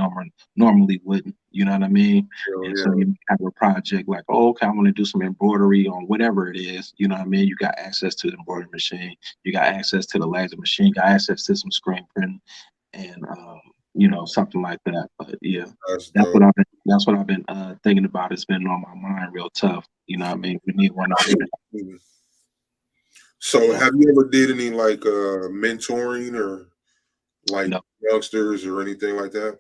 S2: normally wouldn't. You know what I mean? And so you have a project like, oh, okay, I want to do some embroidery on whatever it is. You know what I mean? You got access to the embroidery machine. You got access to the laser machine. You got access to some screen printing, and you know, something like that. But yeah, that's what I've been thinking about. It's been on my mind real tough. You know what I mean? We need one out here.
S1: So have you ever did any like mentoring or like youngsters or anything like that?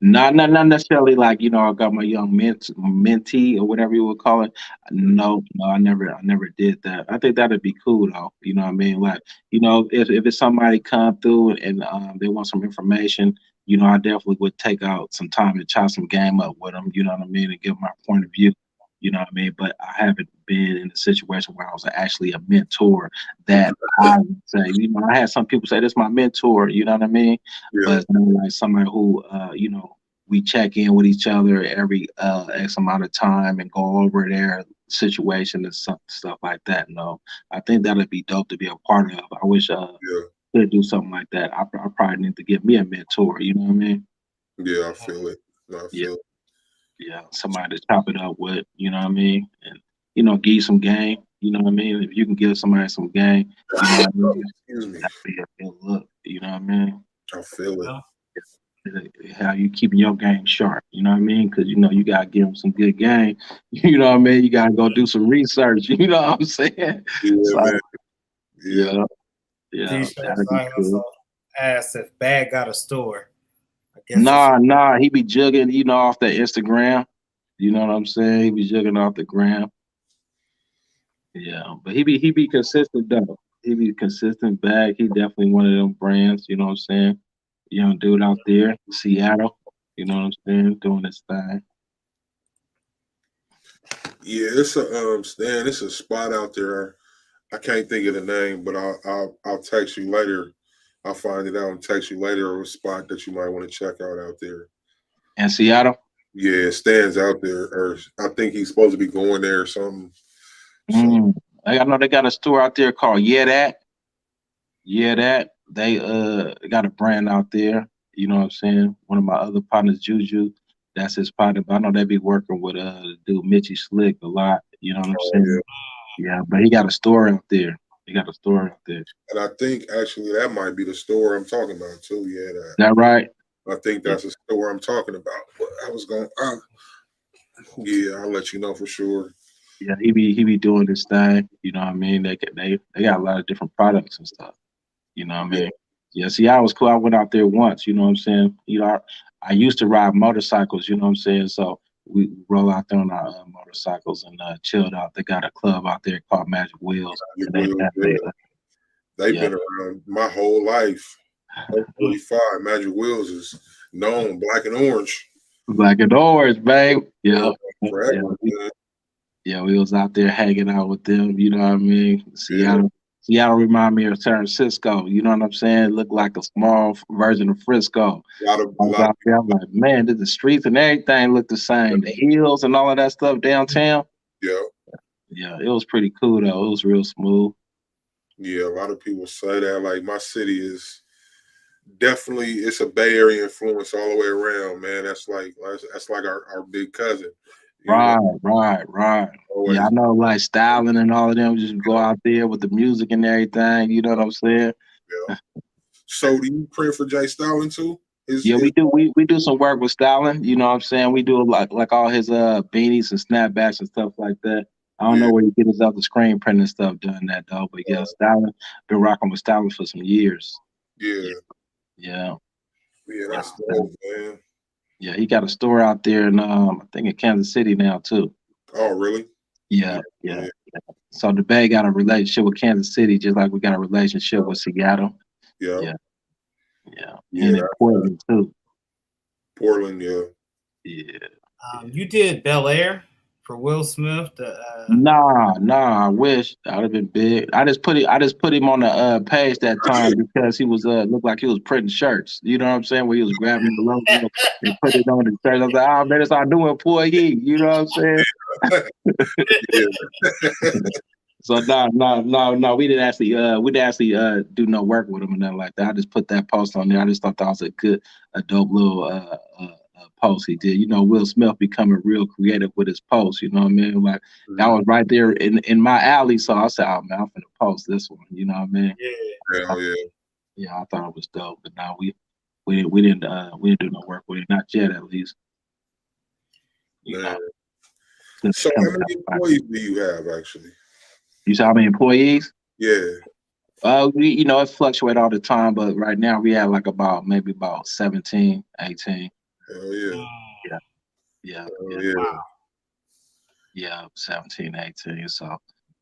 S2: Not necessarily like, you know, I got my young mentee or whatever you would call it. No, I never did that. I think that'd be cool though. You know what I mean? Like, you know, if it's somebody come through and they want some information, you know, I definitely would take out some time to chop some game up with them, you know what I mean, and give my point of view. You know what I mean? But I haven't been in a situation where I was actually a mentor that I would say, you know, I had some people say, this is my mentor, you know what I mean? Yeah. But like somebody who, you know, we check in with each other every X amount of time and go over their situation and stuff like that. No, I think that'd be dope to be a part of. I wish I could do something like that. I probably need to give me a mentor, you know what I mean?
S1: Yeah, I feel it. I feel it.
S2: Yeah, somebody to chop it up with, you know what I mean? And, you know, give you some game, you know what I mean? If you can give somebody some game, you know what I mean?
S1: Excuse me.
S2: That'd be a good look, you know what I mean?
S1: I feel it.
S2: How you keeping your game sharp, you know what I mean? Because, you know, you got to give them some good game, you know what I mean? You got to go do some research, you know what I'm saying?
S1: Yeah, so, man.
S2: Yeah. That'd be cool.
S3: Ask if Bag got a store.
S2: Nah, he be jugging, you know, off the Instagram. You know what I'm saying? He be jugging off the gram. Yeah, but he be consistent though. He be consistent Bag. He definitely one of them brands, you know what I'm saying? Young dude out there, Seattle, you know what I'm saying, doing his thing.
S1: Yeah, it's a Stan, it's a spot out there. I can't think of the name, but I'll text you later. I'll find it out and text you later, a spot that you might want to check out there.
S2: In Seattle?
S1: Yeah, Stan's out there, or I think he's supposed to be going there or something.
S2: I know they got a store out there called That. They got a brand out there. You know what I'm saying? One of my other partners, Juju, that's his partner. But I know they be working with the dude Mitchie Slick a lot. You know what I'm saying? Yeah, but he got a store out there.
S1: And I think actually that might be the store I'm talking about too. Yeah,
S2: that right?
S1: I think that's a store I'm talking about. But I was going, yeah, I'll let you know for sure.
S2: Yeah, he be doing this thing. You know what I mean? They got a lot of different products and stuff. You know what I mean? Yeah, see, I was cool. I went out there once. You know what I'm saying? You know, I used to ride motorcycles. You know what I'm saying? So we roll out there on our motorcycles and chilled out. They got a club out there called Magic Wheels.
S1: They've been around my whole life. 45 Magic Wheels is known, black and orange.
S2: Black and orange, babe. Yeah.
S1: Yeah,
S2: we was out there hanging out with them. You know what I mean? Seattle remind me of San Francisco. You know what I'm saying? Looked like a small version of Frisco. I was out there, I'm like, man, the streets and everything look the same. The hills and all of that stuff downtown. Yeah, it was pretty cool though. It was real smooth.
S1: Yeah, a lot of people say that. Like, my city is definitely, it's a Bay Area influence all the way around, man. That's like our big cousin.
S2: Right. Always. Yeah, I know, like Styling and all of them just go out there with the music and everything. You know what I'm saying?
S1: Yeah. So, do you print for Jay Styling too?
S2: We do. We do some work with Styling. You know what I'm saying? We do like all his beanies and snapbacks and stuff like that. I don't know where he get his other screen printing stuff done that though, but yeah, styling, been rocking with styling for some years.
S1: Yeah.
S2: Yeah,
S1: that's dope, man.
S2: Yeah, he got a store out there in I think in Kansas City now too.
S1: Oh, really?
S2: Yeah. So the Bay got a relationship with Kansas City, just like we got a relationship with Seattle.
S1: Yeah.
S2: And in Portland too.
S1: Portland, yeah.
S3: You did Bel Air for Will Smith.
S2: Nah. I wish I'd have been big. I just put him on the page that time because he was looked like he was printing shirts. You know what I'm saying? Where he was grabbing the logo and put it on the shirt. I was like, oh man, it's our new employee. You know what I'm saying? So no. We didn't actually do no work with him or nothing like that. I just put that post on there. I just thought that was a dope little post he did. You know, Will Smith becoming real creative with his posts. You know what I mean? Like that was right there in my alley. So I said, oh man, I'm finna post this one. You know what I mean? Yeah, I thought it was dope. But now we didn't do no work with it, not yet at least. You know.
S1: So how many employees do you have actually?
S2: You saw how many employees?
S1: Yeah.
S2: It fluctuates all the time, but right now we have like maybe about 17, 18.
S1: Hell yeah.
S2: Yeah.
S3: Wow.
S2: Yeah, 17, 18. So,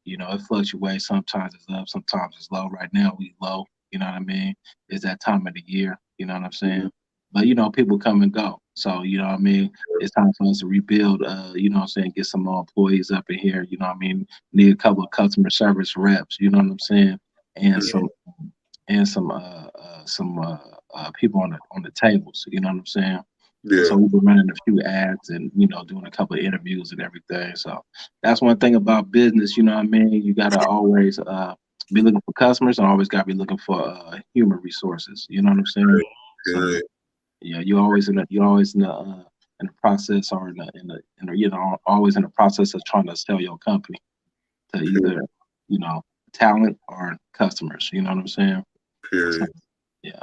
S2: it fluctuates. Sometimes it's up, sometimes it's low. Right now we low, you know what I mean? It's that time of the year, you know what I'm saying? But people come and go. So, you know what I mean? It's time for us to rebuild, you know what I'm saying, get some more employees up in here, you know what I mean? Need a couple of customer service reps, you know what I'm saying? And some people on the tables, you know what I'm saying?
S1: Yeah.
S2: So we've been running a few ads and doing a couple of interviews and everything. So that's one thing about business, you know what I mean? You gotta always be looking for customers and always gotta be looking for human resources. You know what I'm saying? So, yeah, you're always in the process or always in the process of trying to sell your company to either talent or customers. You know what I'm saying?
S1: Period.
S2: So, yeah.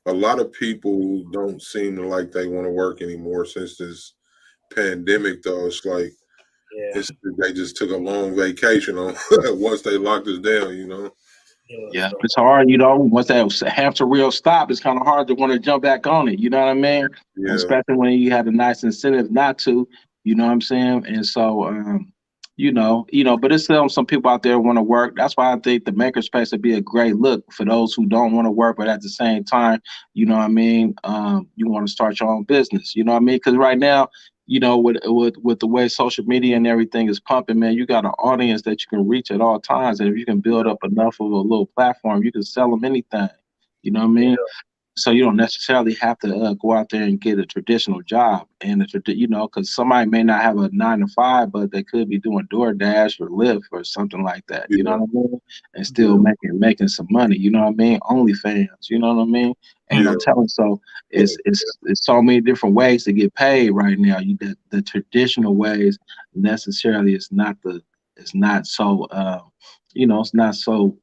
S1: A lot of people don't seem to like they want to work anymore since this pandemic, though. It's like they just took a long vacation on once they locked us down,
S2: Yeah, it's hard, once that hamster wheel stop, it's kind of hard to want to jump back on it, you know what I mean?
S1: Yeah.
S2: Especially when you had a nice incentive not to, you know what I'm saying? And so, but it's still some people out there want to work. That's why I think the makerspace would be a great look for those who don't want to work, but at the same time, you know what I mean? You want to start your own business, you know what I mean? Because right now, with the way social media and everything is pumping, man, you got an audience that you can reach at all times. And if you can build up enough of a little platform, you can sell them anything. You know what I mean? So you don't necessarily have to go out there and get a traditional job. And, because somebody may not have a 9-to-5, but they could be doing DoorDash or Lyft or something like that. You know what I mean? And still making some money. You know what I mean? OnlyFans. You know what I mean? Ain't no telling. So it's so many different ways to get paid right now. The traditional ways necessarily it's not so it's not so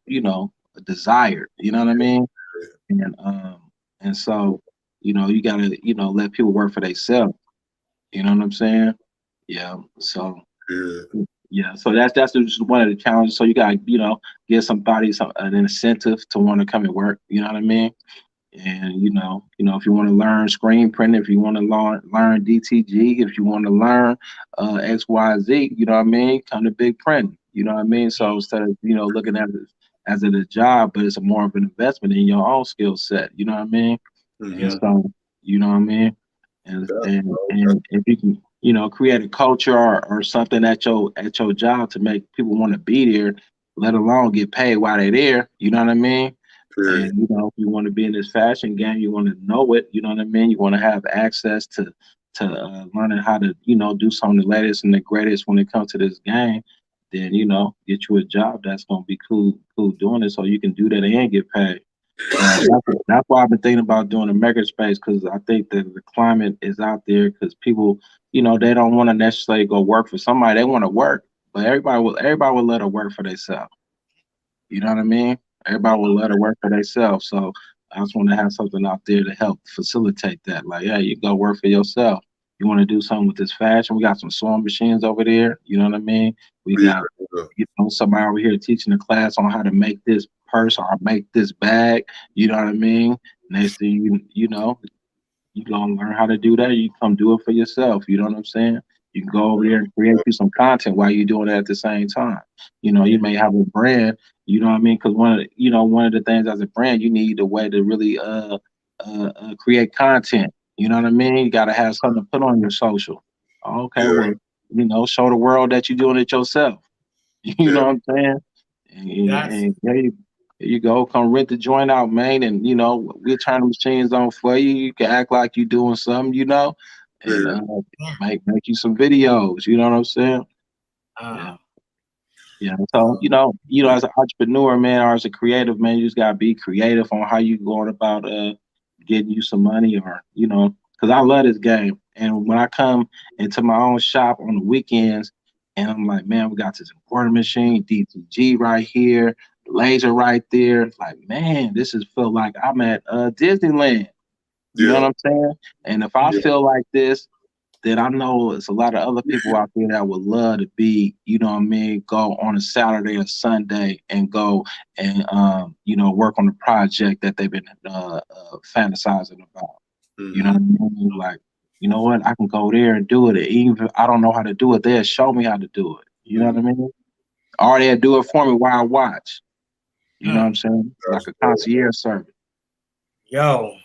S2: desired. You know what I mean? And so you gotta let people work for themselves. You know what I'm saying? Yeah. So so that's just one of the challenges. So you gotta give somebody an incentive to want to come and work. You know what I mean? And if you want to learn screen printing, if you want to learn DTG, if you want to learn XYZ, you know what I mean, come to Big Print. You know what I mean? So instead of looking at it as a job, but it's more of an investment in your own skill set. You know what I mean? And so you know what I mean? And if you can create a culture or something at your job to make people want to be there, let alone get paid while they're there. You know what I mean? And if you want to be in this fashion game, you want to know it. You know what I mean? You want to have access to learning how to do some of the latest and the greatest when it comes to this game. Then get you a job that's gonna be cool doing it, so you can do that and get paid. That's why I've been thinking about doing a makerspace, because I think that the climate is out there, because people they don't want to necessarily go work for somebody. They want to work, but everybody will let her work for themselves. You know what I mean? Everybody will let her work for themselves. So I just want to have something out there to help facilitate that. Like, yeah, you go work for yourself. You want to do something with this fashion? We got some sewing machines over there. You know what I mean? We got somebody over here teaching a class on how to make this purse or make this bag. You know what I mean? Next thing you know, you gonna learn how to do that. You come do it for yourself. You know what I'm saying? You can go over there and create you some content while you're doing it at the same time. You know, you may have a brand. You know what I mean? Because one of the things as a brand, you need a way to really create content. You know what I mean? You got to have something to put on your social. Okay, well, show the world that you're doing it yourself. You know what I'm saying? And there you go. Come rent the joint out, man. And, we'll turn the machines on for you. You can act like you're doing something, and make you some videos. You know what I'm saying? Yeah. So, as an entrepreneur, man, or as a creative, man, you just got to be creative on how you going about getting you some money or, because I love this game. And when I come into my own shop on the weekends, and I'm like, man, we got this embroidery machine, DTG right here, laser right there. It's like, man, this is feel like I'm at Disneyland. You know what I'm saying? And if I feel like this, then I know there's a lot of other people out there that would love to be, go on a Saturday or Sunday and go and, work on the project that they've been fantasizing about. You know what I mean? Like, you know what? I can go there and do it. Even if I don't know how to do it, they'll show me how to do it. You know what I mean? Or they'll do it for me while I watch. You know what I'm saying? Like a concierge service.
S3: Yo,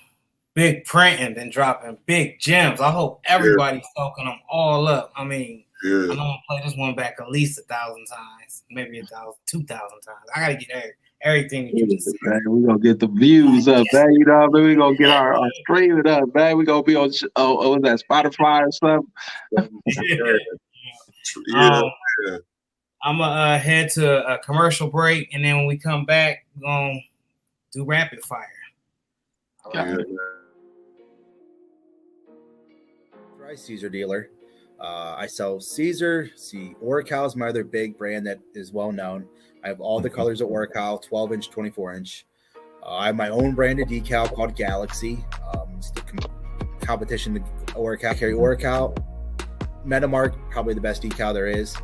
S3: big printing and dropping big gems. I hope everybody's soaking them all up. I mean, I'm gonna play this one back at least 1,000 times, maybe 1,000, 2,000 times. I gotta get everything that you just said.
S2: Man, we gonna get the views up, man. You know what I mean? We gonna get our streaming up, man. We gonna be on what's that, Spotify or something?
S3: I'm gonna head to a commercial break, and then when we come back, we're gonna do rapid fire.
S4: Dry Caesar dealer. I sell Caesar. Oracal is my other big brand that is well known. I have all the colors of Oracal, 12-inch, 24-inch. I have my own branded decal called Galaxy. It's the competition to Oracal. I carry Oracal. Metamark, probably the best decal there is.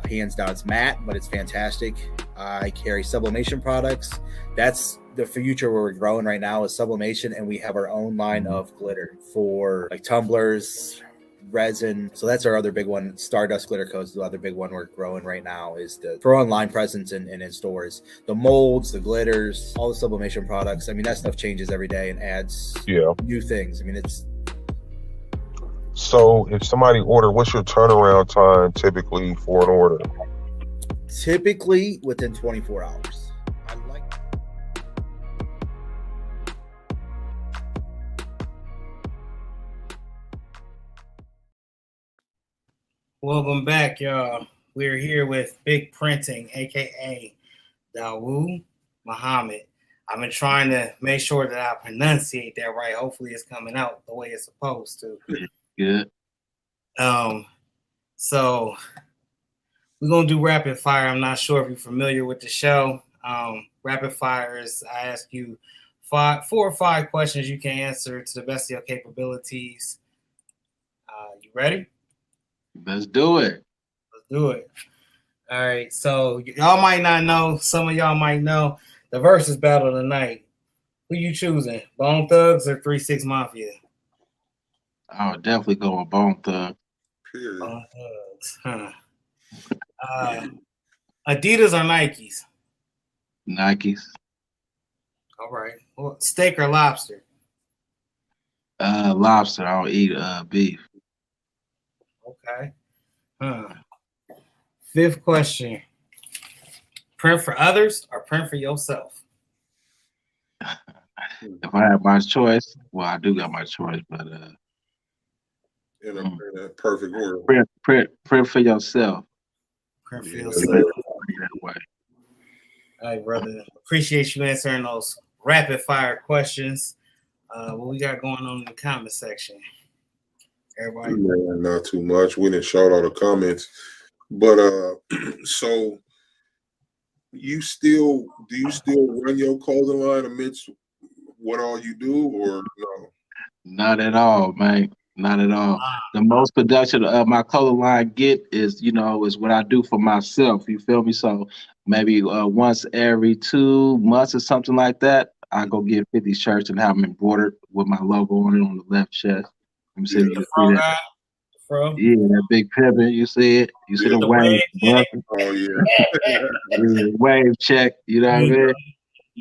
S4: Hands down, it's matte, but it's fantastic. I carry sublimation products. That's the future where we're growing right now is sublimation, and we have our own line of glitter for like tumblers, resin. So that's our other big one. Stardust Glitter Coats, the other big one we're growing right now is for online presence and in stores. The molds, the glitters, all the sublimation products. I mean, that stuff changes every day and adds new things. I mean, it's.
S1: So if somebody order, what's your turnaround time typically for an order?
S4: Typically within 24 hours.
S3: Welcome back, y'all. We're here with Big Printing, aka withDawaud Muhammad. I've been trying to make sure that I pronunciate that right. Hopefully it's coming out the way it's supposed to.
S2: Good.
S3: So we're gonna do rapid fire. I'm not sure if you're familiar with the show. Rapid fire is I ask you 4 or 5 questions you can answer to the best of your capabilities. You ready?
S2: Let's do it.
S3: Let's do it. All right. So y'all might not know. Some of y'all might know the versus battle tonight. Who you choosing? Bone Thugs or 3 6 Mafia?
S2: I would definitely go with Bone Thug.
S3: Bone Thugs. Huh. Adidas or Nikes?
S2: Nikes.
S3: All right. Well, steak or lobster?
S2: Lobster. I don't eat beef.
S3: Okay. 5th question. Print for others or print for yourself?
S2: If I have my choice, well, I do got my choice, but
S1: in a perfect order.
S2: Print for yourself.
S3: Print for yourself. That way. All right, brother. Appreciate you answering those rapid fire questions. What we got going on in the comment section? Everybody?
S1: Not too much. We didn't shout out the comments, but so do you still run your clothing line amidst what all you do, or no?
S2: Not at all, man. Not at all. The most production my clothing line get is, is what I do for myself. You feel me? So maybe once every 2 months or something like that, I go get 50 shirts and have them embroidered with my logo on it on the left chest. Let me see if you see that. Yeah, that big pippin, you see it? You see the wave.
S1: Oh yeah.
S2: Wave check, you know what I mean?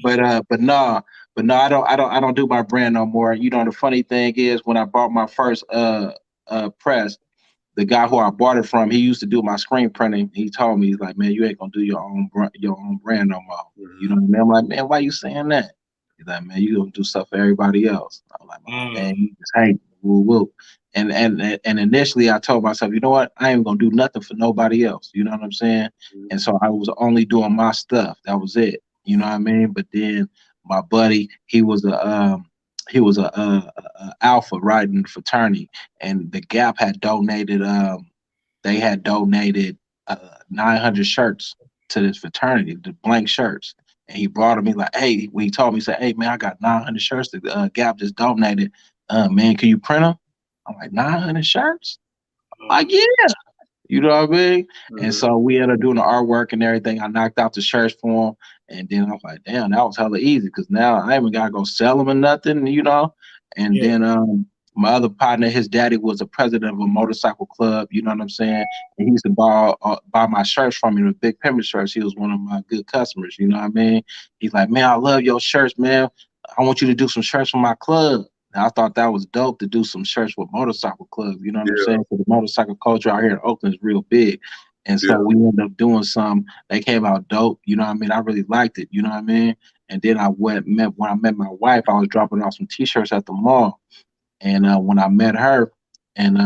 S2: But no, I don't do my brand no more. The funny thing is when I bought my first press, the guy who I bought it from, he used to do my screen printing. He told me, he's like, man, you ain't gonna do your own brand no more.
S1: Mm-hmm.
S2: You know what I mean? I'm like, man, why you saying that? He's like, man, you gonna do stuff for everybody else. I'm like, man, you just hate woo woo. And initially I told myself, you know what? I ain't gonna do nothing for nobody else. You know what I'm saying?
S1: Mm-hmm.
S2: And so I was only doing my stuff. That was it. You know what I mean? But then my buddy, he was a alpha right in the fraternity, and the Gap had donated. They had donated 900 shirts to this fraternity, the blank shirts. And he brought them. He like, hey, when he told me, he said, hey man, I got 900 shirts that Gap just donated. Man, can you print them? I'm like, 900 shirts? Like, yeah. You know what I mean?
S1: Mm-hmm.
S2: And so we ended up doing the artwork and everything. I knocked out the shirts for him. And then I was like, damn, that was hella easy because now I ain't got to go sell them or nothing, And then my other partner, his daddy was a president of a motorcycle club, you know what I'm saying? And he used to buy my shirts from me, the big pimp shirts. He was one of my good customers, you know what I mean? He's like, man, I love your shirts, man. I want you to do some shirts for my club. I thought that was dope to do some shirts with motorcycle clubs. You know what I'm saying? So the motorcycle culture out here in Oakland is real big. And so we ended up doing some. They came out dope. You know what I mean? I really liked it. You know what I mean? And then when I met my wife, I was dropping off some T-shirts at the mall. And when I met her, and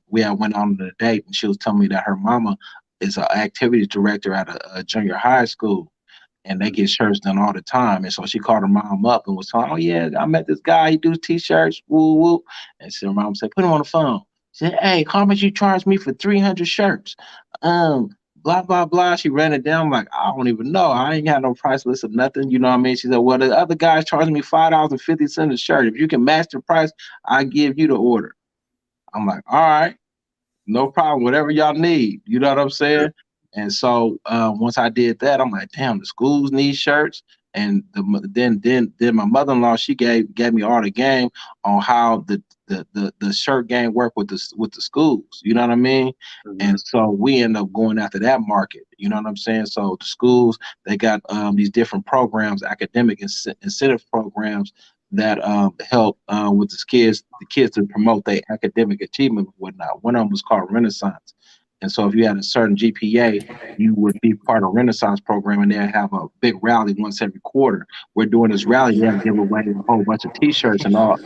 S2: we had went on a date, and she was telling me that her mama is an activities director at a junior high school. And they get shirts done all the time. And so she called her mom up and was telling, oh, yeah, I met this guy. He does T-shirts, woo, woo. And so her mom said, put him on the phone. She said, hey, how much you charge me for 300 shirts? Blah, blah, blah. She ran it down. I'm like, I don't even know. I ain't got no price list or nothing. You know what I mean? She said, well, the other guy's charging me $5.50 a shirt. If you can match the price, I give you the order. I'm like, all right, no problem. Whatever y'all need. You know what I'm saying? And so once I did that, I'm like, damn, the schools need shirts. And then my mother-in-law, she gave me all the game on how the shirt game worked with the schools. You know what I mean? Mm-hmm. And so we end up going after that market. You know what I'm saying? So the schools, they got these different programs, academic incentive programs that help with the kids to promote their academic achievement and whatnot. One of them was called Renaissance. And so if you had a certain GPA, you would be part of Renaissance program, and they'll have a big rally once every quarter. We're doing this rally, they'll give away a whole bunch of T-shirts and all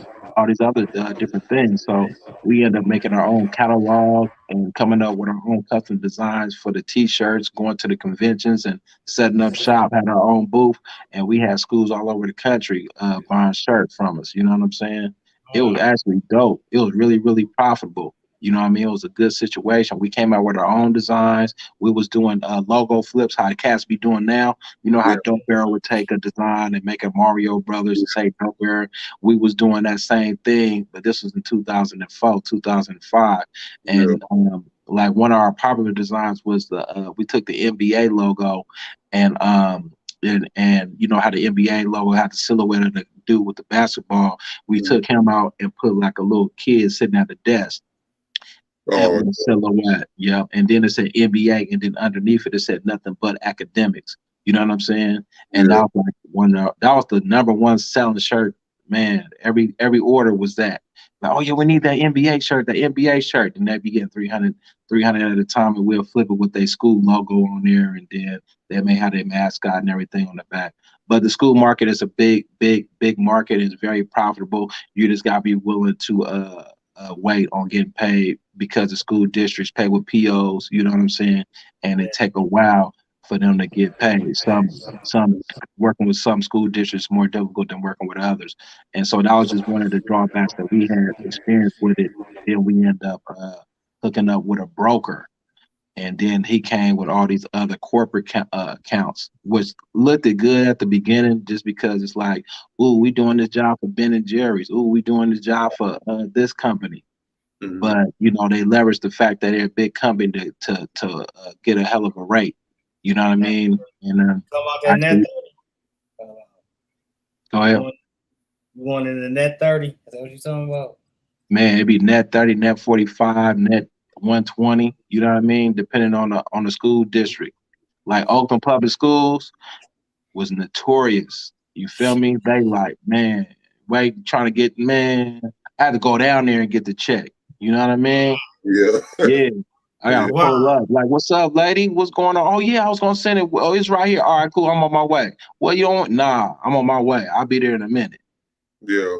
S2: these other different things. So we end up making our own catalog and coming up with our own custom designs for the T-shirts, going to the conventions and setting up shop, had our own booth, and we had schools all over the country buying shirts from us. You know what I'm saying? It was actually dope. It was really, really profitable. You know what I mean? It was a good situation. We came out with our own designs. We was doing logo flips, how the cats be doing now. You know how Dope Barrel would take a design and make a Mario Brothers and say Dope Barrel. We was doing that same thing, but this was in 2004, 2005. And like one of our popular designs was we took the NBA logo and you know how the NBA logo had the silhouette of the dude with the basketball. We took him out and put like a little kid sitting at the desk. With a silhouette, and then it said NBA, and then underneath it said nothing but academics. You know what I'm saying? And that was like that was the number one selling shirt. Man, every order was that. Like, oh yeah, we need that NBA shirt, and they'd be getting 300 at a time, and we'll flip it with their school logo on there, and then they may have their mascot and everything on the back. But the school market is a big market. It's very profitable. You just gotta be willing to wait on getting paid because the school districts pay with POs, you know what I'm saying? And it take a while for them to get paid. Some working with some school districts more difficult than working with others. And so that was just one of the drawbacks that we had experience with it. Then we end up hooking up with a broker. And then he came with all these other corporate accounts, which looked good at the beginning just because it's like, ooh, we doing this job for Ben and Jerry's. Ooh, we doing this job for this company. but you know they leverage the fact that they're a big company to get a hell of a rate. You know what I mean? And
S3: Talk about that net 30.
S2: Go ahead.
S3: You going in the net 30? Is that what you're talking about?
S2: Man, it'd be net 30, net 45, net 120. You know what I mean? Depending on the school district. Like Oakland Public Schools was notorious. You feel me? They like, man, wait, trying to get, man, I had to go down there and get the check. You know what I mean?
S1: Yeah.
S2: Yeah. I gotta pull up. Like, what's up, lady? What's going on? Oh yeah, I was gonna send it. Oh, it's right here. All right, cool. I'm on my way. Well, you don't? Nah, I'm on my way. I'll be there in a minute.
S1: Yeah.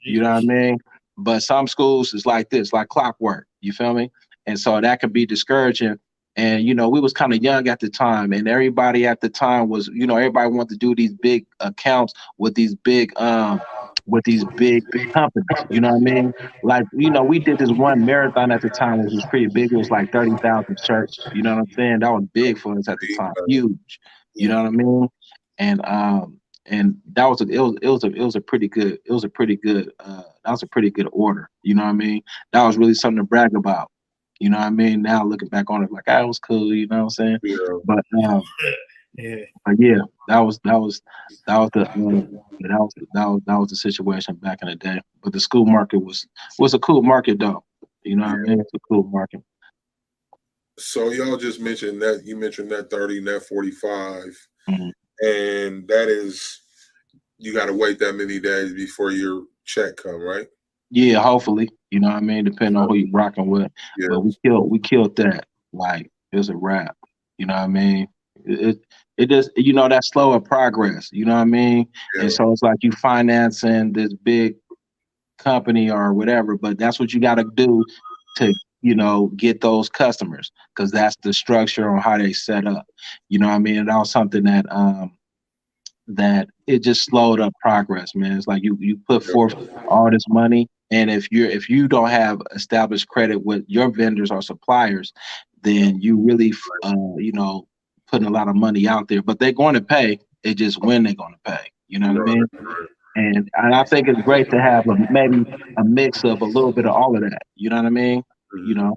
S2: You know what I mean? But some schools is like this, like clockwork. You feel me? And so that could be discouraging. And you know, we was kind of young at the time, and everybody at the time was, you know, everybody wanted to do these big accounts with these big companies. You know what I mean? Like, you know, we did this one marathon at the time, which was pretty big. It was like 30,000 shirts. You know what I'm saying? That was big for us at the time. Huge. You know what I mean? And that was a pretty good order. You know what I mean? That was really something to brag about. You know what I mean? Now looking back on it, like, that was cool. You know what I'm saying?
S1: Yeah.
S2: But that was the situation back in the day. But the school market was a cool market though. You know what I mean? It's a cool market.
S1: So y'all just mentioned that, you mentioned net 30, net 45, and that is, you got to wait that many days before your check come, right?
S2: Yeah, hopefully. You know what I mean? Depending on who you're rocking with. Yeah. But we killed that. Like, it was a wrap. You know what I mean? It just, you know, that slower progress. You know what I mean? Yeah. And so it's like you financing this big company or whatever, but that's what you got to do to, you know, get those customers, because that's the structure on how they set up. You know what I mean? And that was something that it just slowed up progress, man. It's like you put forth all this money, and if you don't have established credit with your vendors or suppliers, then you really you know, putting a lot of money out there. But they're going to pay. It's just when they're going to pay. You know what I mean? And I think it's great to have maybe a mix of a little bit of all of that. You know what I mean? You know,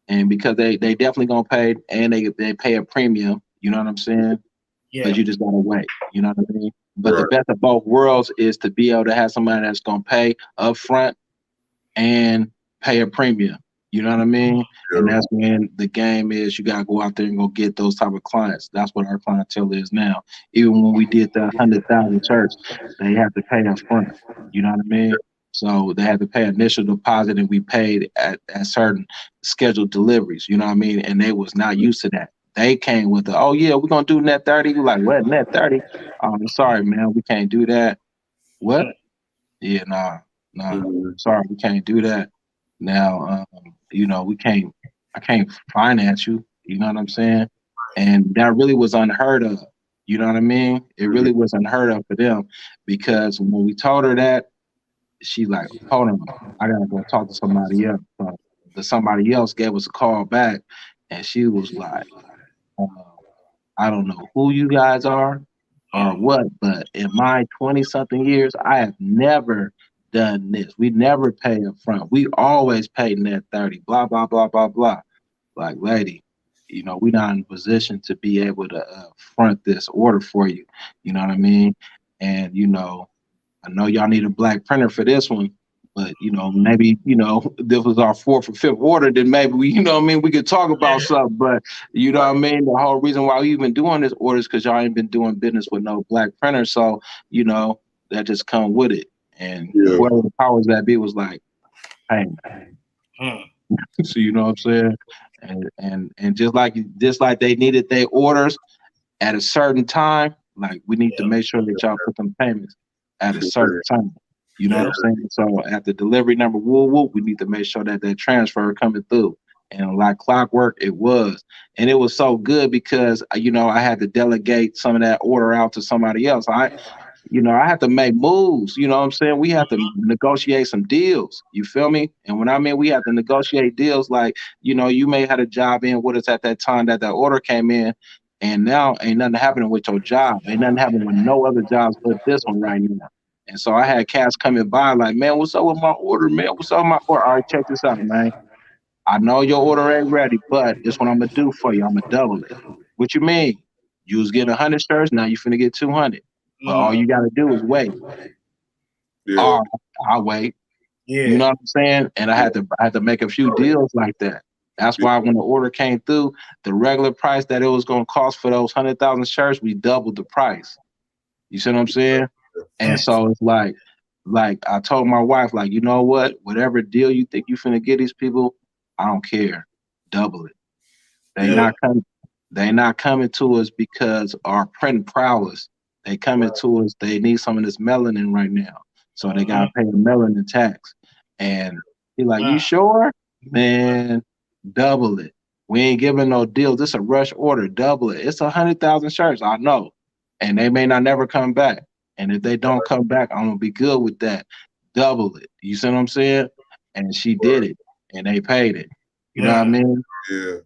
S2: and because they definitely gonna pay, and they pay a premium. You know what I'm saying? Yeah. But you just gotta wait. You know what I mean? But the best of both worlds is to be able to have somebody that's gonna pay up front and pay a premium. You know what I mean? Yeah. And that's when the game is, you gotta go out there and go get those type of clients. That's what our clientele is now. Even when we did the 100,000 church, they have to pay up front. You know what I mean? So they had to pay initial deposit, and we paid at certain scheduled deliveries. You know what I mean? And they was not used to that. They came with the, oh yeah, we're gonna do net 30. We're like, what, net 30? I'm sorry, man, we can't do that. What? Yeah, nah. Sorry, we can't do that. Now, you know, I can't finance you. You know what I'm saying? And that really was unheard of. You know what I mean? It really was unheard of for them, because when we told her that, she like, hold on, I gotta go talk to somebody else. So somebody else gave us a call back, and she was like, I don't know who you guys are or what, but in my 20-something years, I have never done this. We never pay up front. We always pay net 30, blah, blah, blah, blah, blah. Like, lady, you know, we're not in a position to be able to front this order for you. You know what I mean? And, you know, I know y'all need a black printer for this one, but, you know, maybe, you know, this was our 4th or 5th order, then maybe we, you know what I mean, we could talk about something. But, you know what I mean, the whole reason why we even doing this order is because y'all ain't been doing business with no black printer. So, you know, that just come with it. And whoever the powers that be was like, hey, so you know what I'm saying? And just like they needed their orders at a certain time, like we need to make sure that y'all put them payments at a certain time. You know what I'm saying? So at the delivery number, we need to make sure that transfer coming through. And like clockwork, it was. And it was so good because, you know, I had to delegate some of that order out to somebody else. I had to make moves. You know what I'm saying? We have to negotiate some deals. You feel me? And when I mean we have to negotiate deals, like, you know, you may have a job in with us at that time that order came in, and now ain't nothing happening with your job. Ain't nothing happening with no other jobs but this one right now. And so I had cats coming by like, man, what's up with my order, man? What's up with my order? All right, check this out, man. I know your order ain't ready, but this what I'm gonna do for you. I'm gonna double it. What you mean? You was getting 100 shirts, now you finna get 200. But all you gotta do is wait.
S1: Yeah.
S2: I'll wait.
S3: Yeah.
S2: You know what I'm saying? And I had to make a few deals like that. That's why when the order came through, the regular price that it was gonna cost for those 100,000 shirts, we doubled the price. You see what I'm saying? And so it's like I told my wife, like, you know what? Whatever deal you think you finna get these people, I don't care. Double it. They not coming to us because our print prowess. They coming to us. They need some of this melanin right now, so they gotta pay the melanin tax. And he like, you sure? Man, double it. We ain't giving no deals. It's a rush order. Double it. It's 100,000 shirts. I know, and they may not never come back. And if they don't come back, I'm gonna be good with that. Double it. You see what I'm saying? And she did it, and they paid it. You know what I mean?
S1: Yeah.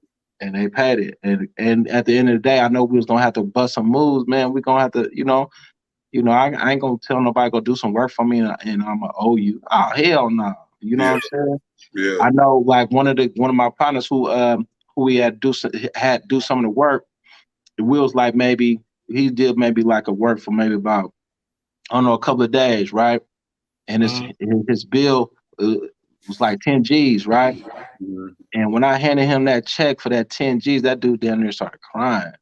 S2: And they paid it. And at the end of the day, I know we was gonna have to bust some moves, man. We gonna have to, I ain't gonna tell nobody go do some work for me and I'm gonna owe you. Oh, hell no. You know what I'm saying?
S1: Yeah.
S2: I know, like one of my partners who he had do some of the work. The wheels like maybe he did maybe like a work for maybe about, I don't know, a couple of days, right? And his bill was like 10 G's, right? And when I handed him that check for that 10 G's, that dude down there started crying.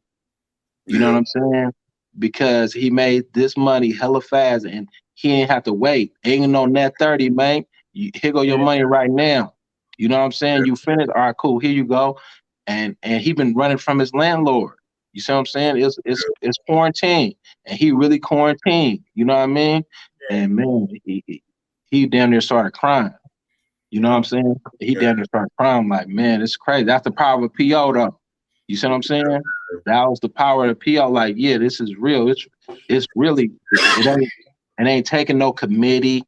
S2: You know what I'm saying? Because he made this money hella fast and he ain't have to wait. Ain't no net 30, man. Here go your money right now. You know what I'm saying? You finished? All right, cool. Here you go. And he been running from his landlord. You see what I'm saying? It's quarantine, and he really quarantined. You know what I mean? And man, he damn near started crying. You know what I'm saying? He damn near started crying. Like, man, it's crazy. That's the power of PO, though. You see what I'm saying? That was the power of PO. Like, yeah, this is real. It's really it ain't taking no committee.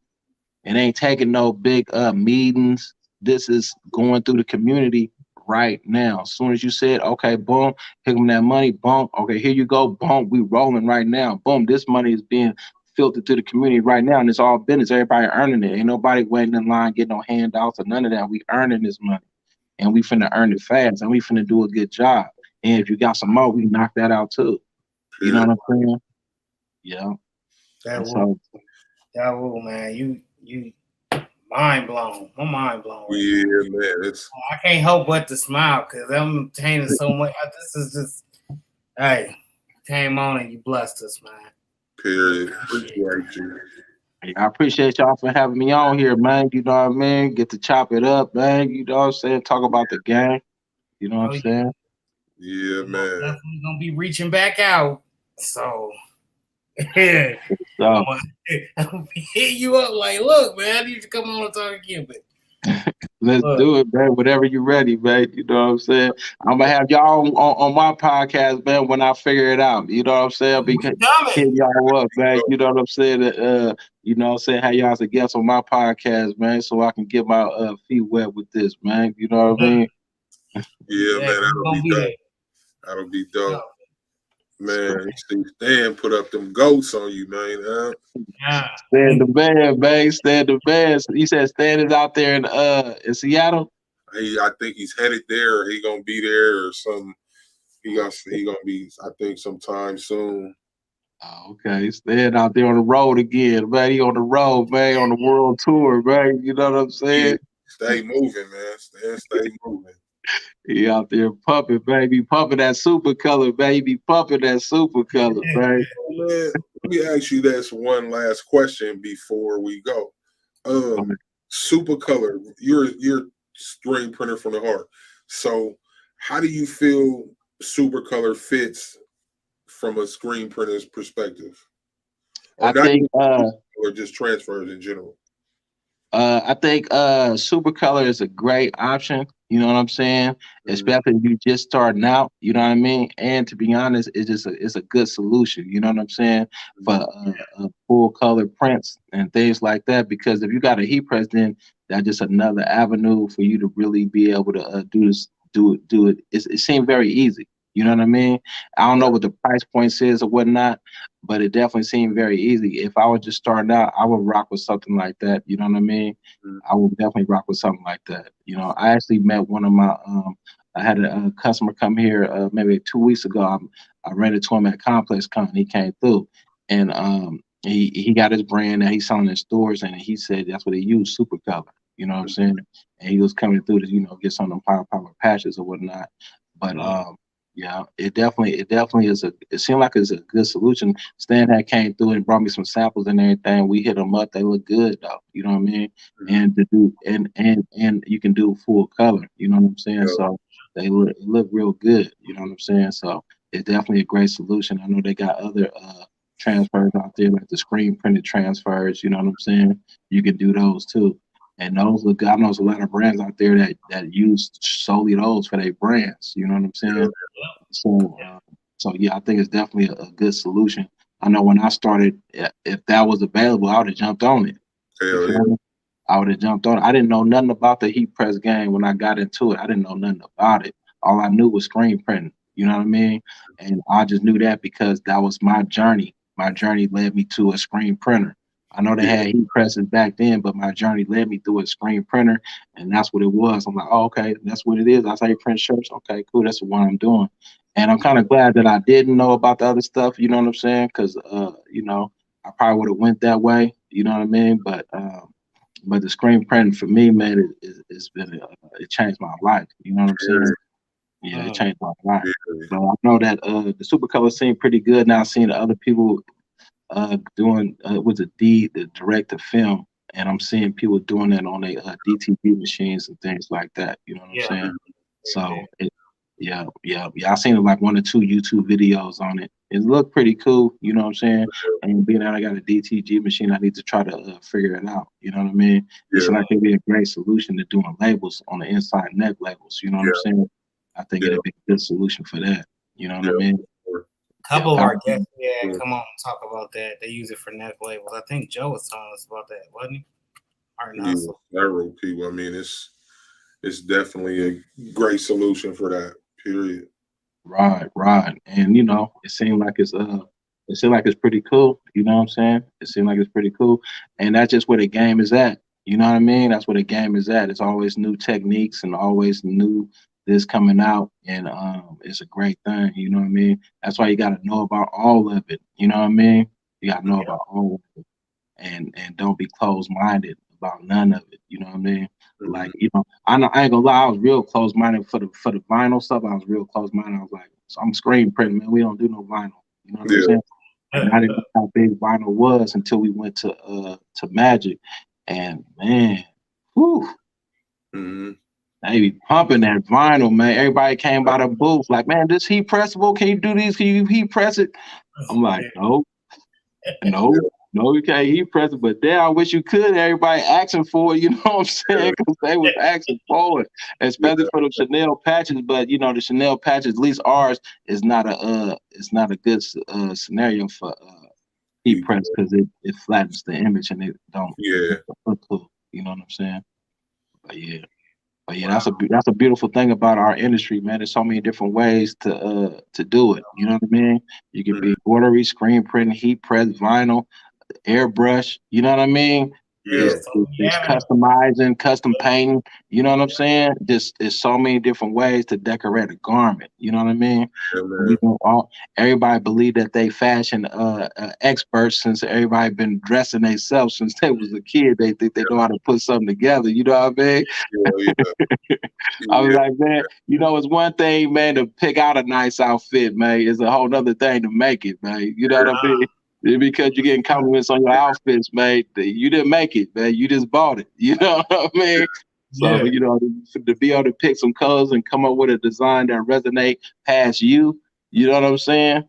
S2: It ain't taking no big meetings. This is going through the community right now. As soon as you said, okay, boom, pick them that money, boom, okay, here you go, boom, we rolling right now. Boom, this money is being filtered to the community right now, and it's all business. Everybody earning it. Ain't nobody waiting in line, getting no handouts or none of that. We earning this money, and we finna earn it fast, and we finna do a good job. And if you got some more, we knock that out too. You know what I'm saying? Yeah.
S3: That will, man. You mind blown. I'm mind blown.
S1: Yeah, man.
S3: I can't help but to smile because I'm obtaining so much. This is just, hey, came on and you blessed us, man.
S1: Period. Appreciate you.
S2: I appreciate y'all for having me on here, man. You know what I mean? Get to chop it up, man. You know what I'm saying? Talk about the game. You know what I'm saying?
S1: Yeah, man.
S3: Definitely gonna be reaching back out. So
S2: So
S3: I'm hit you up like, look, man, I need to come on and talk again, but
S2: let's do it, man. Whenever you're ready, man. You know what I'm saying? I'm gonna have y'all on my podcast, man, when I figure it out. You know what I'm saying? Because hit y'all up, man. You know what I'm saying? You know what I'm saying? Have y'all as a guest on my podcast, man, so I can get my feet wet with this, man. You know what I mean?
S1: Yeah, man, that'll be dope. That'll be dope. Man, see, Stan put up them goats on you, man.
S2: Stan the man, man. Stan the man. He said Stan is out there in Seattle.
S1: I think he's headed there. Or he gonna be there or something. He gonna be, I think, sometime soon.
S2: Oh, okay. Stan out there on the road again, man. He on the road, man, on the world tour, man. You know what I'm saying?
S1: Yeah, stay moving, man. Stan, stay moving.
S2: He out there pumping, baby, pumping that super color, baby, pumping that super color, baby.
S1: Man, let me ask you this one last question before we go. Super color, you're screen printer from the heart. So, how do you feel super color fits from a screen printer's perspective? Or
S2: I think,
S1: or just transfers in general.
S2: I think super color is a great option. You know what I'm saying? Especially if you just starting out. You know what I mean? And to be honest, it's a good solution. You know what I'm saying? For full color prints and things like that. Because if you got a heat press, then that's just another avenue for you to really be able to do this. Do it. It seems very easy. You know what I mean? I don't know what the price points is or whatnot, but it definitely seemed very easy. If I was just starting out, I would rock with something like that. You know what I mean? I would definitely rock with something like that. You know, I actually met one of my I had a customer come here maybe 2 weeks ago. I ran into him at Complex Con. He came through, and he got his brand that he's selling in stores, and he said that's what he used, Super Color. You know what I'm saying? And he was coming through to, you know, get some of them power patches or whatnot. But yeah, it definitely is it seemed like it's a good solution. Stan had came through and brought me some samples and everything. We hit them up. They look good though. You know what I mean? And to do and you can do full color. You know what I'm saying? So they look real good. You know what I'm saying? So it's definitely a great solution. I know they got other transfers out there, like the screen printed transfers. You know what I'm saying? You can do those too. And those look good. I know there's a lot of brands out there that use solely those for their brands. You know what I'm saying? So yeah, I think it's definitely a good solution. I know when I started, if that was available, I would have jumped on it. You feel me? I would have jumped on it. I didn't know nothing about the heat press game when I got into it. I didn't know nothing about it. All I knew was screen printing. You know what I mean? And I just knew that because that was my journey. My journey led me to a screen printer. I know they had heat presses back then, but my journey led me through a screen printer, and that's what it was. I'm like, oh, okay, that's what it is. I say print shirts. Okay, cool. That's what I'm doing. And I'm kind of glad that I didn't know about the other stuff. You know what I'm saying? Because you know, I probably would have went that way. You know what I mean? But the screen printing for me, man, it's been it changed my life. You know what I'm saying? Yeah, it changed my life. So I know that the super color seemed pretty good. Now seeing the other people doing with the direct to film, and I'm seeing people doing that on their DTV machines and things like that. You know what I'm saying? So I seen like 1 or 2 YouTube videos on it. It looked pretty cool. You know what I'm saying? And being that I got a DTG machine, I need to try to figure it out. You know what I mean? It's like it'd be a great solution to doing labels on the inside neck labels. You know what I'm saying? I think it'd be a good solution for that. You know what I mean?
S3: Couple of our guests, come on and talk about that. They use it for neck labels. I think Joe was telling us about that, wasn't he?
S1: Several people. I mean, it's definitely a great solution for that. Period.
S2: Right. And you know, it seemed like it's pretty cool. You know what I'm saying? It seemed like it's pretty cool, and that's just where the game is at. You know what I mean? That's where the game is at. It's always new techniques and always new this coming out, and it's a great thing. You know what I mean? That's why you got to know about all of it. You know what I mean? You got to know about all of it, and don't be closed-minded about none of it. You know what I mean? Like, you know, I ain't gonna lie, I was real closed-minded for the vinyl stuff. I was real closed-minded. I was like, so I'm screen printing, man. We don't do no vinyl. You know what I'm saying? And I didn't know how big vinyl was until we went to Magic, and man, whew. They be pumping that vinyl, man. Everybody came by the booth like, man, this heat pressable? Can you do these? Can you heat press it? I'm like, no, you can't heat press it. But there, I wish you could. Everybody asking for it, you know what I'm saying? Because they was asking for it, especially for the Chanel patches. But you know, the Chanel patches, at least ours, is not a good scenario for heat press because it flattens the image and it don't look cool. You know what I'm saying? But yeah, that's a beautiful thing about our industry, man. There's so many different ways to do it. You know what I mean? You can be embroidery, screen printing, heat press, vinyl, airbrush. You know what I mean? It's customizing, custom painting. You know what I'm saying? There's so many different ways to decorate a garment. You know what I mean? Everybody believe that they fashion experts since everybody been dressing themselves since they was a kid. They think they know how to put something together. You know what I mean? I was like, man, you know, it's one thing, man, to pick out a nice outfit, man. It's a whole other thing to make it, man. You know what I mean? Because you're getting compliments on your outfits, man. You didn't make it, man. You just bought it. You know what I mean? So, you know, to be able to pick some colors and come up with a design that resonate past you, you know what I'm saying?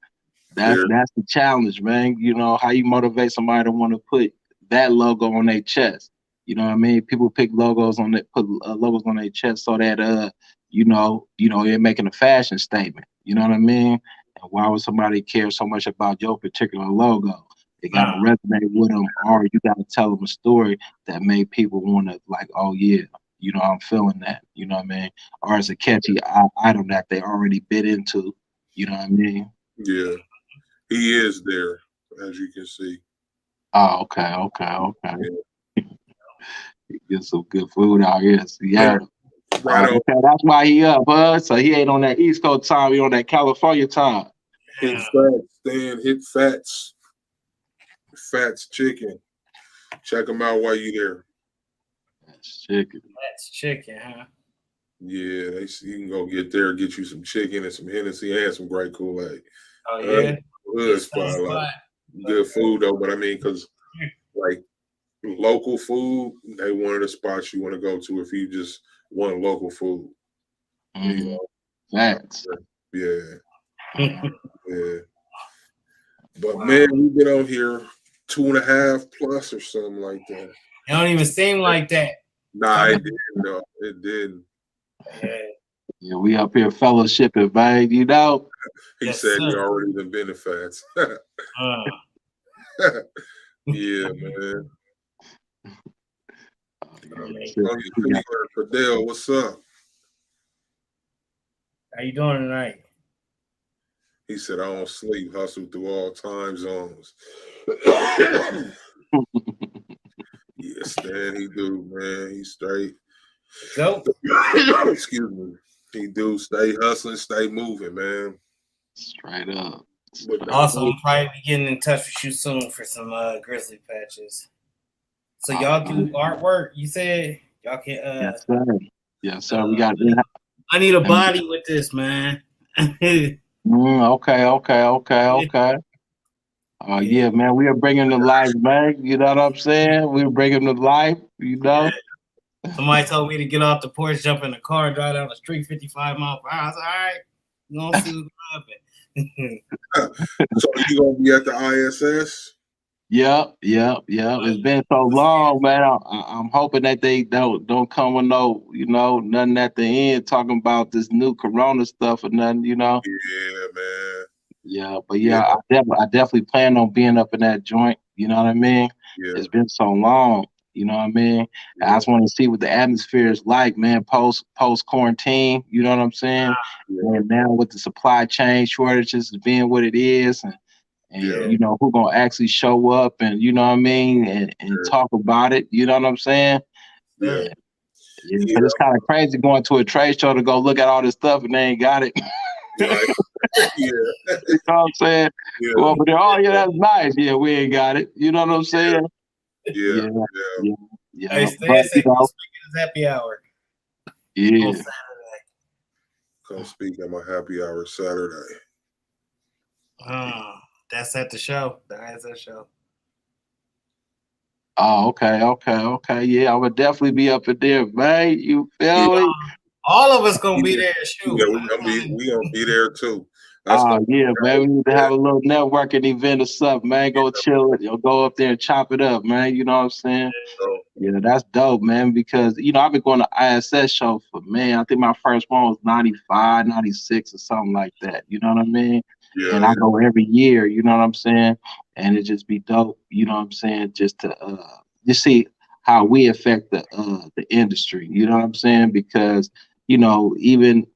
S2: That's the challenge, man. You know, how you motivate somebody to want to put that logo on their chest. You know what I mean? People pick logos on it, put logos on their chest so that you know, they're making a fashion statement. You know what I mean? And why would somebody care so much about your particular logo? It got to resonate with them, or you got to tell them a story that made people want to like, oh yeah, I'm feeling that. You know what I mean? Or it's a catchy item that they already bit into. You know what I mean?
S1: Yeah, he is there, as you can see.
S2: Oh, okay.
S1: Yeah.
S2: Get some good food out here. Yeah.
S1: Right on.
S2: Okay, that's why he up, huh? So he ain't on that East Coast time. He on that California time.
S1: Hit Fats, Stan. Hit Fats. Fats Chicken. Check him out while you there.
S2: That's chicken.
S3: That's chicken, huh?
S1: Yeah, you can go get there, get you some chicken and some Hennessy and some great Kool-Aid.
S3: Oh yeah,
S1: good spot, like good food though. But I mean, because like local food, they one of the spots you want to go to if you just want local food.
S2: Mm-hmm.
S1: You know?
S2: Facts.
S1: Yeah. Yeah. But man, we've been on here 2.5 plus or something like that.
S3: It don't even seem like that.
S1: Nah, it didn't. No, it didn't.
S2: Yeah, we up here fellowshipping, man. You know.
S1: He said he already done been to Fats. Yeah, man. Fidel, what's up?
S3: How you doing tonight?
S1: He said, I don't sleep, hustle through all time zones. Yeah, Stan, he do, man. He straight.
S3: Go.
S1: Excuse me. He do stay hustling, stay moving, man.
S2: Straight up.
S3: Also, I'm probably be getting in touch with you soon for some grizzly patches. So y'all do artwork. You said y'all can.
S2: Yes, sir. Yes, sir. We got.
S3: I need a body with this, man.
S2: Okay. Yeah, man. We are bringing to life, man. You know what I'm saying? We're bringing to life. You know.
S3: Yeah. Somebody told me to get off the porch, jump in the car, and drive down the street 55 miles per hour. I was like, all right, you gonna see what's happening.
S1: So you gonna be at the ISS?
S2: Yep. It's been so long, man. I'm hoping that they don't come with nothing at the end talking about this new Corona stuff or nothing, you know.
S1: Yeah, man.
S2: Yeah, but I definitely plan on being up in that joint. You know what I mean?
S1: Yeah.
S2: It's been so long. You know what I mean? Yeah. I just want to see what the atmosphere is like, man. Post quarantine. You know what I'm saying? Yeah. And now with the supply chain shortages being what it is, and you know who gonna actually show up, and you know what I mean, and talk about it. You know what I'm saying?
S1: Yeah.
S2: Because it's kind of crazy going to a trade show to go look at all this stuff and they ain't got it.
S1: Right. Yeah.
S2: You know what I'm saying?
S1: Yeah.
S2: Well, but they're, oh yeah, that's nice. Yeah, we ain't got it. You know what I'm saying?
S1: Yeah.
S3: Hey, Stan said come speak at his happy hour.
S2: Yeah.
S3: On Saturday.
S1: Come speak at my happy hour Saturday.
S3: That's at the show. The ISS show.
S2: Oh, okay. Yeah, I would definitely be up in there, man. You feel me?
S3: All of us gonna be there. Shoot.
S1: Yeah, we gonna be there too.
S2: Yeah, man. We need to have a little networking event or something, man. Go chill it. Go up there and chop it up, man. You know what I'm saying? Yeah, that's dope, man. Because I've been going to ISS show for, man, I think my first one was 95, 96 or something like that. You know what I mean? Yeah, and I go every year, you know what I'm saying? And it just be dope, you know what I'm saying? Just to just see how we affect the industry, you know what I'm saying? Because, even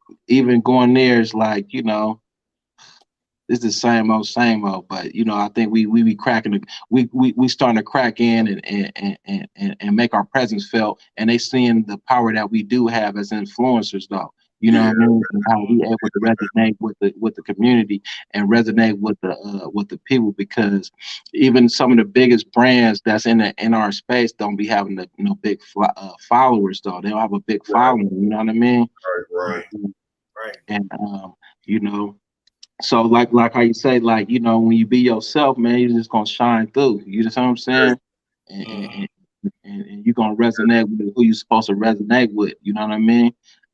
S2: going there is like, it's the same old, but I think we be cracking we starting to crack in and make our presence felt, and they seeing the power that we do have as influencers though. You know what I mean? And how we able to resonate with the community and resonate with the people, because even some of the biggest brands that's in our space don't be having the big followers though. They don't have a big following. You know what I mean?
S1: Right.
S2: And so like how you say, like, when you be yourself, man, you're just gonna shine through. You know what I'm saying? And you're gonna resonate with who you're supposed to resonate with. You know what I mean?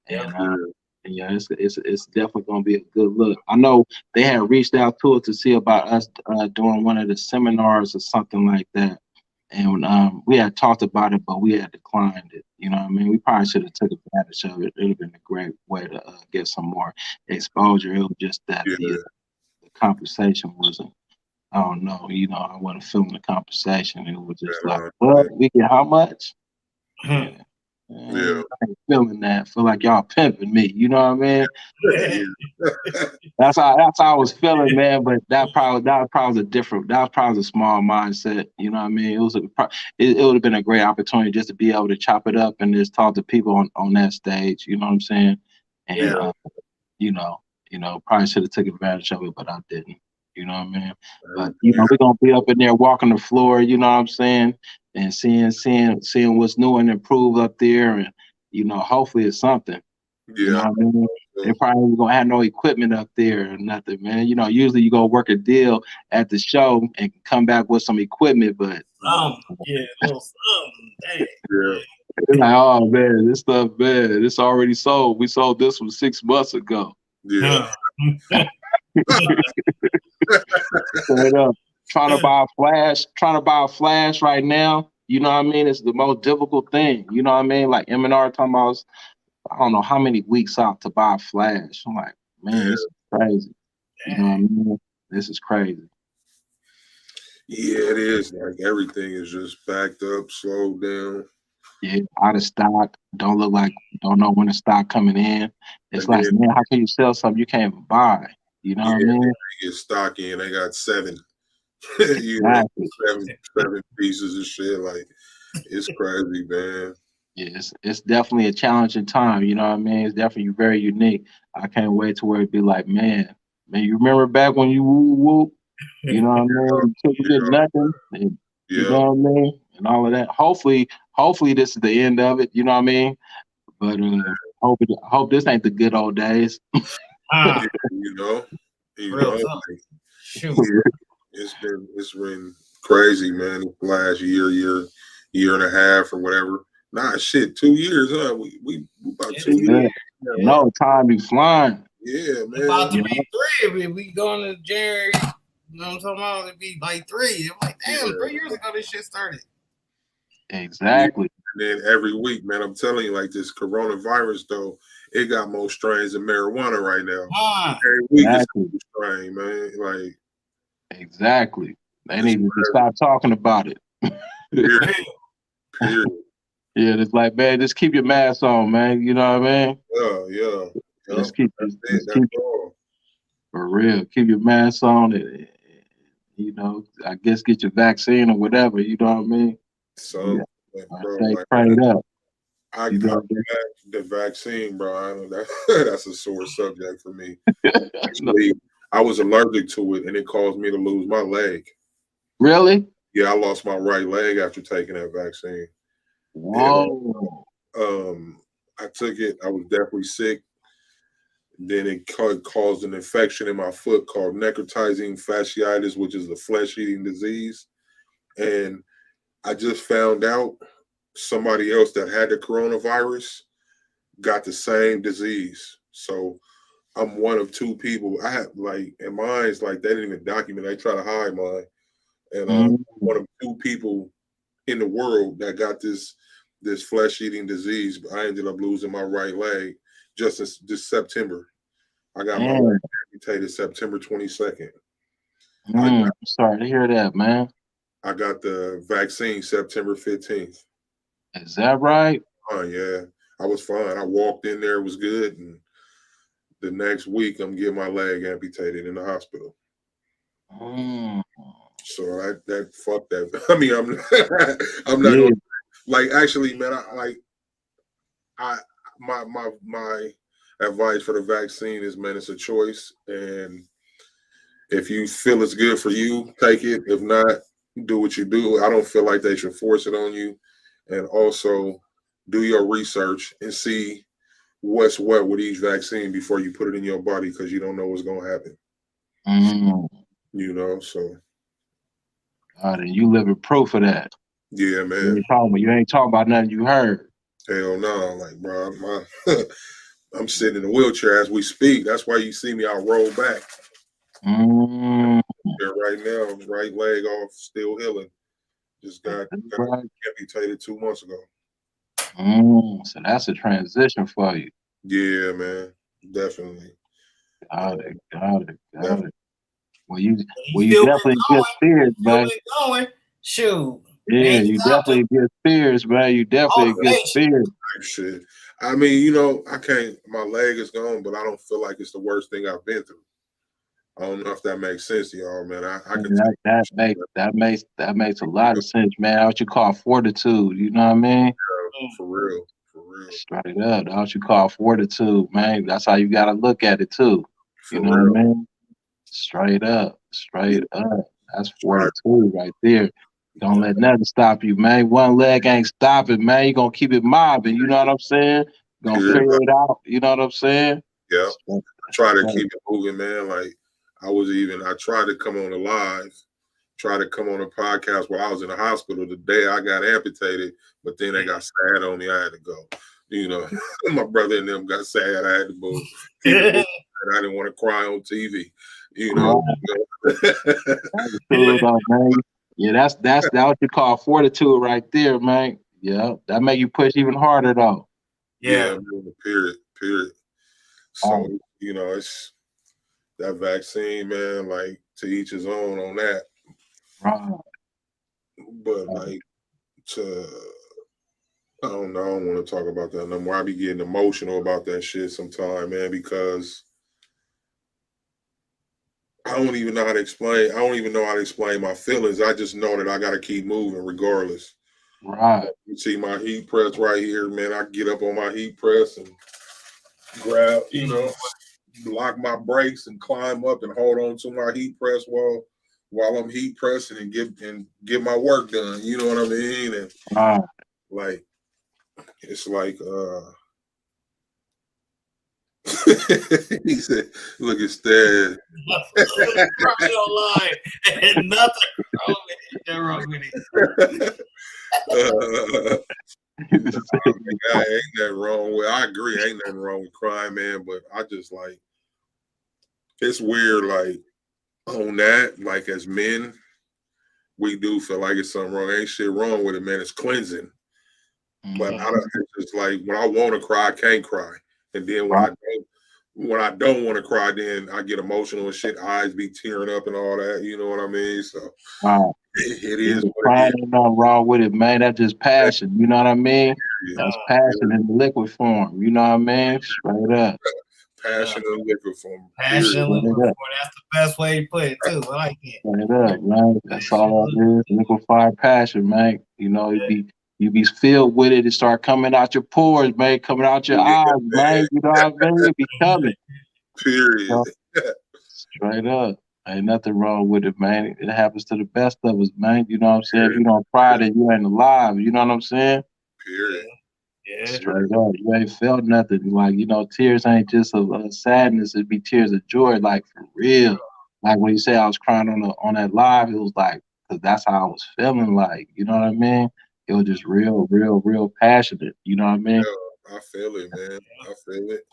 S2: And yeah, it's definitely gonna be a good look. I know they had reached out to us to see about us doing one of the seminars or something like that. And we had talked about it, but we had declined it. You know what I mean? We probably should have took advantage of it. It would have been a great way to get some more exposure. It was just that the conversation wasn't, I don't know, I wasn't feeling the conversation. It was just like, well, we get how much? Yeah.
S1: Yeah.
S2: I ain't feeling that. Feel like y'all pimping me. You know what I mean? That's how I was feeling, man. But that was a small mindset. You know what I mean? It would have been a great opportunity just to be able to chop it up and just talk to people on that stage. You know what I'm saying? And probably should have took advantage of it, but I didn't. You know what I mean? But we're gonna be up in there walking the floor. You know what I'm saying? And seeing what's new and improved up there, and hopefully it's something. You know what I mean? They probably ain't gonna have no equipment up there or nothing, man. Usually you go work a deal at the show and come back with some equipment, but
S3: a little something. Dang.
S1: Yeah.
S2: it's like, oh man, this stuff, man, it's already sold. We sold this one 6 months ago.
S1: Yeah.
S2: Straight up. Trying to buy a flash right now, you know what I mean? It's the most difficult thing. You know what I mean? Like M&R talking about, I don't know how many weeks out to buy a flash. I'm like, man, this is crazy. You know what I mean? This is crazy.
S1: Yeah, it is. Like everything is just backed up, slowed down.
S2: Yeah, out of stock. Don't know when the stock coming in. It's like, man, how can you sell something you can't even buy? You know what I mean?
S1: They get stock in, they got 7.
S2: Exactly.
S1: 7 pieces of shit. Like, it's crazy, man.
S2: Yeah, it's definitely a challenging time. You know what I mean? It's definitely very unique. I can't wait to where it'd be like, man, you remember back when you woo? You know what I mean? You couldn't get nothing. And, you know what I mean? And all of that. Hopefully this is the end of it. You know what I mean? But hope this ain't the good old days.
S1: It's been crazy, man. The last year and a half or whatever. Nah, shit, 2 years, huh? We about 2 years.
S2: No, time be flying.
S1: Yeah, man.
S3: About to be 3 if we going to January. You know what I'm talking about? It'd be like 3. I'm like, damn, 3 years ago this shit started.
S2: Exactly.
S1: And then every week, man, I'm telling you, like this coronavirus, though, it got more strains than marijuana right now. Every week is a new strain, man. Like,
S2: exactly. They need to stop talking about it.
S1: Period.
S2: Yeah, it's like, man, just keep your mask on, man. You know what I mean?
S1: Yeah.
S2: Just keep for real. Keep your mask on, and I guess get your vaccine or whatever. You know what I mean?
S1: So, bro,
S2: stay prayed up.
S1: I got the vaccine, bro. I know that's a sore subject for me. Actually, I was allergic to it, and it caused me to lose my leg.
S2: Really?
S1: Yeah, I lost my right leg after taking that vaccine.
S2: Whoa.
S1: And, I took it. I was definitely sick. Then it caused an infection in my foot called necrotizing fasciitis, which is a flesh-eating disease. And I just found out somebody else that had the coronavirus got the same disease. So I'm one of 2 people. I have and mine's like they didn't even document. They try to hide mine. And I'm one of 2 people in the world that got this flesh-eating disease. I ended up losing my right leg just this September. I got my leg amputated September 22nd.
S2: I'm sorry to hear that, man.
S1: I got the vaccine September 15th.
S2: Is that right?
S1: Oh, yeah. I was fine. I walked in there, it was good. And the next week, I'm getting my leg amputated in the hospital. So that fuck that. I mean, I'm not gonna, like, actually, man, my advice for the vaccine is, man, it's a choice. And if you feel it's good for you, take it. If not, do what you do. I don't feel like they should force it on you. And also do your research and see what's what with each vaccine before you put it in your body, because you don't know what's going to happen. So.
S2: And you living proof of that.
S1: Yeah, man.
S2: You ain't talking about nothing you heard.
S1: Hell no. Like, bro, I'm sitting in a wheelchair as we speak. That's why you see me, I'll roll back. Right now, right leg off, still healing. Just got amputated 2 months ago.
S2: So that's a transition for you.
S1: Yeah, man. Definitely.
S2: Got it. Well, you definitely good spirits, man.
S3: Shoot.
S2: Yeah, you definitely good spirits, man. You definitely good spirits.
S1: Shit. I mean, you know, I can't. My leg is gone, but I don't feel like it's the worst thing I've been through. I don't know if that makes sense to y'all, man. I can
S2: that makes a lot of sense, man. What you call fortitude, you know what I mean?
S1: Yeah, for real.
S2: Straight up, that's what you call fortitude, man. That's how you gotta look at it too.
S1: For
S2: you know
S1: real.
S2: what I mean? Straight up. That's fortitude right there. Don't let nothing stop you, man. One leg ain't stopping, man. You gonna keep it mobbing, you know what I'm saying? Gonna figure it out, you know what I'm saying?
S1: Yeah. I try to keep it moving, man. Like I tried to come on a podcast while I was in the hospital the day I got amputated, but then they got sad on me. I had to go. You know, my brother and them got sad. I had to move. And I didn't want to cry on TV. You know.
S2: Man. Yeah, that's what you call fortitude right there, man. Yeah, that make you push even harder though.
S1: Yeah, man, period. So you know, it's that vaccine, man. Like to each his own on that.
S2: Right.
S1: But like I don't know. I don't want to talk about that no more. I be getting emotional about that shit sometime, man, because I don't even know how to explain. I don't even know how to explain my feelings. I just know that I got to keep moving regardless.
S2: Right.
S1: You see my heat press right here, man. I get up on my heat press and grab, you know, lock my brakes and climb up and hold on to my heat press while I'm heat pressing and get my work done. You know what I mean? And like it's like he said, look at Stan.
S3: Probably online. And nothing wrong with it.
S1: Ain't nothing wrong with. I agree, ain't nothing wrong with crying, man. But I just like it's weird, like on that, like as men, we do feel like it's something wrong. Ain't shit wrong with it, man. It's cleansing. But it's just like when I want to cry, I can't cry, and then when I don't want to cry, then I get emotional and shit. Eyes be tearing up and all that. You know what I mean? So it is what it is.
S2: Ain't nothing wrong with it, man. That's just passion. You know what I mean? That's passion in liquid form. You know what I mean? Straight up.
S1: Passion in liquid form.
S3: Passion in liquid form. That's the best way to put it too. I like it.
S2: Straight up, man. That's all it is. Liquefied passion, man. You know, you be filled with it. It start coming out your pores, man. Coming out your eyes, man. You know what I mean? It be coming.
S1: Period.
S2: So, straight up. Ain't nothing wrong with it, man. It happens to the best of us, man. You know what I'm saying? If you don't cry, then you ain't alive. You know what I'm saying?
S1: Period.
S3: Yeah.
S2: Straight up. You ain't felt nothing. Like, you know, tears ain't just of sadness. It'd be tears of joy, like for real. Like when you say I was crying on that live, it was like, because that's how I was feeling like. You know what I mean? It was just real passionate. You know what I mean?
S1: Yeah, I feel it, man. I feel it.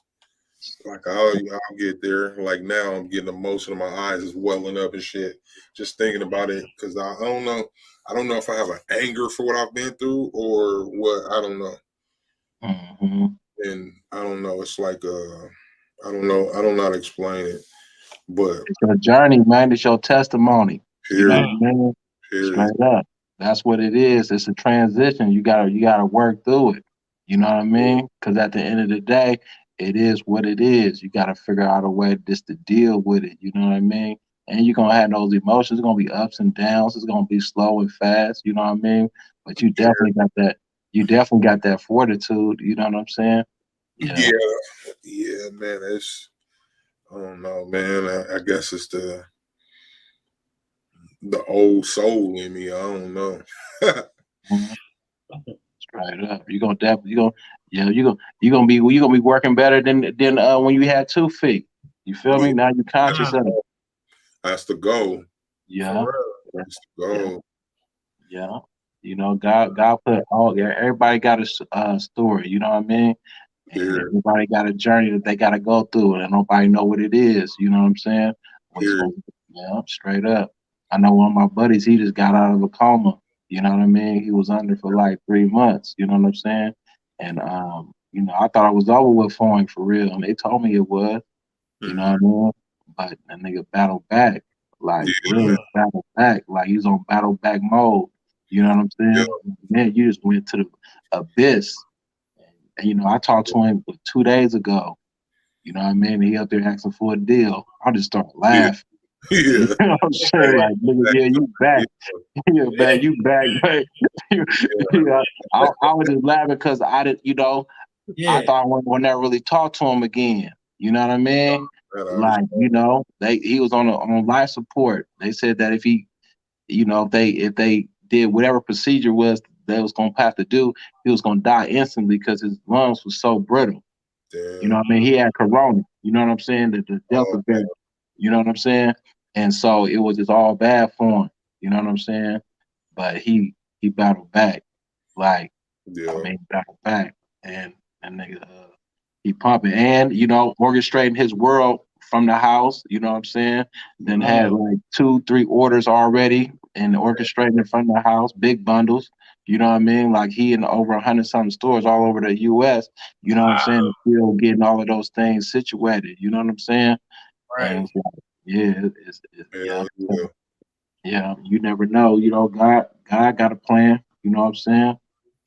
S1: Like I'll get there. Like now, I'm getting emotional. My eyes is welling up and shit. Just thinking about it because I don't know. I don't know if I have an anger for what I've been through or what. I don't know.
S2: Mm-hmm.
S1: And I don't know. It's like I don't know. I don't know how to explain it. But
S2: it's your journey, man. It's your testimony.
S1: Period.
S2: You know what I mean? Straight up. That's what it is. It's a transition. You gotta work through it. You know what I mean? Because at the end of the day, it is what it is. You gotta figure out a way just to deal with it. You know what I mean? And you're gonna have those emotions. It's gonna be ups and downs. It's gonna be slow and fast. You know what I mean? But you definitely got that. You definitely got that fortitude. You know what I'm saying?
S1: Yeah, man. It's I don't know, man. I guess it's the old soul in me. I don't know.
S2: Straight up, you're gonna be working better than when you had 2 feet. You feel me? Now you're conscious of it.
S1: That's the goal.
S2: Yeah,
S1: that's the goal.
S2: Yeah. You know, God put everybody got a story. You know what I mean? And everybody got a journey that they got to go through, and nobody know what it is. You know what I'm saying? Yeah, straight up. I know one of my buddies, he just got out of a coma. You know what I mean? He was under for like 3 months. You know what I'm saying? And you know, I thought I was over with for him for real, and they told me it was. You know what I mean? But that nigga battled back, like really battled back, like he's on battle back mode. You know what I'm saying? Man, you just went to the abyss. And I talked to him 2 days ago. You know what I mean? He up there asking for a deal. I just started laughing.
S1: Yeah.
S2: You know what I'm saying? Like, nigga, yeah, you back. Yeah, man, you back, man. Yeah. I was just laughing because I didn't, I thought I would never really talk to him again. You know what I mean? Like, he was on life support. They said that if they did whatever procedure was they was gonna have to do, he was gonna die instantly because his lungs was so brittle.
S1: Damn.
S2: You know what I mean? He had corona. You know what I'm saying? The Delta variant. You know what I'm saying? And so it was just all bad for him. You know what I'm saying? But he battled back. Like, battled back. And nigga, he pumping. And, orchestrating his world from the house. You know what I'm saying? Then had like 2-3 orders already and orchestrating it from the house. Big bundles. You know what I mean? Like he in over 100-something stores all over the U.S. You know what I'm saying? Still getting all of those things situated. You know what I'm saying?
S3: Right.
S2: And it's like, yeah. You never know. God got a plan. You know what I'm saying?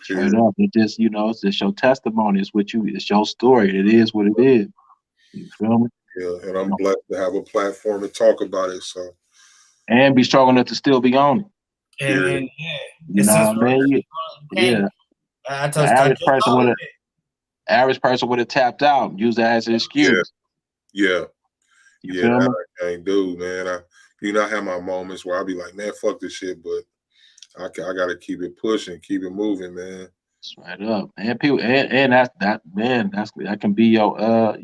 S2: Straight up. It just, it's just your testimony. It's your story. It is what it is. You feel me?
S1: Yeah, and I'm blessed to have a platform to talk about it. So.
S2: And be strong enough to still be on it.
S3: And
S2: you know what I mean? Yeah. The average person would have tapped out, used that as an excuse.
S1: Yeah.
S2: You feel me?
S1: I can't do, man. I have my moments where I be like, man, fuck this shit, but I gotta keep it pushing, keep it moving, man.
S2: Straight up. And people and that can be your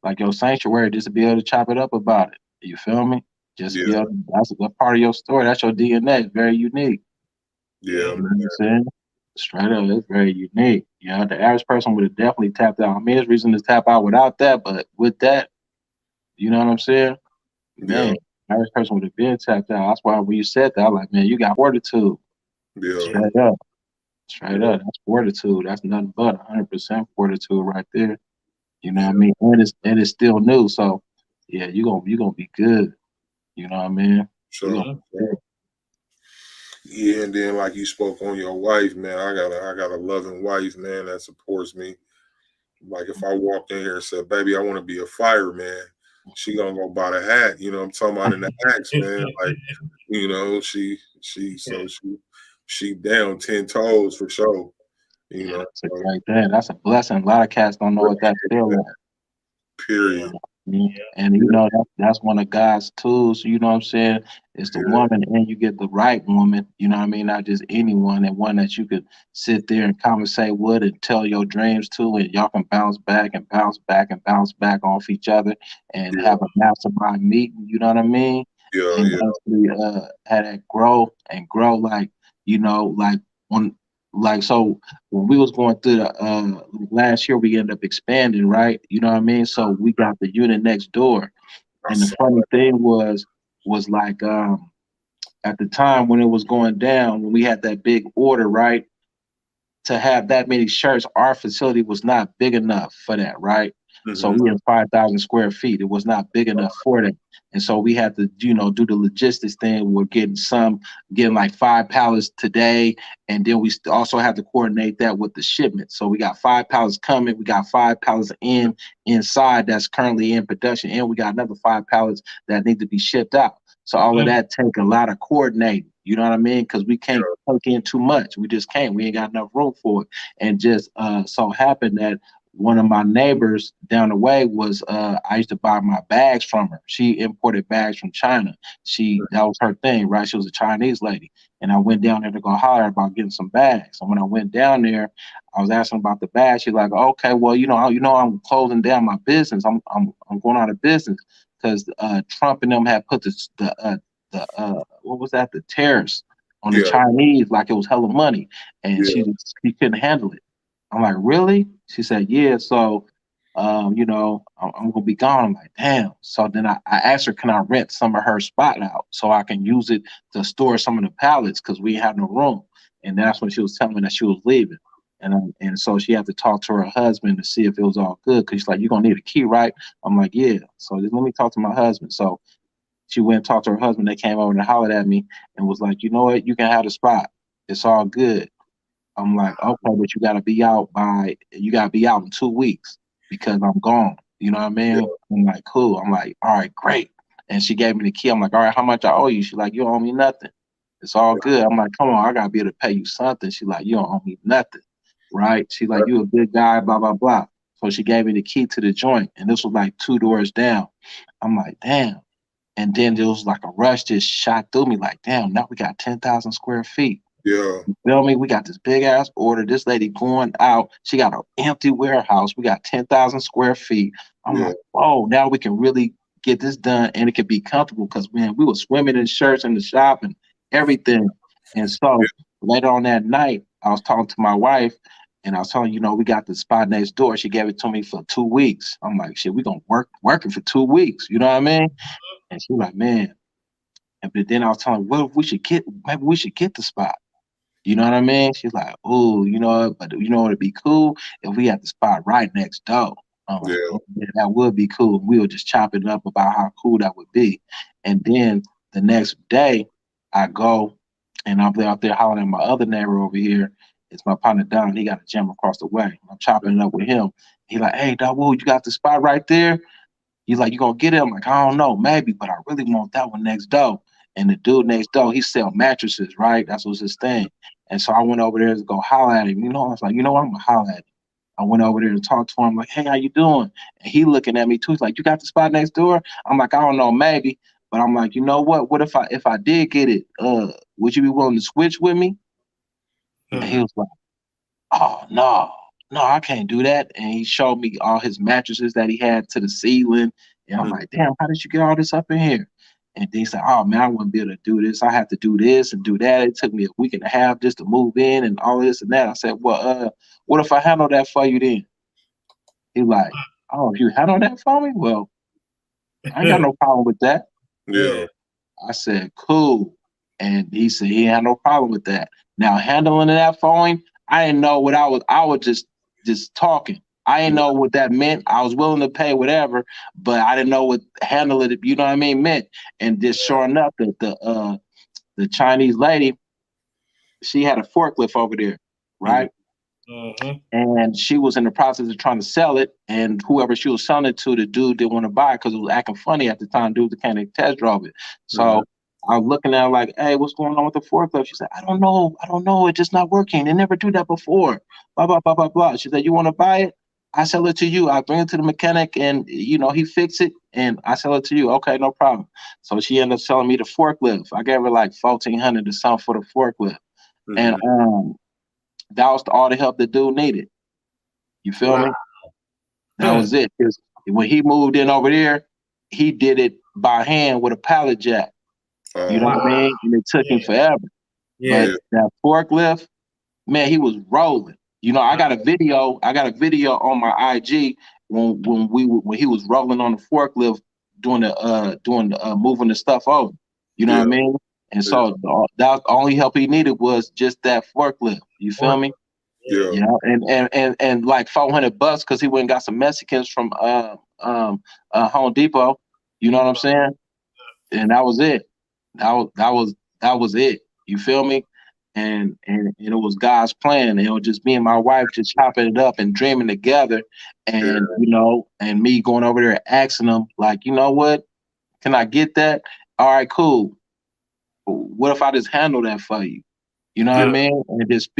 S2: like your sanctuary, just to be able to chop it up about it. You feel me? Just be able that's a part of your story. That's your DNA. It's very unique.
S1: Yeah.
S2: You know what I'm saying? Straight up, it's very unique. The average person would have definitely tapped out. I mean, there's reason to tap out without that, but with that, you know what I'm saying? Man, average person would have been tapped out. That's why when you said that, I'm like, man, you got fortitude.
S1: Yeah.
S2: Straight up. That's fortitude. That's nothing but 100% fortitude right there. You know what I mean? And it's still new. So yeah, you're gonna be good. You know what I mean?
S1: Sure. Yeah, and then like you spoke on your wife, man. I got a loving wife, man, that supports me. Like if I walked in here and said, baby, I want to be a fireman, she gonna go buy the hat. You know what I'm talking about in the hats, man. Like, she down 10 toes for sure.
S2: Like that. That's a blessing. A lot of cats don't know what that feels like.
S1: Period.
S2: And that's one of God's tools. You know what I'm saying? It's the woman, and you get the right woman. You know what I mean? Not just anyone, and one that you could sit there and conversate with and tell your dreams to, and y'all can bounce back and bounce back and bounce back off each other, and have a mastermind meeting. You know what I mean? And actually have that grow like so when we was going through the last year, we ended up expanding, right? You know what I mean? So we got the unit next door. And the funny thing was like at the time when it was going down, when we had that big order, right? To have that many shirts, our facility was not big enough for that, right? So we had 5,000 square feet. It was not big enough for that. And so we had to, do the logistics thing. We're getting like 5 pallets today. And then we also have to coordinate that with the shipment. So we got 5 pallets coming. We got 5 pallets inside that's currently in production. And we got another 5 pallets that need to be shipped out. So all of that take a lot of coordinating. You know what I mean? Because we can't take in too much. We just can't. We ain't got enough room for it. And just so happened that one of my neighbors down the way was I used to buy my bags from her. She imported bags from China. That was her thing, right? She was a Chinese lady. And I went down there to go holler about getting some bags. And when I went down there, I was asking about the bags. She's like, okay, well, I'm closing down my business. I'm going out of business because Trump and them had put the what was that? The tariffs on the Chinese, like it was hella money. And she couldn't handle it. I'm like, really? She said, yeah. So, I'm gonna be gone. I'm like, damn. So then I asked her, can I rent some of her spot out so I can use it to store some of the pallets because we had no room. And that's when she was telling me that she was leaving. And so she had to talk to her husband to see if it was all good. Cause she's like, you're gonna need a key, right? I'm like, yeah. So just let me talk to my husband. So she went and talked to her husband. They came over and hollered at me and was like, you know what? You can have the spot. It's all good. I'm like, okay, but you gotta be out in 2 weeks because I'm gone. You know what I mean?
S1: Yeah.
S2: I'm like, cool. I'm like, all right, great. And she gave me the key. I'm like, all right, how much I owe you? She's like, you don't owe me nothing. It's all good. I'm like, come on, I gotta be able to pay you something. She's like, you don't owe me nothing. Right? She's like, you a good guy, blah, blah, blah. So she gave me the key to the joint. And this was like 2 doors down. I'm like, damn. And then there was like a rush just shot through me, like, damn, now we got 10,000 square feet.
S1: Yeah.
S2: You feel me? We got this big ass order. This lady going out. She got an empty warehouse. We got 10,000 square feet. I'm like, whoa, now we can really get this done and it can be comfortable because, man, we were swimming in shirts in the shop and everything. And so later on that night, I was talking to my wife and I was telling you know, we got the spot next door. She gave it to me for 2 weeks. I'm like, shit, we gonna working for 2 weeks. You know what I mean? And she was like, man. But then I was telling her, well, maybe we should get the spot. You know what I mean? She's like, "Ooh, you know, but you know it'd be cool if we had the spot right next door." I'm like, "Oh, yeah, that would be cool." We would just chop it up about how cool that would be. And then the next day, I go and I'm out there hollering at my other neighbor over here. It's my partner Don. He got a gym across the way. I'm chopping it up with him. He like, "Hey, Dawoud, you got the spot right there?" He's like, "You gonna get it?" I'm like, "I don't know, maybe, but I really want that one next door." And the dude next door, he sell mattresses, right? That's what's his thing. And so I went over there to go holler at him. You know, I was like, you know what? I'm gonna holler at him. I went over there to talk to him, like, hey, how you doing? And he looking at me too. He's like, you got the spot next door? I'm like, I don't know, maybe. But I'm like, you know what? What if I did get it? Would you be willing to switch with me? And he was like, oh no, I can't do that. And he showed me all his mattresses that he had to the ceiling. And I'm like, damn, how did you get all this up in here? And then he said, oh man, I wouldn't be able to do this. I have to do this and do that. It took me a week and a half just to move in and all this and that. I said, well, what if I handle that for you then? He's like, oh, if you handle that for me? Well, I ain't got no problem with that.
S1: Yeah.
S2: I said, cool. And he said he had no problem with that. Now handling that for him, I didn't know what I was just talking. I didn't know what that meant. I was willing to pay whatever, but I didn't know what handle it, you know what I mean, meant. And just sure enough, that the Chinese lady, she had a forklift over there, right? And she was in the process of trying to sell it, and whoever she was selling it to, the dude didn't want to buy it because it was acting funny at the time. Dude can't test drove it. So I was looking at her like, hey, what's going on with the forklift? She said, I don't know. It's just not working. They never do that before. Blah, blah, blah, blah, blah. She said, you want to buy it? I sell it to you. I bring it to the mechanic and, you know, he fix it and I sell it to you. Okay, no problem. So she ended up selling me the forklift. I gave her like $1,400 or something for the forklift. And that was all the help the dude needed. You feel me? That was it. Because when he moved in over there, he did it by hand with a pallet jack. You know what I mean? And it took him forever. But that forklift, man, he was rolling. You know, I got a video on my IG when he was rolling on the forklift doing the moving the stuff over. You know what I mean? And so that only help he needed was just that forklift. You feel me? Yeah. And like $400 because he went and got some Mexicans from Home Depot. You know what I'm saying? And that was it. That was it. You feel me? And it was God's plan. It was just me and my wife just chopping it up and dreaming together. And you know, and me going over there asking them, like, you know what? Can I get that? All right, cool. What if I just handle that for you? You know what I mean? And just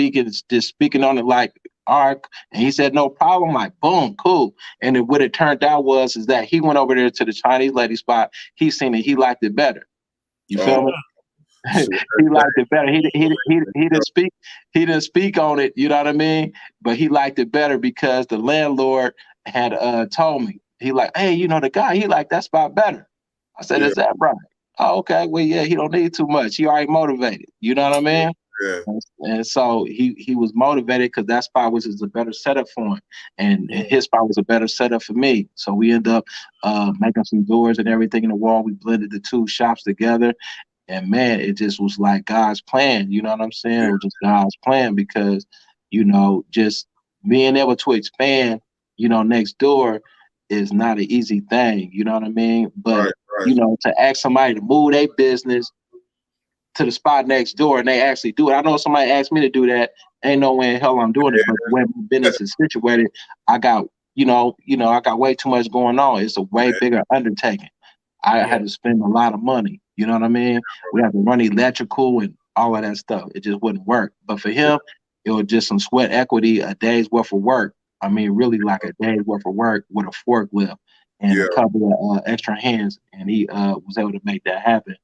S2: speaking on it like, all right. And he said, no problem. Like, boom, cool. And then what it turned out is that he went over there to the Chinese lady spot. He seen it. He liked it better. You feel me? He liked it better. He didn't speak on it. You know what I mean? But he liked it better because the landlord had told me. He like, hey, you know the guy. He like that spot better. I said, is that right? Oh, okay. Well, yeah. He don't need too much. He already motivated. You know what I mean?
S1: Yeah.
S2: And so he was motivated because that spot was just a better setup for him, and his spot was a better setup for me. So we ended up making some doors and everything in the wall. We blended the two shops together, and man, it just was like God's plan. You know what I'm saying? It was just God's plan because, you know, just being able to expand, you know, next door is not an easy thing. You know what I mean? But you know, to ask somebody to move their business to the spot next door and they actually do it. I know if somebody asked me to do that, ain't no way in hell I'm doing it. But the way my business is situated, I got, I got way too much going on. It's a way bigger undertaking. I had to spend a lot of money. You know what I mean? We had to run electrical and all of that stuff. It just wouldn't work. But for him, it was just some sweat equity, a day's worth of work. I mean, really like a day's worth of work with a forklift and a couple of extra hands. And he was able to make that happen.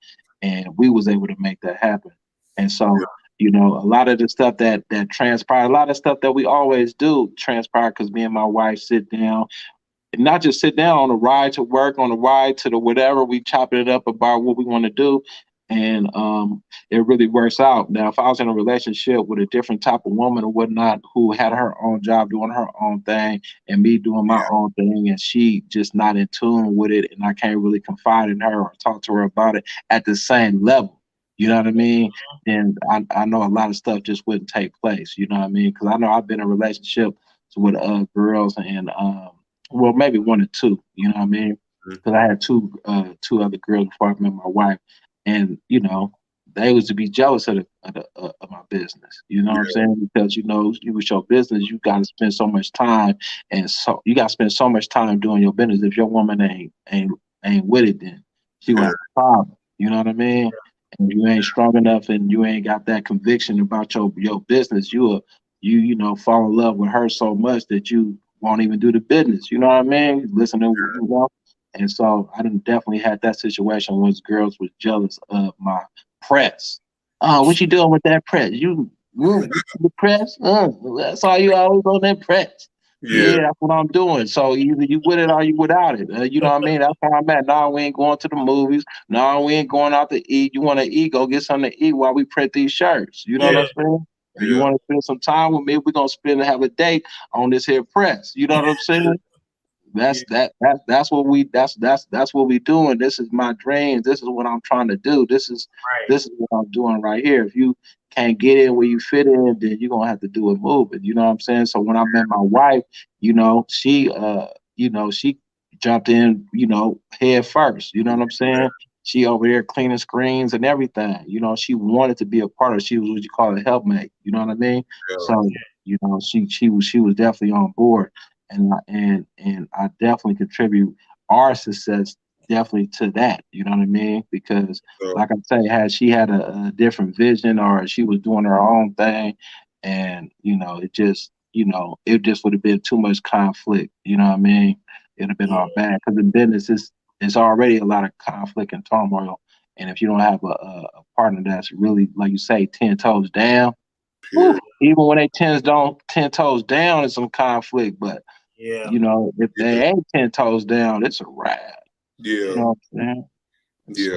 S2: And we was able to make that happen. And so, a lot of the stuff that transpired, a lot of stuff that we always do transpire because me and my wife sit down. And not just sit down on a ride to work, on a ride to the whatever, we chop it up about what we want to do. And it really works out. Now, if I was in a relationship with a different type of woman or whatnot who had her own job doing her own thing and me doing my own thing and she just not in tune with it and I can't really confide in her or talk to her about it at the same level, you know what I mean? Then I know a lot of stuff just wouldn't take place, you know what I mean? Because I know I've been in relationships with girls and well, maybe one or two, you know what I mean? Because I had two other girls before I met my wife, and they was to be jealous of my business. You know what I'm saying? Because you with your business, you got to spend so much time, and so you got to spend so much time doing your business. If your woman ain't with it, then she will have a problem. You know what I mean? And you ain't strong enough, and you ain't got that conviction about your business. You fall in love with her so much that you won't even do the business. You know what I mean? Listen to And so I done definitely had that situation when girls was jealous of my press. Oh, what you doing with that press? You the press? That's all you always on that press. Yeah, that's what I'm doing. So either you with it or you without it. You know what I mean? That's where I'm at. No, we ain't going to the movies. No, we ain't going out to eat. You want to eat? Go get something to eat while we print these shirts. You know what I'm saying? If you want to spend some time with me, we're gonna have a date on this here press. You know what I'm saying? That's what we doing. This is my dreams. This is what I'm trying to do. This is what I'm doing right here. If you can't get in where you fit in, then you're gonna have to do a move. You know what I'm saying? So when I met my wife, she she jumped in, head first. You know what I'm saying? She over there cleaning screens and everything. She wanted to be a part of. She was what you call a helpmate. You know what I mean? So she was definitely on board, and I definitely contribute our success definitely to that. You know what I mean? Because like I say, had she had a different vision or she was doing her own thing, and it just would have been too much conflict. You know what I mean? It'd have been all bad because the business is already a lot of conflict and turmoil. And if you don't have a partner that's really, like you say, 10 toes down, even when they 10 toes down, it's some conflict. But if they ain't 10 toes down, it's a wrap. You know what I'm saying?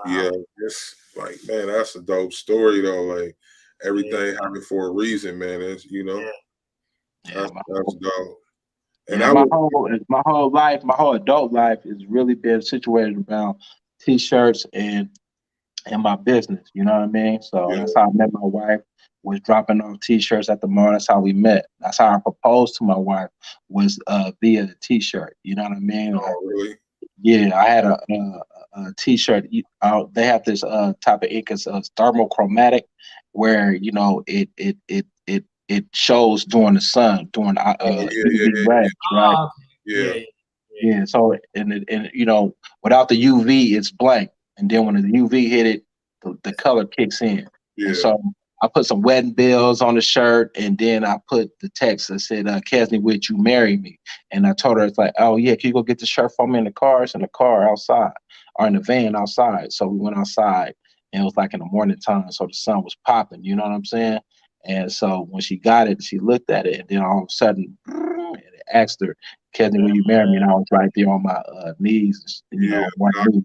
S1: Yeah. It's like, man, that's a dope story though. Like everything happened for a reason, man. It's that's dope. And
S2: my whole life, my whole adult life has really been situated around t-shirts and my business. You know what I mean? So that's how I met my wife, was dropping off t-shirts at the mall. That's how we met. That's how I proposed to my wife, was via the t-shirt. You know what I mean?
S1: Oh, really?
S2: Yeah, I had a t-shirt. They have this type of ink. It's thermochromatic, where it shows during the sun, during UV rays, right? Yeah. So and without the UV, it's blank, and then when the UV hit it, the color kicks in.
S1: Yeah.
S2: And so I put some wedding bills on the shirt, and then I put the text that said, "Kesney, would you marry me?" And I told her, it's like, "Oh yeah, can you go get the shirt for me in the car? It's in the car outside, or in the van outside." So we went outside, and it was like in the morning time, so the sun was popping. You know what I'm saying? And so when she got it, she looked at it, and then all of a sudden, it asked her, "Kesney, will you marry me?" And I was right there on my knees, one knee.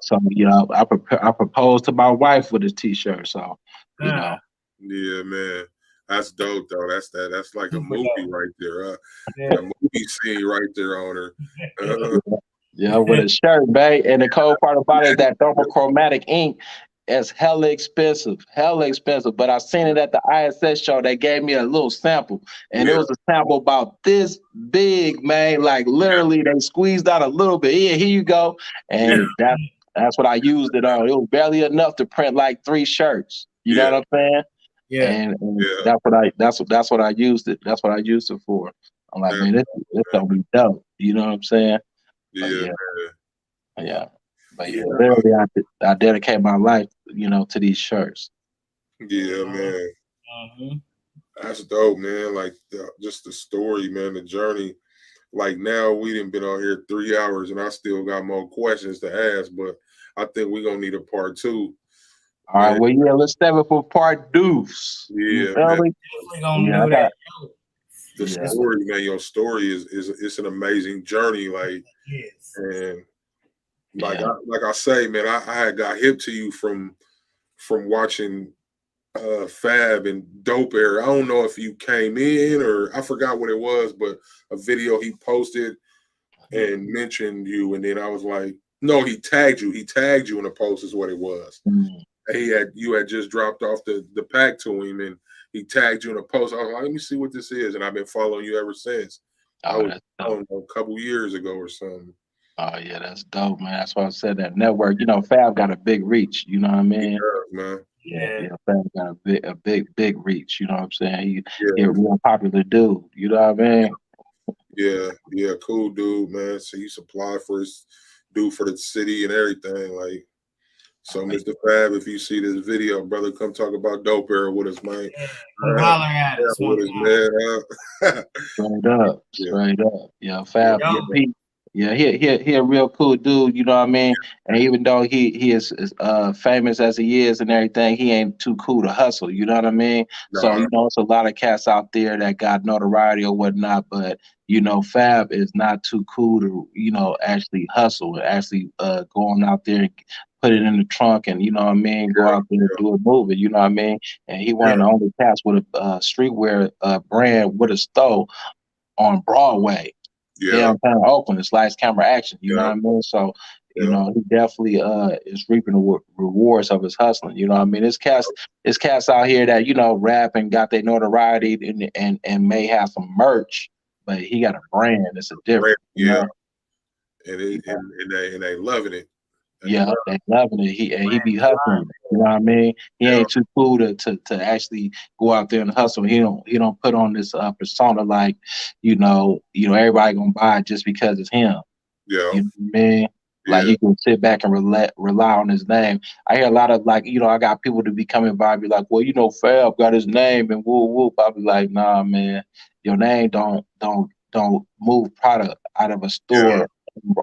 S2: So I proposed to my wife with a t-shirt. So
S1: yeah, man, that's dope though. That's like a movie right there. A movie scene right there on her.
S2: With a shirt, babe. And the cold part about it, that thermochromatic ink, it's hella expensive. But I seen it at the ISS show. They gave me a little sample, and it was a sample about this big, man. Like literally, they squeezed out a little bit. Yeah, here you go. And that's what I used it on. It was barely enough to print like 3 shirts. You know what I'm saying?
S4: Yeah.
S2: And that's what I used it. That's what I used it for. I'm like, man, this gonna be dope. You know what I'm saying?
S1: Yeah.
S2: But literally, I dedicate my life, to these shirts.
S1: Yeah, man. That's dope, man. Like just the story, man, the journey. Like now we done been on here 3 hours and I still got more questions to ask, but I think we're gonna need a part 2.
S2: All right, well, let's step it for part deuce.
S1: Yeah, man.
S3: We're gonna do that.
S1: The story, man, your story is it's an amazing journey. Like, and like I say, man, I had got hip to you from watching Fab and Dope Air. I don't know if you came in or I forgot what it was, but a video he posted and mentioned you, and then I was like, no, he tagged you. He tagged you in a post is what it was. You had just dropped off the pack to him, and he tagged you in a post. I was like, let me see what this is, and I've been following you ever since. I don't know, a couple years ago or something.
S2: Oh yeah, that's dope, man. That's why I said that network. Fab got a big reach. You know what I mean?
S1: Man.
S2: Yeah, Fab got a big reach. You know what I'm saying? He a real popular dude. You know what I mean?
S1: Yeah, cool dude, man. So he supplied for the city and everything. Like, so Mr. Fab, if you see this video, brother, come talk about Dope Air with us, man.
S3: Holler at us,
S1: man.
S2: Straight up. Yeah, Fab. He a real cool dude. You know what I mean? And even though he is famous as he is and everything, he ain't too cool to hustle. You know what I mean? So it's a lot of cats out there that got notoriety or whatnot, but Fab is not too cool to actually hustle and actually going out there and put it in the trunk and go out there and do a movie. You know what I mean? And he one of the only cats with a streetwear brand with a store on Broadway. Downtown Oakland, it's lights, camera, action. You know what I mean? So, he definitely is reaping the rewards of his hustling. You know what I mean? It's cats out here that, rap and got their notoriety and may have some merch, but he got a brand. It's a different.
S1: And they loving it.
S2: Yeah, they loving it. He be hustling. You know what I mean? He ain't too cool to actually go out there and hustle. He don't put on this persona like, everybody gonna buy it just because it's him.
S1: Yeah.
S2: You know what I mean? Like he can sit back and rely on his name. I hear a lot of I got people to be coming by and be like, well, Fab got his name and whoop whoop. I be like, nah, man, your name don't move product out of a store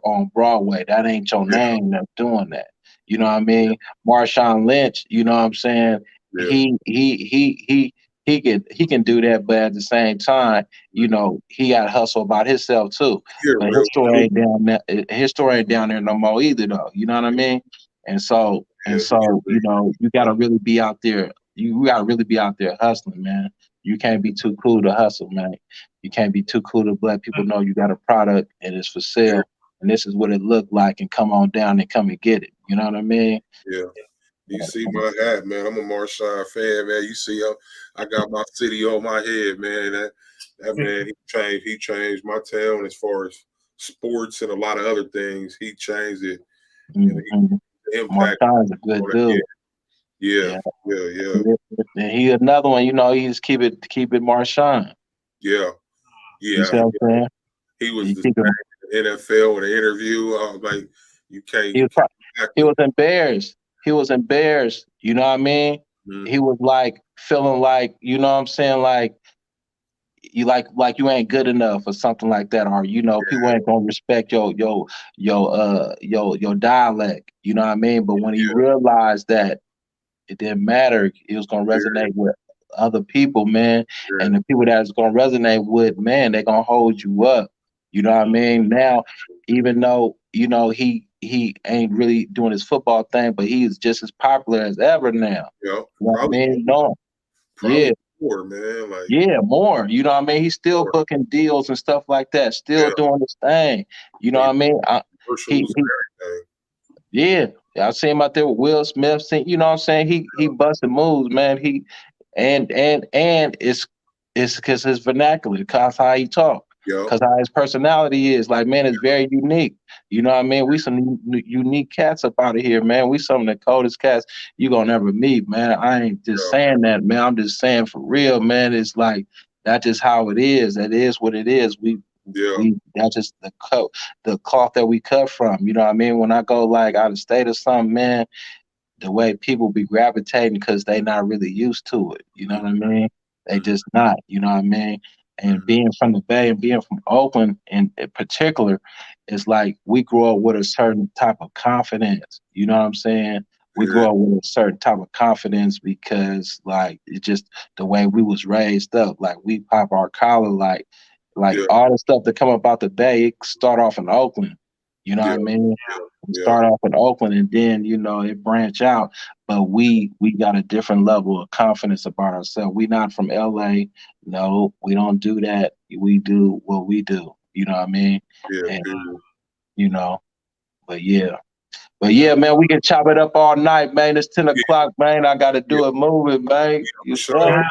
S2: on Broadway. That ain't your name that's doing that. You know what I mean? Marshawn Lynch, you know what I'm saying? He can do that, but at the same time, he got to hustle about himself too. But his story ain't down there no more either, though. You know what I mean? And so you got to really be out there. You got to really be out there hustling, man. You can't be too cool to hustle, man. You can't be too cool to let people know you got a product and it's for sale. And this is what it looked like, and come on down and come and get it. You know what I mean?
S1: Yeah. You see my hat, man. I'm a Marshawn fan, man. You see, I got my city on my head, man. That man, he changed my town as far as sports and a lot of other things. He changed it.
S2: Marshall's a good dude.
S1: Yeah.
S2: And he another one, he just keep it Marshawn.
S1: Yeah.
S2: You see what I'm saying?
S1: He was the NFL in an interview. Like, you can't.
S2: He was embarrassed. He was embarrassed. You know what I mean? Mm-hmm. He was like feeling like, you know what I'm saying, like you you ain't good enough or something like that, or people ain't gonna respect your dialect. You know what I mean? But when he realized that it didn't matter, it was gonna resonate with other people, man, and the people that's gonna resonate with, man, they're gonna hold you up. You know what I mean? Now, even though he ain't really doing his football thing, but he is just as popular as ever now.
S1: Yeah,
S2: you know what I mean? No.
S1: More, man. Like,
S2: more. You know what I mean? He's still booking deals and stuff like that, still doing his thing. You know what I mean? Yeah, I see him out there with Will Smith. You know what I'm saying? He busting moves, man. And it's because his vernacular, cause how he talk,
S1: Yep.
S2: cause how his personality is. Like, man, it's very unique. You know what I mean? We some unique cats up out of here, man. We some of the coldest cats you gonna ever meet, man. I ain't just saying that, man. I'm just saying for real, man. It's like that's just how it is. That is what it is. That's just the cloth that we cut from. You know what I mean? When I go like out of state or something, man, the way people be gravitating because they not really used to it. You know what I mean? They just not. You know what I mean? And being from the Bay and being from Oakland in particular, it's like we grew up with a certain type of confidence. You know what I'm saying? We grew up with a certain type of confidence because like it's just the way we was raised up. Like we pop our collar like all the stuff that come about the Bay, it start off in Oakland. You know what I mean? Start off in Oakland and then, you know, it branch out. But we got a different level of confidence about ourselves. We not from LA. No, we don't do that. We do what we do. You know what I mean? And, you know, but yeah. But yeah, man, we can chop it up all night, man. It's 10 o'clock, man. I gotta do it moving, man. You sure?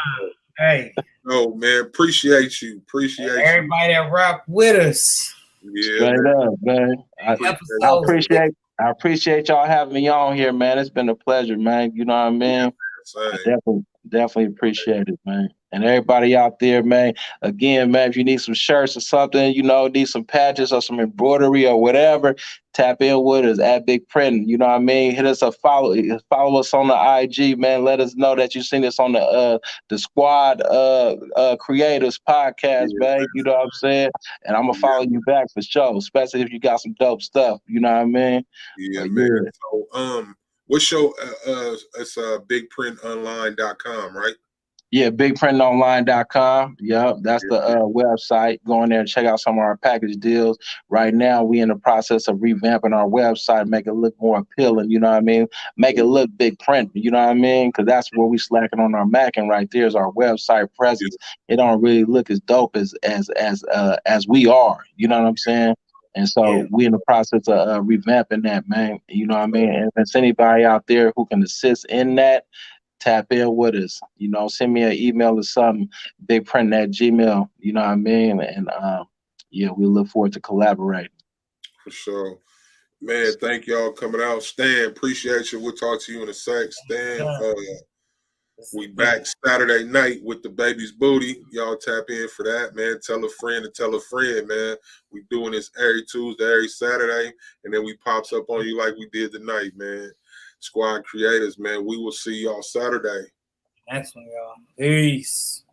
S3: Hey.
S1: Oh man, appreciate you. Appreciate
S3: everybody that rock with us.
S1: Yeah,
S2: straight up, man. I appreciate y'all having me on here, man. It's been a pleasure, man. You know what I mean? I definitely appreciate it, man. And everybody out there, man, again, man, if you need some shirts or something, you know, need some patches or some embroidery or whatever, tap in with us at Big Print. You know what I mean? Hit us a follow us on the IG, man. Let us know that you seen us on the Squad Creatives Podcast, man. You know what I'm saying? And I'm gonna follow you back for sure, especially if you got some dope stuff. You know what I mean?
S1: Yeah, man. So what's your it's bigprintonline.com, right?
S2: Yeah, bigprintonline.com. Yep, that's the website. Go in there and check out some of our package deals. Right now, we in the process of revamping our website, make it look more appealing. You know what I mean? Make it look big print. You know what I mean? Because that's where we slacking on our Mac, and right there is our website presence. It don't really look as dope as we are. You know what I'm saying? And so we in the process of revamping that, man. You know what I mean? And if there's anybody out there who can assist in that, tap in with us. You know, send me an email or something, bigprint@gmail. You know what I mean? And yeah, we look forward to collaborating.
S1: For sure. Man, thank y'all coming out. Stan, appreciate you. We'll talk to you in a sec. Stan, we back Saturday night with the Baby's Booty. Y'all tap in for that, man. Tell a friend to tell a friend, man. We doing this every Tuesday, every Saturday, and then we pops up on you like we did tonight, man. Squad Creators, man. We will see y'all Saturday.
S3: Next one, y'all. Peace.